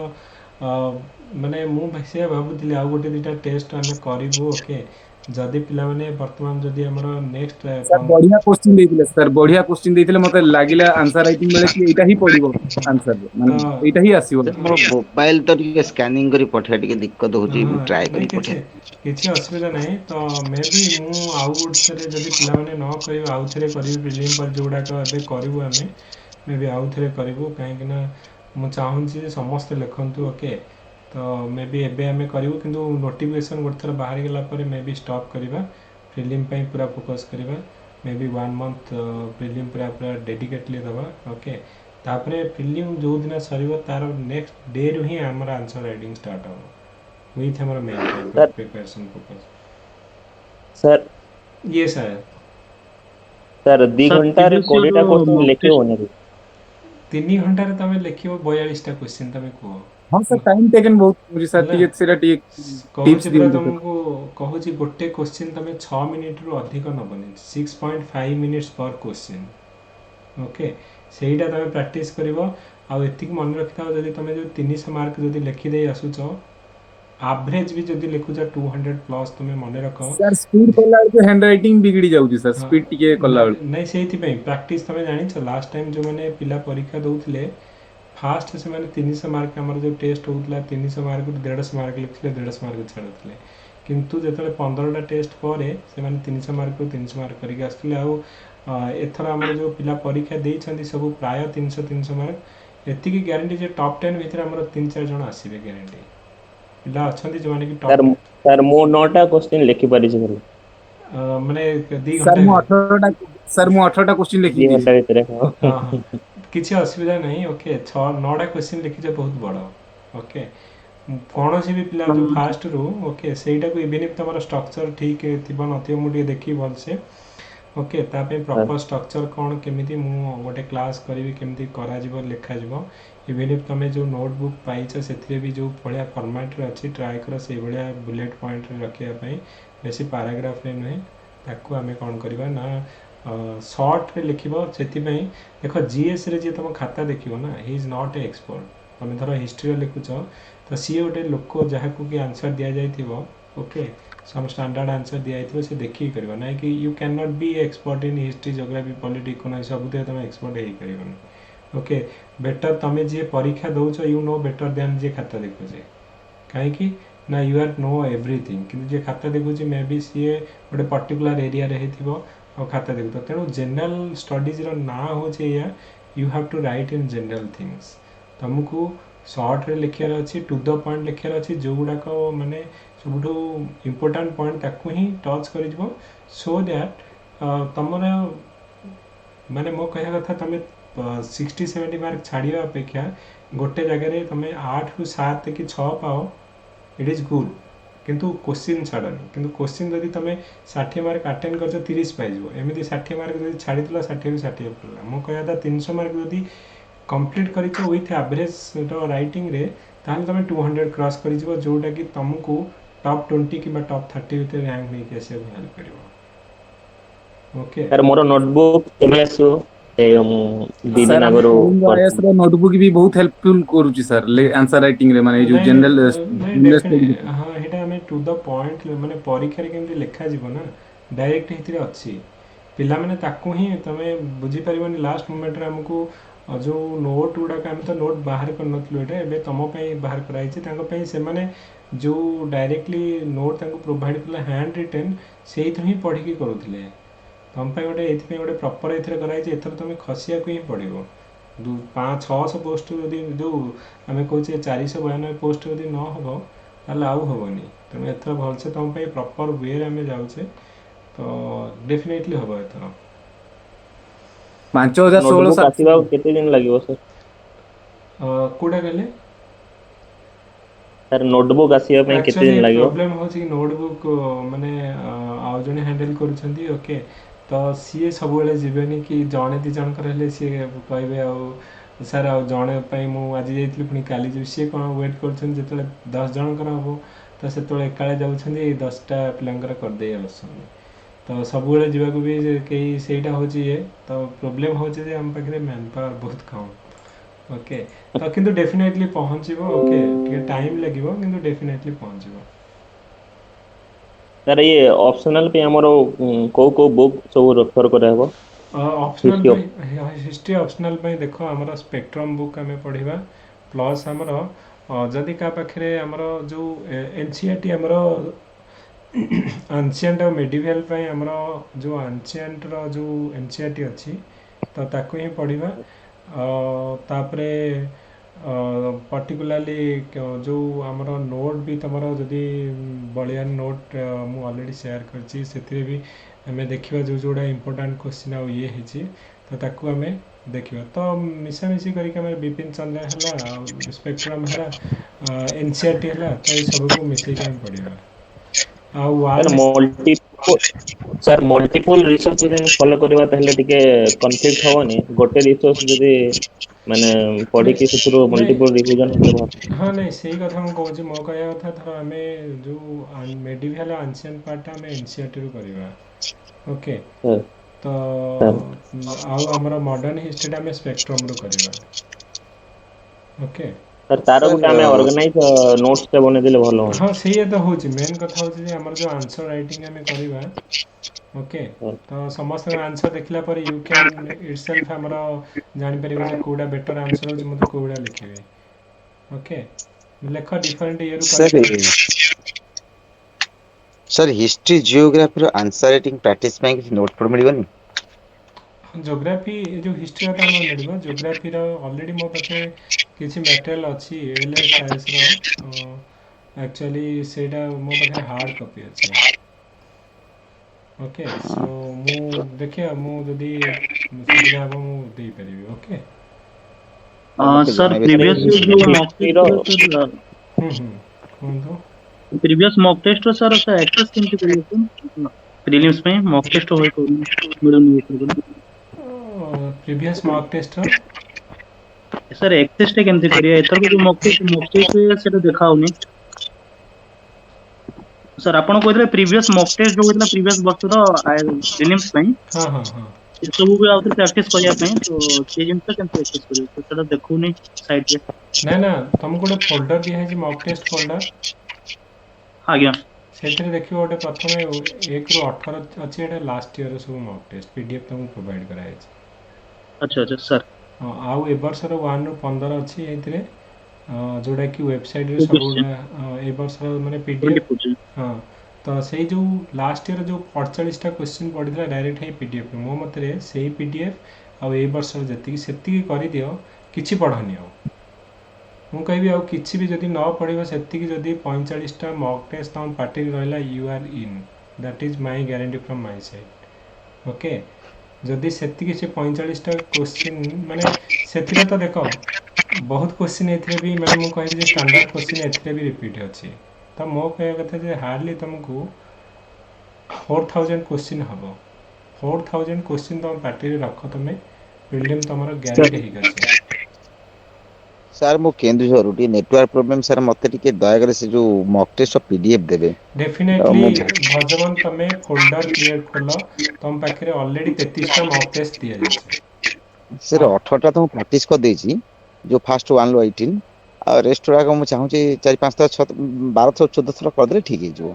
ମାନେ ମୁଁ ସେଇଆ ଭାବୁଥିଲି ଆଉ ଗୋଟେ ଦୁଇଟା ଟେଷ୍ଟ ଆମେ କରିବୁ ଓକେ ଯଦି ପିଲାମାନେ ବର୍ତ୍ତମାନ ଯଦି ଆମର ନେକ୍ସଟ ସାର୍ ବଢିଆ କୋଶ୍ଚିନ୍ ଦେଇଥିଲେ ସାର୍ ବଢିଆ କୋଶ୍ଚିନ୍ ଦେଇଥିଲେ ମତେ ଲାଗିଲା ଆନ୍ସର ରାଇଟିଂ ବେଳେ କି ଏଇଟା ହିଁ ପଡିବ ଆନ୍ସର ତ ମାନେ ଏଇଟା ହିଁ ଆସିବ। सर मोर मोबाइल तो टिके स्कैनिंग करी पठा टिके दिक्कत होची ହଁ मु ट्राई ନାଇଁ करी पठा କିଛି ଅସୁବିଧା ନାହିଁ ତ ମେ ବି ମୁଁ ଆଉ ଗୋଟେ ଥରେ ଯଦି ପିଲାମାନେ ନ କରିବେ ଆଉ ଥରେ କରିବି ପ୍ରିଲିମ୍ ପରେ ଯେଉଁଗୁଡ଼ାକ ଏବେ କରିବୁ ଆମେ ମେ ବି ଆଉ ଥରେ କରିବୁ କାହିଁକିନା ମୁଁ ଚାହୁଁଛି ଯେ ସମସ୍ତେ ଲେଖନ୍ତୁ ଓକେ ତ ମେ ବି ଏବେ ଆମେ କରିବୁ କିନ୍ତୁ ନୋଟିଫିକେସନ୍ ଗୋଟେ ଥର ବାହାରିଗଲା ପରେ ମେ ବି ଷ୍ଟପ୍ କରିବା ପ୍ରିଲିମ୍ ପାଇଁ ପୁରା ଫୋକସ୍ କରିବା ମେ ବି 1 ମନ୍ଥ ପ୍ରିଲିମ୍ ପୁରା ଡେଡିକେଟଲି ଦେବା ଓକେ ତାପରେ ପ୍ରିଲିମ୍ ଯେଉଁଦିନ ସରିବ ତାର ନେକ୍ସଟ ଡେରୁ ହିଁ ଆମର ଆନ୍ସର ରାଇଟିଂ ଷ୍ଟାର୍ଟ ହେବ ୱିଥ୍ ଆମର main sir preparation focus sir ଇଏ ସାର୍ ସାର୍ 2 ସାର୍ ଘଣ୍ଟାରେ ପ୍ରିଭିୟସ୍ ଇୟର 20ଟା କ୍ୱେଶ୍ଚନ୍ ମକ୍ ଲେଖି ହବନି। 3 ଘଣ୍ଟାରେ ତମେ ଲେଖିବ 42ଟା କ୍ୱେଶ୍ଚିନ୍ ତମେ କୁହ ହଁ ସାର୍ ଟାଇମ୍ ଟେକେନ୍ ବହୁତ ହଉଛି ସାର୍ ହେଲା ଟିକେ ସେଟା ଟିକେ କହୁଛି ଟିପ୍ସ ପୁରା ଦିଅନ୍ତୁ ସାର୍। ତମକୁ କହୁଛି ଗୋଟେ କ୍ୱେଶ୍ଚିନ୍ ତମେ 6 ମିନିଟ୍ରୁ ଅଧିକ ନେବନି 6.5 ମିନିଟ୍ସ ପର୍ କ୍ୱେଶ୍ଚିନ୍ ଓକେ ସେଇଟା ତମେ ପ୍ରାକ୍ଟିସ୍ କରିବ ଆଉ ଏତିକି ମନେ ରଖିଥାଅ ଯଦି ତମେ ଯେଉଁ 300 ମାର୍କ ଯଦି ଲେଖିଦେଇ ଆସୁଛ ଆଭରେଜ ବି ଯଦି ଲେଖୁଛ 200 ପ୍ଲସ୍ ତମେ ମନେ ରଖ ସାର୍ ସ୍ପିଡ୍ କଲା ବେଳକୁ ହ୍ୟାଣ୍ଡ ରାଇଟିଂ ବିଗିଡି ଯାଉଛି ସାର୍ ହଁ ସ୍ପିଡ୍ ଟିକେ କଲା ବେଳକୁ। ନାଇଁ ସେଇଥିପାଇଁ ପ୍ରାକ୍ଟିସ୍ ତମେ ଜାଣିଛ ଲାଷ୍ଟ ଟାଇମ୍ ଯେଉଁମାନେ ପିଲା ପରୀକ୍ଷା ଦେଉଥିଲେ ଫାଷ୍ଟ ସେମାନେ 300 ମାର୍କ ଆମର ଯେଉଁ ଟେଷ୍ଟ ହେଉଥିଲା 300 ମାର୍କରୁ 150 ମାର୍କ ଲେଖୁଥିଲେ 150 ମାର୍କ ଛାଡ଼ୁଥିଲେ କିନ୍ତୁ ଯେତେବେଳେ 15ଟା ଟେଷ୍ଟ ପରେ ସେମାନେ 300 ମାର୍କରୁ 300 ମାର୍କ କରିକି ଆସୁଥିଲେ ଆଉ ଏଥର ଆମର ଯେଉଁ ପିଲା ପରୀକ୍ଷା ଦେଇଛନ୍ତି ସବୁ ପ୍ରାୟ 300 ମାର୍କ ଏତିକି ଗ୍ୟାରେଣ୍ଟି ଯେ ଟପ୍ 10 ଭିତରେ ଆମର 3-4 ଜଣ ଆସିବେ ଗ୍ୟାରେଣ୍ଟି ପିଲା ଅଛନ୍ତି ଯେଉଁମାନେ କି ସାର୍ ଟପ୍ ସାର୍ ମୁଁ 9ଟା କ୍ୱେଶ୍ଚନ୍ ଲେଖି ପାରିଛି ଖାଲି ମାନେ 2 ସାର୍ ଘଣ୍ଟା ମୁଁ 18ଟା କୋଶ୍ଚିନ୍ ଲେଖିକି 2 ଦେଇଛି। ଘଣ୍ଟା ଭିତରେ ହଁ। ହଁ ହଁ କିଛି ଅସୁବିଧା ନାହିଁ ଓକେ 9ଟା କ୍ୱେଶ୍ଚିନ୍ ଲେଖିଛ ବହୁତ ବଡ଼ ଓକେ କୌଣସି ବି ପିଲା ଯେଉଁ ଫାଷ୍ଟରୁ ଓକେ ସେଇଟାକୁ ଇଭିନ୍ if ତୁମର ଷ୍ଟ୍ରକ୍ଚର୍ ଠିକ୍ ଥିବ ନଥିବ ମୁଁ ଟିକେ ଦେଖିବି ଭଲସେ ଓକେ ତା ପାଇଁ ସାର୍ ପ୍ରପର୍ ଷ୍ଟ୍ରକ୍ଚର୍ କ'ଣ କେମିତି ମୁଁ ଗୋଟେ କ୍ଲାସ୍ କରିବି କେମିତି କରାଯିବ ଲେଖାଯିବ ଇଭିନ୍ if ତୁମେ ଯେଉଁ ନୋଟବୁକ୍ ପାଇଛ ସେଥିରେ ବି ଯେଉଁ ଭଳିଆ ଫର୍ମାଟ୍ରେ ଅଛି ଟ୍ରାଏ କର ସେଇଭଳିଆ ବୁଲେଟ୍ ପଏଣ୍ଟରେ ରଖିବା ପାଇଁ ବେଶୀ ପାରାଗ୍ରାଫରେ ନୁହେଁ ତାକୁ ଆମେ କ'ଣ କରିବା ନା ସର୍ଟରେ ଲେଖିବ ସେଥିପାଇଁ ଦେଖ ଜିଏସ୍ରେ ଯିଏ ତୁମ ଖାତା ଦେଖିବ ନା he is not a expert ତୁମେ ଧର ହିଷ୍ଟ୍ରିରେ ଲେଖୁଛ ତ ସିଏ ଗୋଟେ ଲୋକ ଯାହାକୁ କି ଆନ୍ସର୍ ଦିଆଯାଇଥିବ ଓକେ ସମ୍ ଷ୍ଟାଣ୍ଡାର୍ଡ଼ ଆନ୍ସର୍ ଦିଆଯାଇଥିବ ସେ ଦେଖିକି କରିବ ନାଇଁ କି you can not be expert in history geography polity economics ସବୁଥିରେ ତୁମେ ଏକ୍ସପର୍ଟ ହେଇପାରିବନି ଓକେ ବେଟର୍ ତୁମେ ଯିଏ ପରୀକ୍ଷା ଦେଉଛ ୟୁ ନୋ ବେଟର୍ ଦ୍ୟାନ୍ ଯିଏ ଖାତା ଦେଖୁଛେ କାହିଁକି ନା ୟୁ ଆର୍ ନୋ ଏଭ୍ରିଥିଙ୍ଗ କିନ୍ତୁ ଯିଏ ଖାତା ଦେଖୁଛି ମେ ବି ସିଏ ଗୋଟେ ପର୍ଟିକୁଲାର ଏରିଆରେ ହେଇଥିବ ଆଉ ଖାତା ଦେଖୁଥିବ ତେଣୁ ଜେନେରାଲ ଷ୍ଟଡିଜ୍ର ନାଁ ହେଉଛି ଏଇଆ you have to write in general things ତୁମକୁ ସର୍ଟରେ ଲେଖିବାର ଅଛି ଟୁ ଦ ପଏଣ୍ଟ ଲେଖିବାର ଅଛି ଯେଉଁଗୁଡ଼ାକ ମାନେ ସବୁଠୁ ଇମ୍ପୋର୍ଟାଣ୍ଟ ପଏଣ୍ଟ ତାକୁ ହିଁ ଟଚ୍ କରିଯିବ ସୋ ଦ୍ୟାଟ୍ ତୁମର ମାନେ ମୋ କହିବା କଥା ତୁମେ 60-70 ମାର୍କ ଛାଡ଼ିବା ଅପେକ୍ଷା ଗୋଟେ ଜାଗାରେ ତୁମେ 8ରୁ 7 କି 6 ପାଅ ଇଟ୍ ଇଜ୍ ଗୁଡ୍ କିନ୍ତୁ क्वेश्चन छाड़नी କିନ୍ତୁ क्वेश्चन जदि तुम 60 मार्क अटेंड कर 30 पाइब एमती 60 मार्क जब छाड़ी 60 रू 60 पड़ा मो कहया था 300 मार्क जदि कंप्लीट कर विथ एवरेज राइटिंग रे ताहले तुम 200 क्रॉस कर जोटा कि तुमको टॉप 20 कि टॉप 30 भितर रैंक नहीं आसे हेल्प करिवो ओके सर मोर नोटबुक केबे आसो ए दी सर दिन हम आगरो कलिंग आईएएस रो नोटबुक भी बहुत हेल्पफुल करूची सर आंसर राइटिंग रे माने जो जनरल हाँ हेटा हमें टू द पॉइंट माने परीक्षा रे केमती लिखा जीवो ना डायरेक्ट हितरे अछि पिला माने ताकू ही तमे बुझी परिबनी लास्ट मोमेंट रे हमको जो नोट गुड़ा आम तो नोट बाहर कर नथलु एटा एबे तम पई बाहर कराई छै तांको पई से माने जो डायरेक्टली नोट तांको प्रोवाइड करला हैंड रिटन सेही ही पढ़ी की करूथिले तुम गोटे ये गोटे प्रपर एथरे कराई एथर तुम खसिया को ही पड़ो 500-600 पोस्ट जदि जो आम कहे 492 पोस्ट जदि न हम ताल आउ हेनी तेणु एथर भलसे तुम प्रपर वे आम जाऊे तो डेफिनेटली हम एथर 5016 नोटबुक आसीबा केते दिन लागिवो सर कोड़ा कहले सर नोटबुक आसीबा पई केते दिन एक्चुअली लागिवो प्रॉब्लम हो कि नोटबुक माने आउ जने हैंडल करूछंती ओके तो सीए सब बेले जीवेनी कि जड़े दी जनकर हेले सी कहे आ सर आ जड़े मु आज जाइली पुणी काली जी सी कौन वेट कर जो 10 जनकर हम तो से एकाले जाऊँगी 10टा पिलांकर करदे आसन तो सब बेले जावाक भी कहीं सेटा हो ये तो प्रोब्लेम हो आम पाखे मैन पावर बहुत कम ओके तो किंतु डेफिनेटली पहुँचो ओके टे टाइम लगे किंतु डेफिनेटली पहुँचो सर ये ऑप्शनल पे हमरो को बुक सब रेफर करे हबो ऑप्शनल हिस्ट्री ऑप्शनल देख आमर स्पेक्ट्रम बुक आम पढ़ा प्लस आमर जदि का पाखे आमर जो एनसीईआरटी आमर आंशिएंट और मेडिवल आमर जो आंशिएंट रो जो एनसीईआरटी अच्छी तो ताको ही पढ़ा तापरे पर्टिकुलाली जो आमर नोट भी तुम जदि बलियान नोट मु ऑलरेडी शेयर करछि सेथिरे भी आम देखा जो जोड़ा इंपोर्टेंट क्वेश्चन आउ ये है तो ताकू आम देखा तो मिसामिशी करके विपिन चंद्र है स्पेक्ट्रम है एनसीईआरटी है तो ये सब को मिसेक आम पढ़ा सर मल्टीपल रिसर्च जदि फॉलो करबा ताहले टिके कन्फ्लिक्ट होवनी गोटे रिसर्च जदि माने पढ़ी कि सेथरो मल्टीपल रिवीजन होले बहुत हाँ नहीं सही कथा मु कहूँ मो कहया कथा धर आम जो मेडिवल आंशिएंट पार्ट आम एनसीईआरटी रू करवा ओके तो आउ हमर मॉडर्न हिस्ट्री आम स्पेक्ट्रम रू करवा ओके सर तार गुटे आम ऑर्गेनाइज नोट्स पे बने दिले भलो हाँ सही तो हूँ मेन कथा हूँ हमर जो आंसर राइटिंग आम करवा ओके तो समस्त आंसर देखला पर यू कैन इटसेल्फ हमर जानि परिबे जे कोडा बेटर आंसर हो मते कोडा लिखिबे ओके लेख डिफरेंट ये रू सर हिस्ट्री जियोग्राफी रो आंसर राइटिंग प्रैक्टिस में कि नोट पर मिलबनी ज्योग्राफी जो हिस्ट्री का मिलबो ज्योग्राफी रो ऑलरेडी मो पाखे किछि मटेरियल अछि एलएसआईएस रो एक्चुअली सेटा मो पाखे हार्ड कॉपी अछि ओके सो मु देखिए मु जदी सुविधा हम मु दे परिबी ओके सर प्रीवियस जो मॉक टेस्ट कोन previous mock test sir access केमति करियो प्रीलिम्स में मॉक टेस्ट होय को मिलन previous mock test sir access टे केमति करियो एतर को जो मॉक टेस्ट सेटा देखाउनी सर आपण कहले प्रीवियस मॉक टेस्ट जो होतला प्रीवियस वर्ष रो प्रीलिम्स में हां हां हां ये सब भी आउटर प्रैक्टिस करिया पे तो से जिंस केमति एक्सेस करियो तो सेटा देखुनी साइड रे ना ना तुम गोटे फोल्डर दिया है मॉक टेस्ट फोल्डर आज्ञा से देखिए गोटे प्रथम 1 ରୁ 18 अच्छे एटा लास्ट ईयर सब मॉक टेस्ट पीडीएफ तुमको प्रोवाइड कराया है अच्छा अच्छा सर आउ ए वर्ष रो 1 ରୁ 15 अच्छी एथिरे जोड़ा कि वेबसाइट रे सब ए वर्ष माने पीडीएफ हां तो से जो लास्ट ईयर जो 48 टा क्वेश्चन पढ़िला डायरेक्ट है पीडीएफ मो मतरे सेही पीडीएफ आ ए वर्ष जति सेति करि दियो किछि पढ़नी हो मु कहबी आ किछि भी जदि न पढ़िबो सेति जदि 45 टा मॉक टेस्ट हम पार्टी रहला you are in that is my guarantee from my side okay जदि सेति किछि 45 टा क्वेश्चन माने सेतिरे तो देखो बहुत क्वेश्चन एथिरे भी माने मु कहबी जे स्टैंडर्ड क्वेश्चन एथिरे भी रिपीट अछि तो मो कह कथा जे हार्डली तुमको 4000 क्वेश्चन हम 4000 क्वेश्चन तुम पार्टी रख तुम प्रिलिम तुम ग्यारंटी हो ସାର୍ ମୁଁ କେନ୍ଦୁଝରରୁ ଟିକେ ନେଟୱାର୍କ ପ୍ରୋବ୍ଲେମ ସାର୍ ମତେ ଟିକେ ଦୟାକରି ସେ ଯୋଉ ମକ୍ ଟେଷ୍ଟ ପିଡିଏଫ ଦେବେ डेफिनेटली ମୁଁ भजवन तमे फोल्डर क्रिएट खोल तुम पाखे ऑलरेडी 33टा मॉक टेस्ट दिया जाए ସାର୍ 18ଟା ତ ମୁଁ ପ୍ରାକ୍ଟିସ କରିଦେଇଛି ଯୋଉ ଫାଷ୍ଟ 1 ରୁ 18 ଆଉ ରେଷ୍ଟ ଗୁଡାକ ମୁଁ ଚାହୁଁଛି 4-5 ଥର 12 ଥର 14 ଥର କରିଦେଲେ ଠିକ ହେଇଯିବ।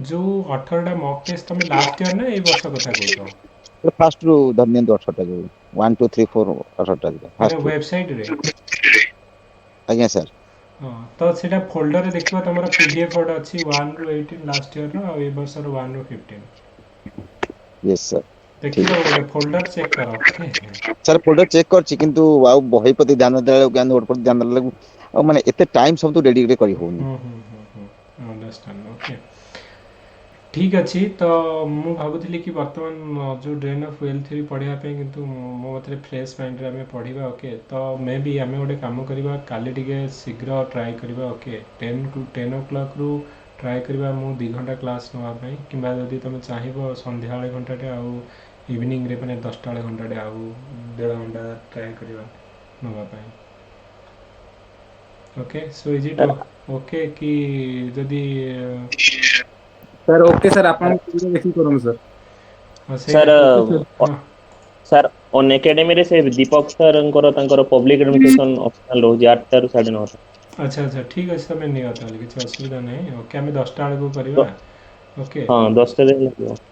जो 18टा मॉक टेस्ट तमे लास्ट ईयर ना ए वर्ष कथा कहूछ ଫାଷ୍ଟ ରୁ ଧରି ନିଅନ୍ତୁ 18ଟା ଯୋଉ 1 2 3 4 18ଟା माने ଫାଷ୍ଟ ରୁ वेबसाइट रे ଆଜ୍ଞା ସାର୍ हाँ तो सेटा फोल्डर रे देखिबा तमरा पीडीएफ ओड अछि 1 रू 18 लास्ट ईयर रो आ ए वर्ष रो 1 रू 15 यस सर देखिबा गोटे फोल्डर चेक करो ओके सर फोल्डर चेक करछि किंतु आ बही प्रति ध्यान देला ज्ञान नोट प्रति ध्यान देला आ माने एते टाइम सब तो डेडिकेट करी होनी अंडरस्टैंड ओके ठीक अच्छी तो मु भाबुଥିଲି कि वर्तमान जो ड्रेन ऑफ वेल्थ थ्योरी पढ़िया पे किंतु मो मतरे फ्रेश माइंड रे हमें पढ़िबा ओके तो मे बी हमें गोटे काम करबा काली टिके शीघ्र ट्राई करबा ओके 10 o'clock रु ट्राई करबा मु 2 घंटा क्लास नवा पई किबा जदी तुम चाहिबो संध्या वाले घंटाटे आउ इवनिंग रे माने 10टा वाले घंटाटे आउ 1.5 घंटा ट्राई करबा नवा पई okay so is it okay कि जदी सर ओके सर आपण देखि करम sir sir sir Unacademy रे से दीपक सर तांकर पब्लिक एडमिनिस्ट्रेशन ऑप्शनल रहो 8 ରୁ 9:30 अच्छा अच्छा ठीक अच्छे तुम नियो ताले किसी असुविधा नहीं ओके आम 10टा बेलू करवा ओके हाँ 10टा रे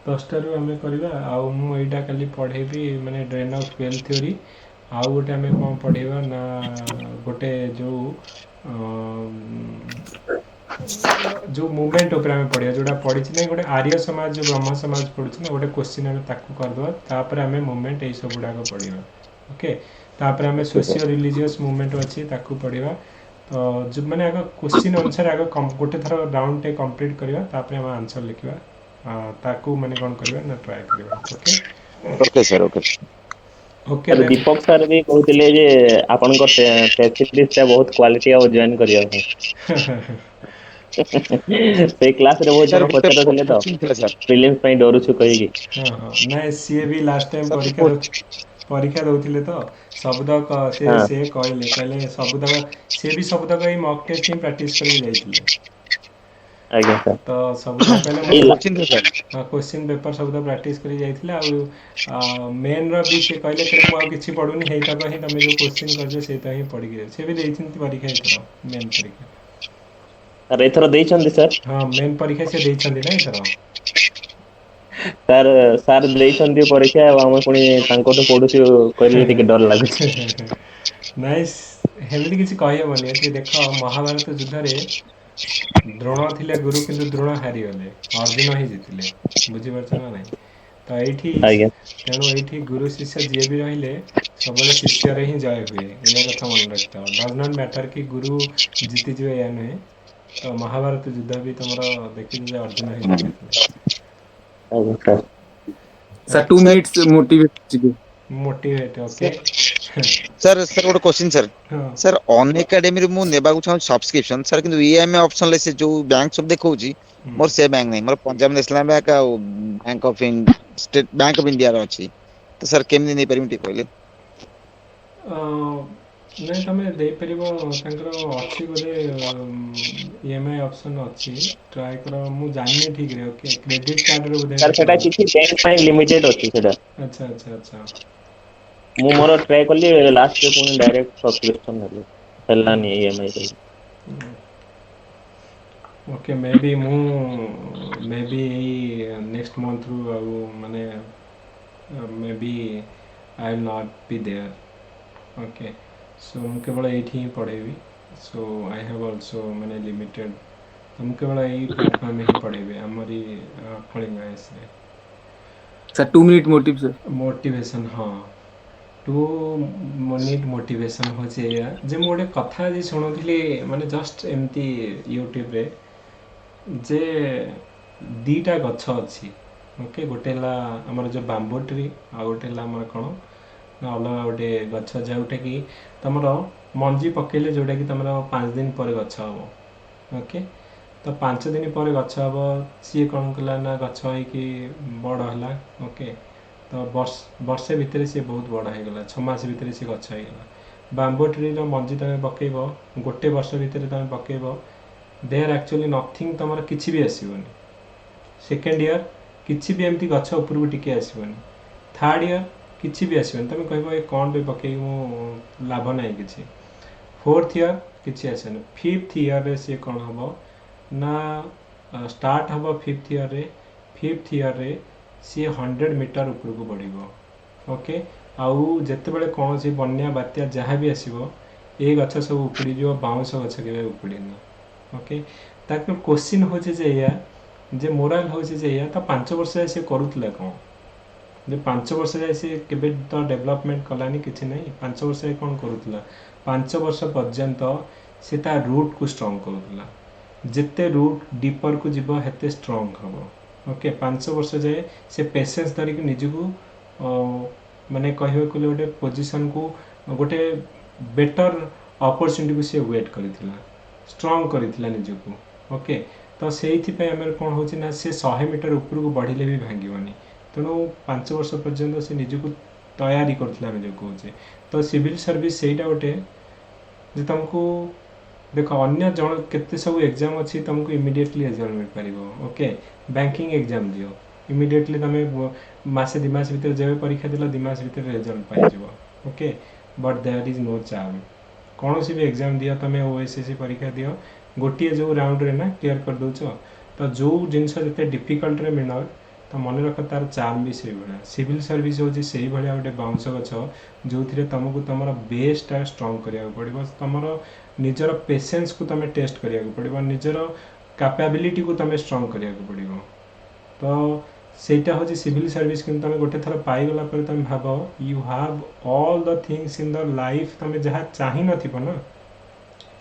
10टा रू आम करवा आउ मु एटा काली पढ़ेबी माने ड्रेन ऑफ वेल्थ थ्योरी आउ गोटे आम कौन पढ़ेबा ना गोटे जो जो मूवमेंट ऊपर आम पढ़िया जोटा पढ़ी ना गोटे आर्य समाज जो ब्रह्म समाज पढ़ुची ना गोटे क्वेश्चन आम ताकू करदवा तापर आम मूवमेंट ये सब गुड़ाक पढ़ा ओके तापर आम सोशियो रिलीजियस मूवमेंट अच्छी ताकू पढ़ा तो जो मैंने आग क्वेश्चन अनुसार आग गोटे थर राउंड टे कंप्लीट करवा तापर आम आंसर लिखा ताकू माने कौन करवा ना ट्राई करवा okay okay sir okay okay sir Deepak sir भी कहते जे आपन को फैसिलिटीज बहुत क्वालिटी आ जॉइन करिया से क्लास रे बहुत जन पचार थिले तो प्रीलिम्स पई डरू छु कहि की हां हां नै सीए भी लास्ट टाइम परीक्षा दउथिले तो सबदक से कहले सबदक से भी सबदक ई मॉक टेस्ट ही प्रैक्टिस करके जाइथिले आज्ञा सर तो सबदक कहले हां क्वेश्चन पेपर सबदक प्रैक्टिस करके जाइथिले आ मेन रो भी से कहले कि मु आ किछि पढुनी हेता कहि तमे जो क्वेश्चन करजे सेता ही पढि के से भी दैथिन परीक्षा इथरो मेन परीक्षा सर एथरो दैछन्ती सर हां मेन परीक्षा से दैछन्ती नै इथरो सर सर दैछन्ती परीक्षा हम पुनी तांको तो पढुछु कहले टिके डर लागुछ नाइस हेमति किछि कहय बनी एठी देखो महाभारत युद्ध रे द्रोण थिले गुरु किंतु द्रोण हारि गले अर्जुन ही जितिले बुझि परछ ना नै तो एठी आज्ञा तेणु एठी गुरु शिष्य जे भी रहिले सबले शिष्य रे ही जय हुए या कथा मन रखता डज नॉट मैटर कि गुरु जीति जवे या नै तो महाभारत युद्ध भी तुमरा देखि जे अर्जुन ही sir sir 2 minutes motivate okay sir sir गोटे question sir sir Unacademy रे मु नेबा को चाहू सब्सक्रिप्शन सर किंतु ईएमआई ऑप्शन ले से जो बैंक सब देखौची मोर से बैंक नहीं मोर पंजाब नेशनल बैंक आ bank of State Bank of India रो अछि तो सर केमनी नै परमिट कहले नहीं तमें दे परिबो तांकर अछि बोले ईएमआई ऑप्शन अछि ट्राई करो मु जाननी ठीक रे ओके क्रेडिट कार्ड रे बोले सर सेटा किछि बैंक ପାଇଁ लिमिटेड अछि सेटा अच्छा अच्छा अच्छा मु मोर ट्राई करली लास्ट रे पुनी डायरेक्ट सब्सक्रिप्शन हले हलानी ईएमआई पे okay maybe next month रू माने may be I will not be there okay so मु केवल एठी ही पढ़ेबी सो आई हैव आल्सो माने लिमिटेड हम केवल एही प्लेटफॉर्म में ही पढ़ेबे हमरी कलिंग आईएस रे sir 2 minute motive sir motivation हाँ 2 मिनिट मोटिवेशन हो या जे मु गोटे कथा जे सुनुथिली माने जस्ट एमती यूट्यूब रे जे दीटा गछ अछि ओके गोटे ला हमर जो बाम्बू ट्री आ गोटे ला हमर कोन ना अलग गोटे गछ जोटा कि तुम मंजी पकेले जोटा कि तुम 5 दिन पर गछ हम ओके तो तो 5 दिन पर गछ हम सी कौन कला ना गछ होइकी बड़ है ओके तो वर्षे भितर सी बहुत बड़ हो गला 6 मास भितर सी गछ हो गला बांबो ट्री मंजी तुम पकेब गोटे वर्ष भितर तुम पकेब देयर एक्चुअली नथिंग तुम किसी भी आसबनी सेकेंड इयर किसी भी एमती गछ उपरକୁ टिके आसबनी थर्ड इयर किसी भी आसबनी तुम कह ये कौन पे पकई मु लाभ ना किसी फोर्थ इयर किसी आसनी फिफ्थ इयर रे सी कौन हम ना स्टार्ट हम फिफ्थ इयर रे सी 100 मीटर उपरକୁ बढ़ ओके आउ जिते कौन सी बन्या बात्या जहाँ भी आसो ये गछ सब उपुड़ी जो बाउंस गछ के उपुड़ीना ओके ताक क्वेश्चन हो जे मोराल हो तो 5 वर्ष जाए सी करूला कौन जे 5 वर्ष जाए सी केबे तो डेवलपमेंट कलानी किसी ना 5 वर्ष जाए कौन करूला 5 वर्ष पर्यंत से ता रूट को स्ट्रॉन्ग करूला जिते रूट डीपर को जीव हेते स्ट्रॉन्ग हम ओके 5 वर्ष जाए से पेशेंस धरिक निजको माने कहबे को गोटे पोजीशन को गोटे बेटर अपॉर्चुनिटी को से वेट करथिला स्ट्रॉन्ग करथिला निजको ओके तो से आम कौन हो से 100 मीटर ऊपर को बढ़िले भी भांगनी तेणु 5 वर्ष पर्यंत से निजको तैयारी करथिला मैं जो कहूँ तो सिविल सर्विस सेटा गोटे जे तुमको देख अन्य जन केते सब एग्जाम अच्छी तुमको इमिडिएटली रिजल्ट मिल पार ओके बैंकिंग एग्जाम दियो इमिडिएटली तुम मासे 2 मास भीतर जब परीक्षा दिल 2 मास भीतर रिजल्ट पाइज okay but there is no charm कौन सी भी एग्जाम दियो तुम ओएसएससी परीक्षा दियो गोटे जो राउंड रे ना क्लियर कर दौच तो जो जिनस जिते डिफिकल्ट रे मिल तो मन रख तार चार्म भी से भाया सिविल सर्विस हूँ से भाया गोटे बाउंस गछ जो तुमको तुम बेस्ट स्ट्रॉन्ग करा पड़ो तुम निजर पेशेंस को तुम टेस्ट करा पड़ो निजर कैपेबिलिटी को तुम स्ट्रॉन्ग करा पड़ो तो सेटा हूँ सिविल सर्विस कि तुम गोटे थर पाईगला तुम भाव you have all the things in the life तुम जहाँ चाह ना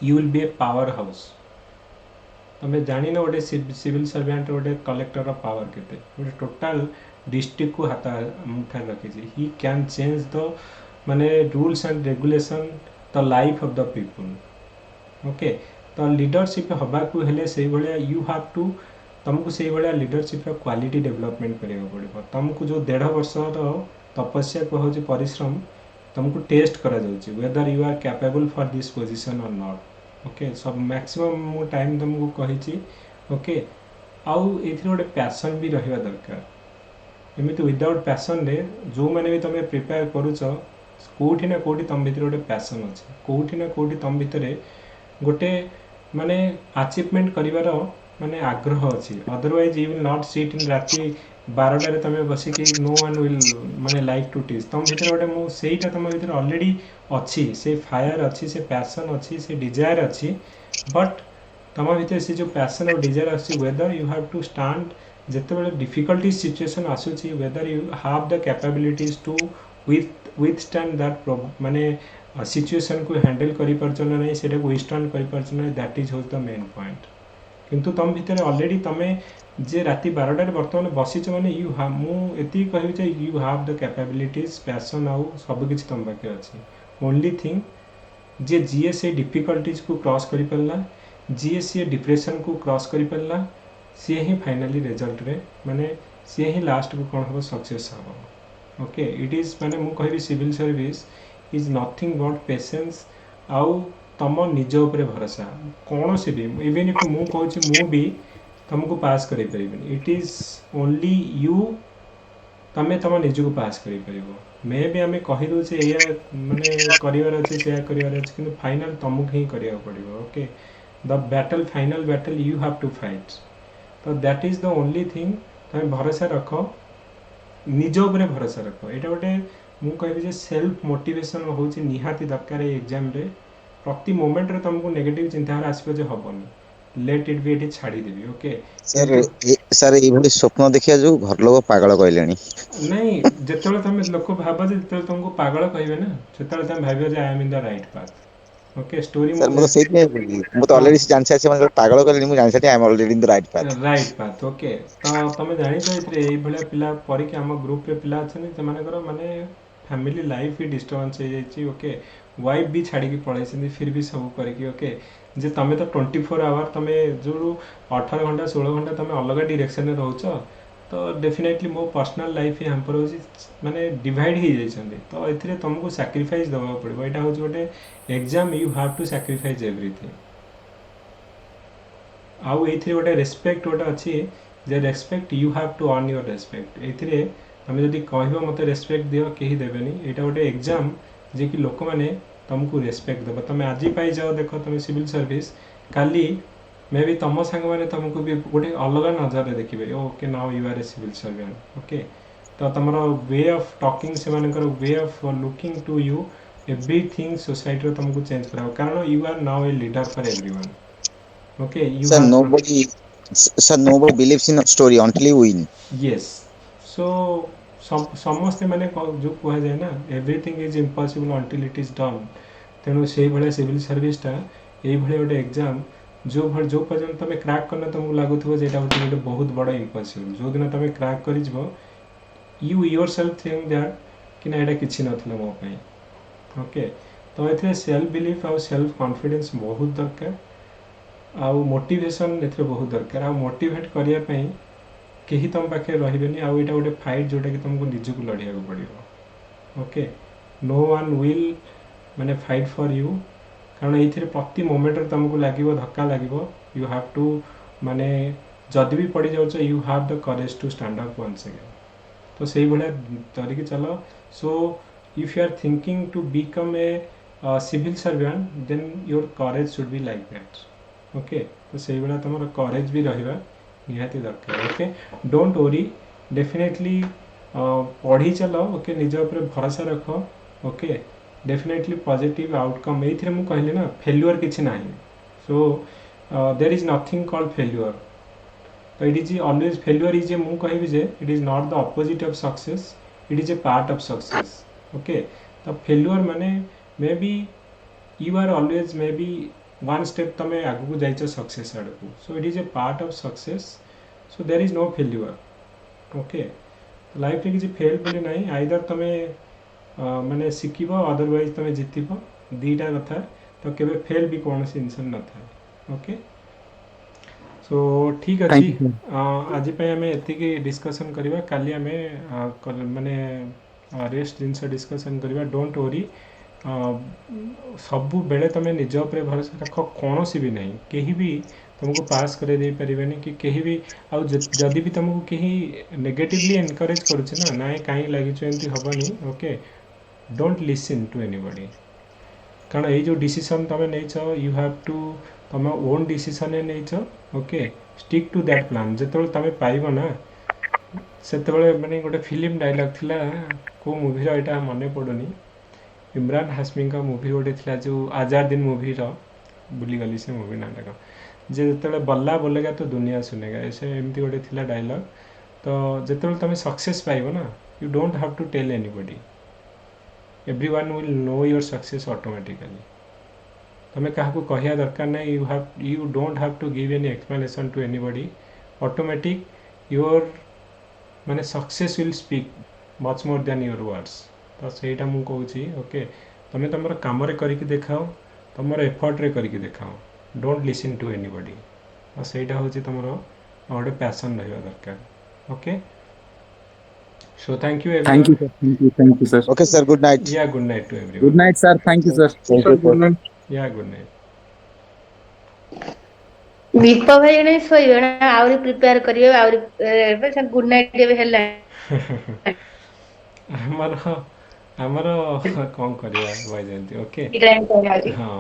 you will be A power house तुम जान गोटे सिविल सर्वेंट गोटे कलेक्टर पावर केते गोटे टोटाल डिस्ट्रिक्ट को हाथ मुठार रखी ही कैन चेंज द माने rules and regulation the life of the people okay तो लीडरशिप हवा को हेले से भाया यू हैव टू तुमको से भाया लीडरशिप क्वालिटी डेवलपमेंट करा पड़ो तुमको जो 1.5 वर्ष तपस्या कहूँ परिश्रम तुमको टेस्ट करा जाउची whether you are capable for this position or not okay सब मैक्सिमम मु टाइम तुमको कही ओके आउ ये गोटे पैशन भी रहा दरकार एमती विदाउट पैशन रे जो मैंने भी तुम प्रिपेयर करुच कोठी ना कोठी तुम भीतर गोटे पैशन अच्छे कोठी ना कोठी तुम भीतर गोटे माने अचीवमेंट करिवार माने आग्रह अच्छी otherwise you will not sit in राति 12 तुम बसिक नो वन विल माने लाइक टू टीच तुम भीतर गोटे मुझे तुम भीतर ऑलरेडी अच्छी से फायर अच्छी से पैशन अच्छी से डिजायर अच्छी बट तुम भीतर से जो पैशन और डिजायर अच्छी whether you have to stand जिते डिफिकल्टी सिचुएशन आसूची whether you have the capabilities to withstand that माने सिचुएशन को हैंडल कर पारछ ना नहीं सेटा को विथस्टैंड कर पारछ ना दैट इज होज द मेन पॉइंट किंतु तुम भीतर ऑलरेडी तुम जे राति 12 बर्तमान बसीच मैंने यू हाव मुझे कह you have the capabilities passion आउ सब किसी तुम पाखे अच्छी ओनली थिंग जे जीए से डिफिकल्टीज को क्रॉस कर पारला जीए सी डिप्रेशन को क्रॉस कर पारला सी ही फाइनाली रिजल्ट रे माने सी ही लास्ट को कौन हम सक्सेस हम ओके इट इज माने मु कहबी civil service is nothing but patience आउ तुम निज उपर भरोसा कौन से भी इवेन इफ मु कहूँ मु भी तुमको पास कर इट इज ओनली यू तमें तुम निज को पास कर मे भी आम कहीदे या माने करार अच्छे से करार अच्छे कि फाइनाल तुमको ही करा पड़ो okay the battle final battle you have to fight तो that is the only thing तुम भरोसा रख निज उपर भरोसा रख यहाँ गोटे मु कह सेल्फ मोटिवेशन हूँ निहाती दरकार एग्जाम रे प्रति मोमेंट रे तुमको नेगेटिव चिंताधारा आसो जे हबनी लेट इट बी एटी छाड़ी देबी ओके सर ये स्वप्न देखिया जो घर लोग पागल कहलेनी नहीं जेतले तुम लोक भाबो जे जेतले तुमको पागल कहबे ना सेतले तुम भाबियो जे I am in the right path okay story sir मो सेट में मो तो ऑलरेडी जान से मतलब पागल कहलेनी मु जान से I am already in the right path okay तो तुम जानि तो इतरे एई भले पिला परी के हम ग्रुप रे पिला अछन जे माने माने फैमिली लाइफ ही डिस्टर्बेंस हो जाइए ओके वाइफ भी छाड़ी पड़े फिर भी सब करके ओके जे तमे तो 24 आवर तमे जो 18 घंटा 16 घंटा तमे अलग डायरेक्शन में रहउछ तो डेफिनेटली मो पर्सनल लाइफ यहाँ पर होची माने डिवाइड हो जाइछन्ते तो एथिरे तुमको सैक्रिफाइस दबा पड़ो एटा होची गोटे exam you have to sacrifice everything आउ एथिरे गोटे रेस्पेक्ट गोटे अच्छी जे respect you have to earn your respect एथिरे तमे जदि कहबो मते रेस्पेक्ट दियो केही देबेनी एटा गोटे एग्जाम जे कि लोक माने तुमको रेस्पेक्ट देबो तमे आजि पाई जाओ देखो तमे सिविल सर्विस काली मे बी तम सांग माने तुमको भी गोटे अलग नजर देखिबे okay now you are a civil servant okay तो तमरो वे ऑफ टॉकिंग से मानकर way of looking to you everything society रो तुमको चेंज कराओ कारण you are now a leader for everyone okay you Sir, have nobody believes in a story until you win. yes so समस्ते माने जो कह जाए ना everything is impossible until it is done तेणु से भाया सिविल सर्विसटा ये गोटे एग्जाम जो पर्यटन तुम क्रैक करना तुमको लगुव जेटा गोटे बहुत बड़ा इम्पॉसिबल जो दिन तुम क्रैक कर you your self think that कि ना यहाँ किसी ना मो ओके तो ये सेल्फ बिलीफ आउ सेल्फ कॉन्फिडेंस बहुत दरकार आउ मोटिवेशन एथरे बहुत दरकार आ मोटिवेट करिया पई केही तुम पाखे रहिबेनी आउ एटा गोटे फाइट जोटा कि तुमको निजको लड़िया को पड़िबो ओके नो वन विल माने फाइट फॉर यू कारण एथिरे प्रति मोमेंट तुमको लागिबो धक्का लागिबो यू हैव टू माने जदि भी पड़ी जाउछ you have the courage to stand up once again तो सही भले तरीके चलो so if you are thinking to become a civil servant then your courage should be like that okay तो सही भाया तुम करेज भी रहा निहाती दरकार ओके डोंट वरी डेफिनेटली पढ़ी चलो ओके निज ऊपर भरोसा रख ओके डेफिनेटली पॉजिटिव आउटकम ये मुझे कहली ना फेल्युअर किसी ना so there is nothing called failure तो it is always failure is a मुझे कहबी जे it is not the opposite of success it is a part of success okay तो फेल्युअर माने मे be you are always may be one step तमे आगु को जाइछ सक्सेस आड़ को so it is a part of success so there is no failure okay तो life रे किसी फेल बोली नहीं आइदर तमे माने सिखिबो अदरवाइज तमे जितिबो दीटा कथा तो केबे फेल भी कौन सी इंसान न था ओके सो ठीक अछि आज पे हमें एतिकी डिस्कशन करबा काली हमें माने रेस्ट जिनस डिस्कशन करबा डोंट वरी सबु बेले तुम निज उपर भरोसा रख कौन सी भी नहीं कहीं भी तुमको पास कर दे पारे कि कहीं भी आउ जदि भी तुमको कहीं नेगेटिवली एनकरेज करुचे ना ना कहीं लगी एमती हेनी okay don't listen to anybody कारण ये जो डिसीजन तुम नहीं यू हैव टू तुम ओन डिसीजन नहीं okay stick to that plan जो तुम पाइब ना से माने गोटे फिल्म डायलॉग थिला को मूवी रो एटा मने पड़ुनी इमरान हाशमी का मूवी गोटे थी जो आजादीन मूवी भूली गली से मूवी नाटक जे जो बल्ला बोलेगा तो दुनिया सुनेगा ऐसे एमती गोटे थी डायलॉग तो जो तुम सक्सेस पाइब ना you don't have to tell anybody everyone will know your success automatically तुम्हें क्या कहया दरकार नहीं you don't have to give any explanation to anybody automatic your माने success will speak much more than your words तो सहीटा मुझे कहूँ ओके तुम्हें तुम कम करके देखाओ तुम एफर्ट रे करके देखाओ डोंट लिसन टू एनीबॉडी तो सहीटा हूँ तुम गोटे पैशन रहा दरकार okay so thank you sir Okay, sir. Good night. Yeah good night to everyone good night sir thank you sir yeah good night Deep भाई जने सोइबे ना आउरी प्रिपेयर करियो आउरी गुड नाइट देबे हेला आमर कौन करिया वैजयंती ओके टाइम पर आउरी हाँ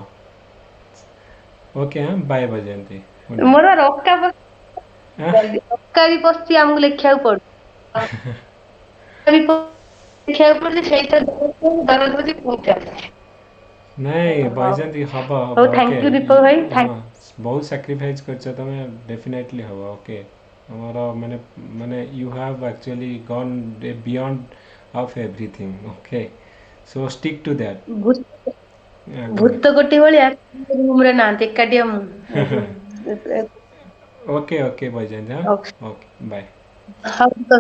ओके हाँ बाय वैजयंती मोर रक्का भी पस्ती हमको लिखिया पड़ भी लिखिया पड़ से तो दरद बजे पहुंचा नहीं वैजयंती हबा ओ थैंक यू दीपक भाई थैंक बहुत सैक्रिफाइस करछ तमे डेफिनेटली हबा ओके हमारा माने माने you have actually gone beyond of everything okay so stick to that भूत कोटी भलिया हमरे ना एकाडियम ओके ओके वैजयंती हाँ ओके बाय हाउ तो